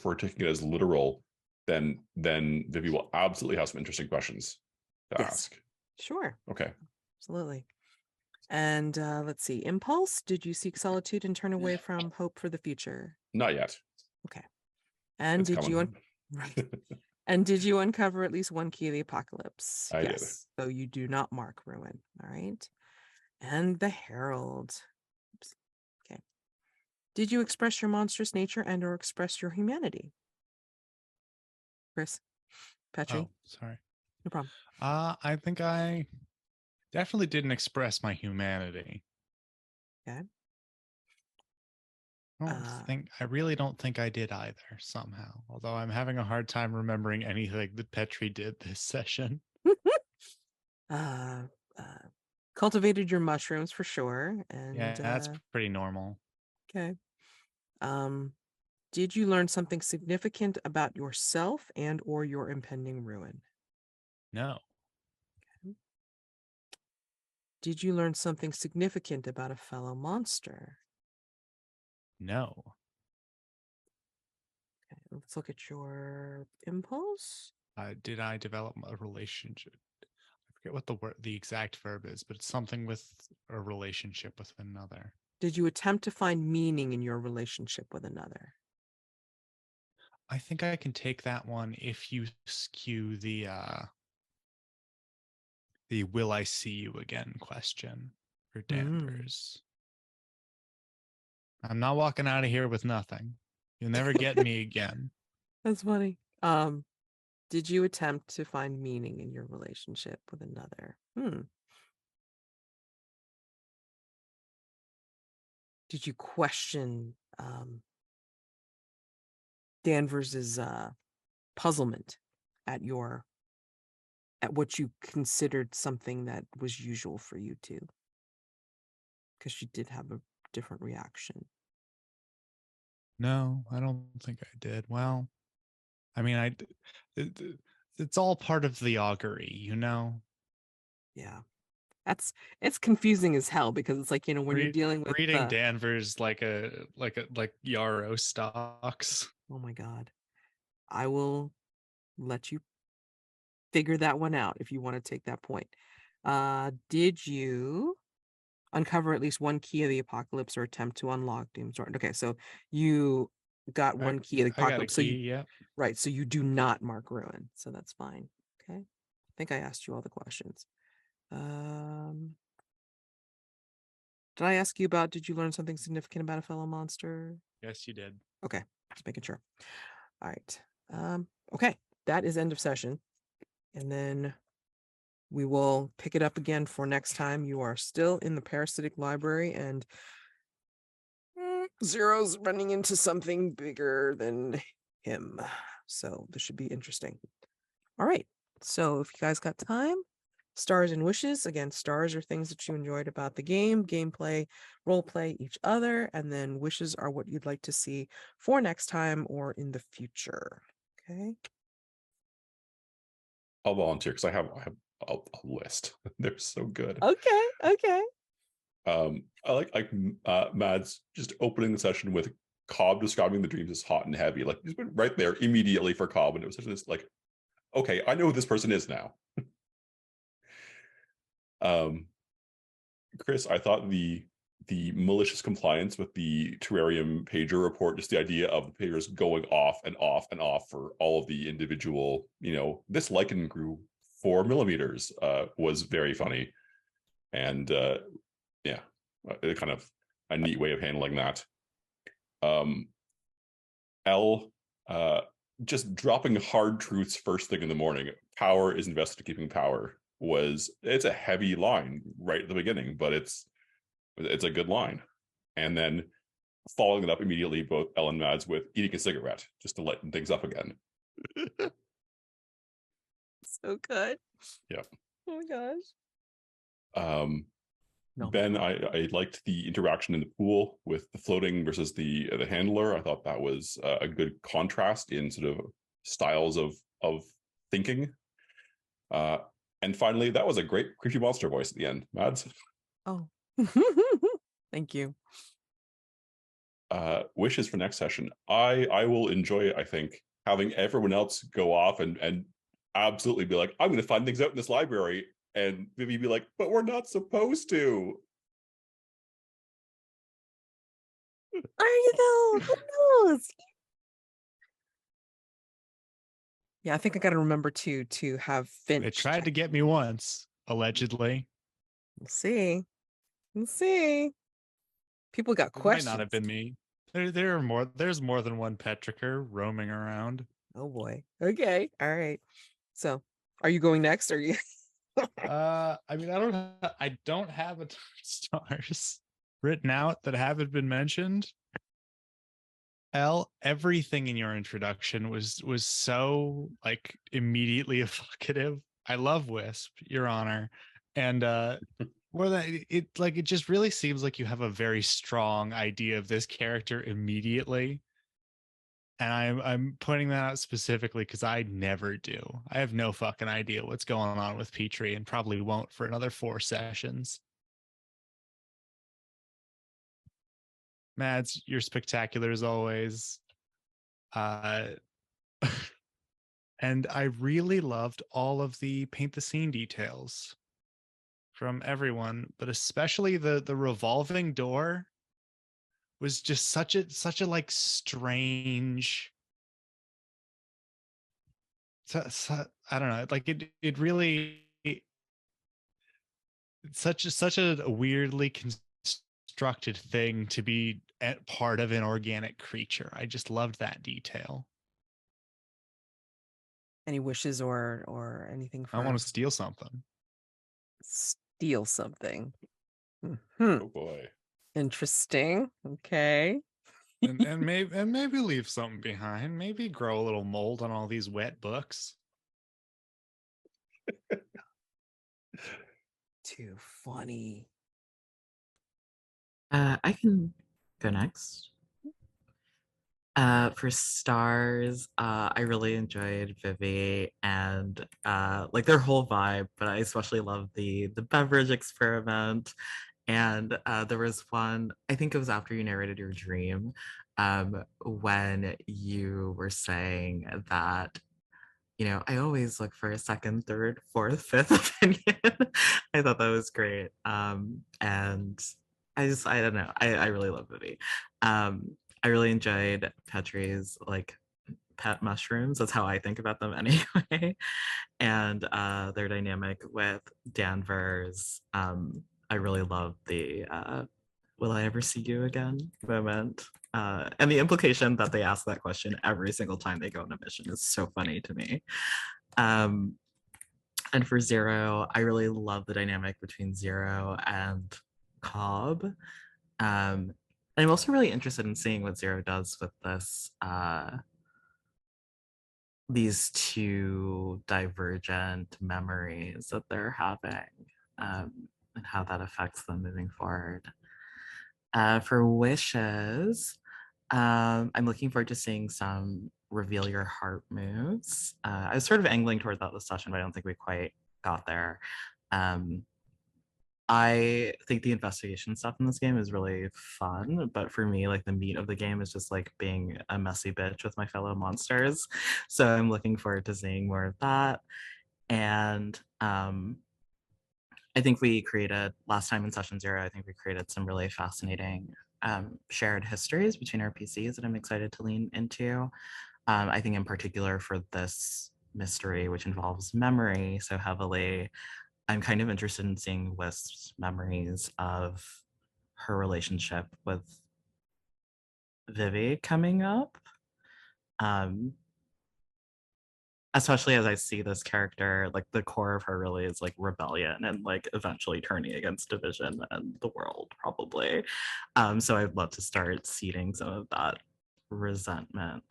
we're taking it as literal, then Vivi will absolutely have some interesting questions to Yes. ask. Sure. Okay. Absolutely. And let's see. Impulse. Did you seek solitude and turn away from hope for the future? Not yet. Okay. And It's did you coming. right? And did you uncover at least one key of the apocalypse? I did. Yes. So you do not mark ruin. All right. And the herald. Oops. Okay. Did you express your monstrous nature and or express your humanity? Chris, Petri. Oh, sorry. No problem. I think I definitely didn't express my humanity. Okay. I really don't think I did either somehow. Although I'm having a hard time remembering anything that Petri did this session. Cultivated your mushrooms for sure. And Yeah, that's pretty normal. okay. Did you learn something significant about yourself and or your impending ruin? No. Okay. Did you learn something significant about a fellow monster? No. Okay. Let's look at your impulse. Did I develop a relationship? I forget what the exact verb is, but it's something with a relationship with another. Did you attempt to find meaning in your relationship with another? I think I can take that one if you skew the will I see you again question for Danvers. I'm not walking out of here with nothing. You'll never get me again. That's funny. Did you attempt to find meaning in your relationship with another? Did you question Danvers's puzzlement at what you considered something that was usual for you two? Because she did have a different reaction. No, I don't think I did. Well, I mean, it's all part of the augury, you know? Yeah. It's confusing as hell because it's like, when you're dealing with reading Danvers like Yarrow stocks. Oh my God. I will let you figure that one out if you want to take that point. Did you uncover at least one key of the apocalypse or attempt to unlock Doomsword? Okay, so you got one key of the apocalypse. So right, so you do not mark ruin. So that's fine. Okay. I think I asked you all the questions. Did I ask you about, did you learn something significant about a fellow monster? Yes, you did. Okay, just making sure. All right. Okay, that is end of session. And then we will pick it up again for next time. You are still in the Parasitic Library, and Zero's running into something bigger than him. So this should be interesting. All right. So if you guys got time, stars and wishes. Again, stars are things that you enjoyed about the game, gameplay, role play, each other, and then wishes are what you'd like to see for next time or in the future. Okay. I'll volunteer because I have a list. They're so good. Okay. I like Mads just opening the session with Cobb describing the dreams as hot and heavy. Like, just went right there immediately for Cobb, and it was such this like, okay, I know who this person is now. Chris, I thought the malicious compliance with the terrarium pager report, just the idea of the pagers going off and off and off for all of the individual, this lichen grew 4 millimeters, was very funny. And yeah, kind of a neat way of handling that. Elle, just dropping hard truths first thing in the morning. Power is invested in keeping power. It's a heavy line right at the beginning, but it's a good line. And then following it up immediately, both Elle and Mads with eating a cigarette just to lighten things up again. So good. Yeah. Oh my gosh. No. Ben, I liked the interaction in the pool with the floating versus the handler. I thought that was a good contrast in sort of styles of thinking. And finally, that was a great creepy monster voice at the end, Mads. Oh, thank you. Wishes for next session. I will enjoy it. I think having everyone else go off and absolutely be like, I'm going to find things out in this library. And Vivi be like, but we're not supposed to. Are you though? Who knows? Yeah, I think I got to remember to have Finch. They tried to get me once, allegedly. We'll see. People got questions. Might not have been me. There's more than one Petrichor roaming around. Oh boy. Okay. All right. So, are you going next? Are you? I mean, I don't have a ton of stars written out that haven't been mentioned. Elle, everything in your introduction was so like immediately evocative. I love Wisp, Your Honor, and more than it just really seems like you have a very strong idea of this character immediately. And I'm pointing that out specifically because I never do. I have no fucking idea what's going on with Petri and probably won't for another 4 sessions. Mads, you're spectacular as always. And I really loved all of the paint the scene details from everyone, but especially the revolving door was just such a like strange. I don't know, like it really such a weirdly constructed thing to be part of an organic creature. I just loved that detail. Any wishes or anything I for want to steal something. steal something? Oh boy. Interesting. Okay. and maybe leave something behind. Maybe grow a little mold on all these wet books. Too funny. I can go next. For stars, I really enjoyed Vivi and like their whole vibe, but I especially love the beverage experiment. And there was one, I think it was after you narrated your dream, when you were saying that, you know, I always look for a second, third, fourth, fifth opinion. I thought that was great. And I don't know, I really love Vivi. I really enjoyed Petri's like pet mushrooms. That's how I think about them anyway. And their dynamic with Danvers. I really love the will I ever see you again moment. And the implication that they ask that question every single time they go on a mission is so funny to me. And for Zero, I really love the dynamic between Zero and Cobb. And I'm also really interested in seeing what Zero does with this these two divergent memories that they're having, and how that affects them moving forward. For wishes, I'm looking forward to seeing some reveal your heart moves. I was sort of angling toward that this session, but I don't think we quite got there. I think the investigation stuff in this game is really fun, but for me, like the meat of the game is just like being a messy bitch with my fellow monsters. So I'm looking forward to seeing more of that. And I think we created last time in session 0, I think we created some really fascinating shared histories between our PCs that I'm excited to lean into. I think in particular for this mystery, which involves memory so heavily, I'm kind of interested in seeing Wisp's memories of her relationship with Vivi coming up. Especially as I see this character, like the core of her really is like rebellion and like eventually turning against division and the world, probably. So I'd love to start seeding some of that resentment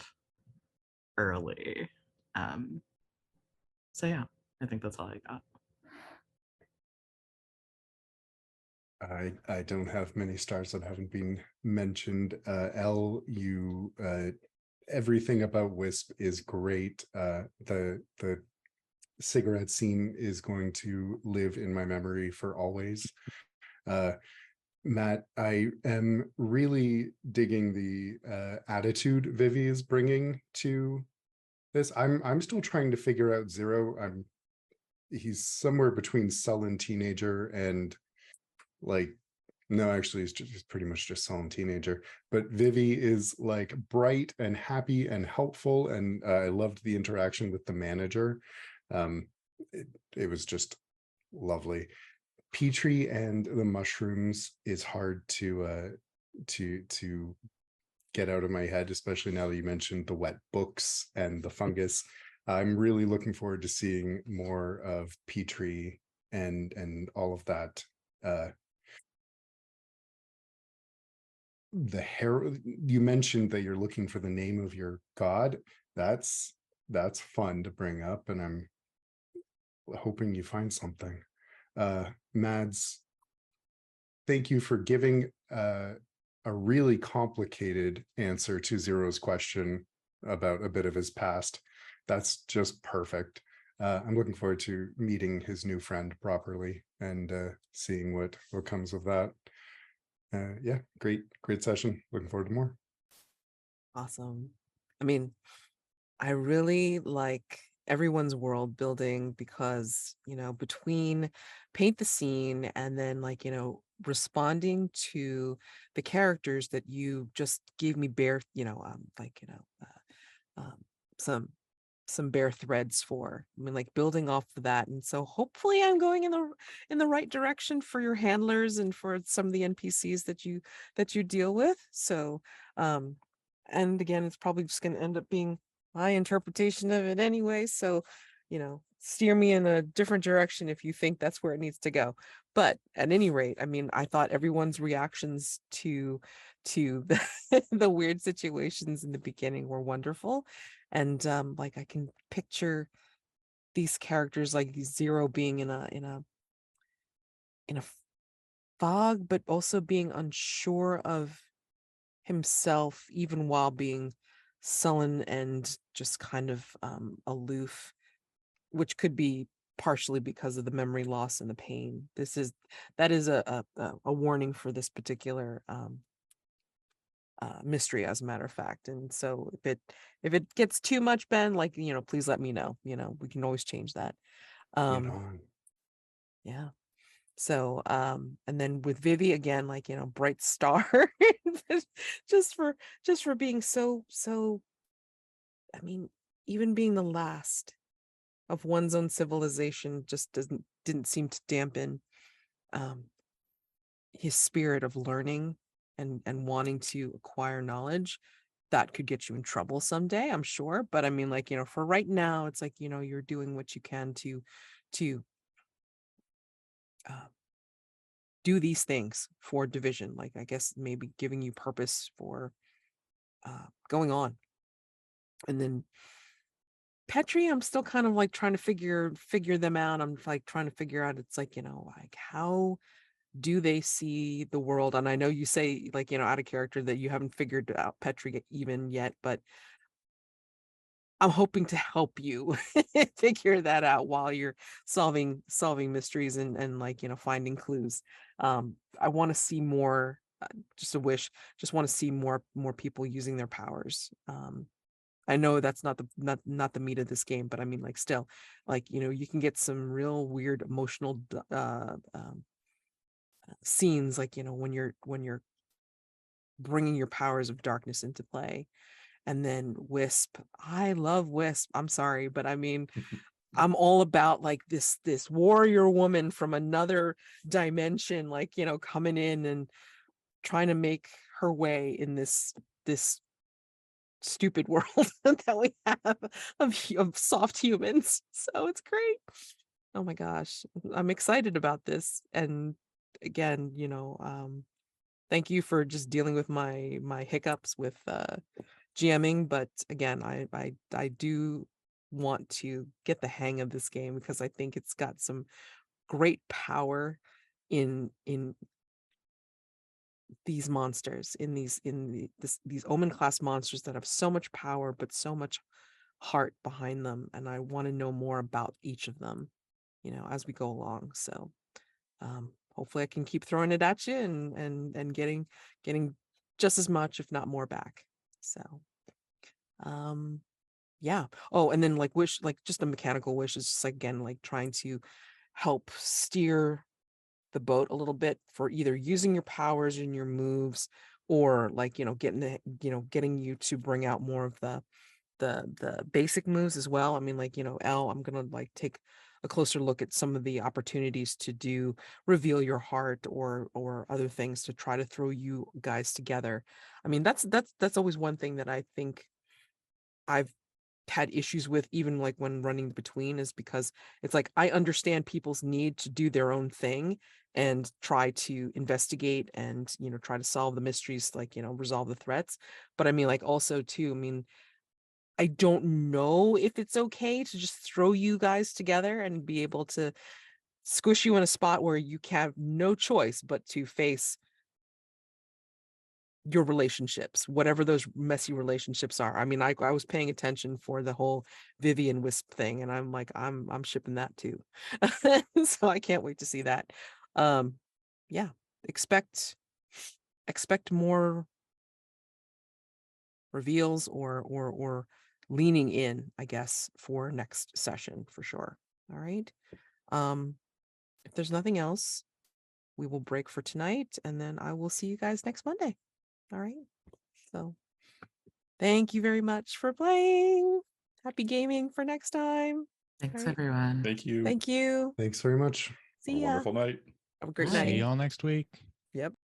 early. So yeah, I think that's all I got. I don't have many stars that haven't been mentioned. Elle, you everything about Wisp is great. The cigarette scene is going to live in my memory for always. Matt, I am really digging the attitude Vivi is bringing to this. I'm still trying to figure out Zero. He's somewhere between sullen teenager and like, no, actually he's pretty much just sullen teenager. But Vivi is like bright and happy and helpful, and I loved the interaction with the manager. It was just lovely. Petri and the mushrooms is hard to get out of my head, especially now that you mentioned the wet books and the fungus. I'm really looking forward to seeing more of Petri and all of that. The hair, you mentioned that you're looking for the name of your god. That's fun to bring up, and I'm hoping you find something. Mads, thank you for giving a really complicated answer to Zero's question about a bit of his past. That's just perfect. I'm looking forward to meeting his new friend properly and seeing what comes of that. Yeah, great session. Looking forward to more. Awesome. I mean, I really like everyone's world building, because between paint the scene and then responding to the characters that you just gave me um, some bare threads for. I mean, building off of that. And so hopefully I'm going in the right direction for your handlers and for some of the NPCs that you deal with. So and again, it's probably just going to end up being my interpretation of it anyway. So, steer me in a different direction if you think that's where it needs to go. But at any rate, I mean, I thought everyone's reactions to the weird situations in the beginning were wonderful. And I can picture these characters like Zero being in a fog, but also being unsure of himself, even while being sullen and just kind of aloof, which could be partially because of the memory loss and the pain. That is a warning for this particular mystery, as a matter of fact. And so if it gets too much, Ben, please let me know. We can always change that. Yeah. So and then with Vivi again, bright star, just for being so, I mean, even being the last of one's own civilization just didn't seem to dampen his spirit of learning and wanting to acquire knowledge. That could get you in trouble someday, I'm sure. But I mean, for right now, it's you're doing what you can to do these things for division. I guess maybe giving you purpose for going on. And then Petri, I'm still kind of trying to figure them out. I'm trying to figure out, it's how do they see the world? And I know you say out of character that you haven't figured out Petri even yet, but I'm hoping to help you figure that out while you're solving mysteries and finding clues. I want to see more, just a wish, just want to see more people using their powers. I know that's not the meat of this game, but I mean, still, you can get some real weird emotional scenes, when you're bringing your powers of darkness into play. And then Wisp, I love Wisp. I'm sorry, but I mean, I'm all about this warrior woman from another dimension, coming in and trying to make her way in this stupid world that we have of soft humans. So it's great. Oh my gosh, I'm excited about this. And again, thank you for just dealing with my hiccups with GMing. But again, I do want to get the hang of this game, because I think it's got some great power in these monsters, in these Omen class monsters that have so much power but so much heart behind them. And I want to know more about each of them, as we go along. So hopefully I can keep throwing it at you and getting just as much, if not more, back. So yeah. Oh, and then wish, just a mechanical wish is just again trying to help steer the boat a little bit for either using your powers and your moves, or getting you to bring out more of the basic moves as well. I mean, Elle, I'm gonna take a closer look at some of the opportunities to do reveal your heart or other things to try to throw you guys together. I mean, that's always one thing that I think I've had issues with, even when running between, is because it's I understand people's need to do their own thing and try to investigate and try to solve the mysteries, resolve the threats. But I mean, also too, I mean, I don't know if it's okay to just throw you guys together and be able to squish you in a spot where you have no choice but to face your relationships, whatever those messy relationships are. I mean, I was paying attention for the whole Vivi and Wisp thing, and I'm I'm shipping that too. So I can't wait to see that. Yeah, expect more reveals or leaning in, I guess, for next session for sure. All right. If there's nothing else, we will break for tonight, and then I will see you guys next Monday. All right. So thank you very much for playing. Happy gaming for next time. Thanks, Right. everyone. Thank you. Thank you. Thanks very much. See Have a ya. wonderful night. Have a great Bye. See night. y'all next week. Yep.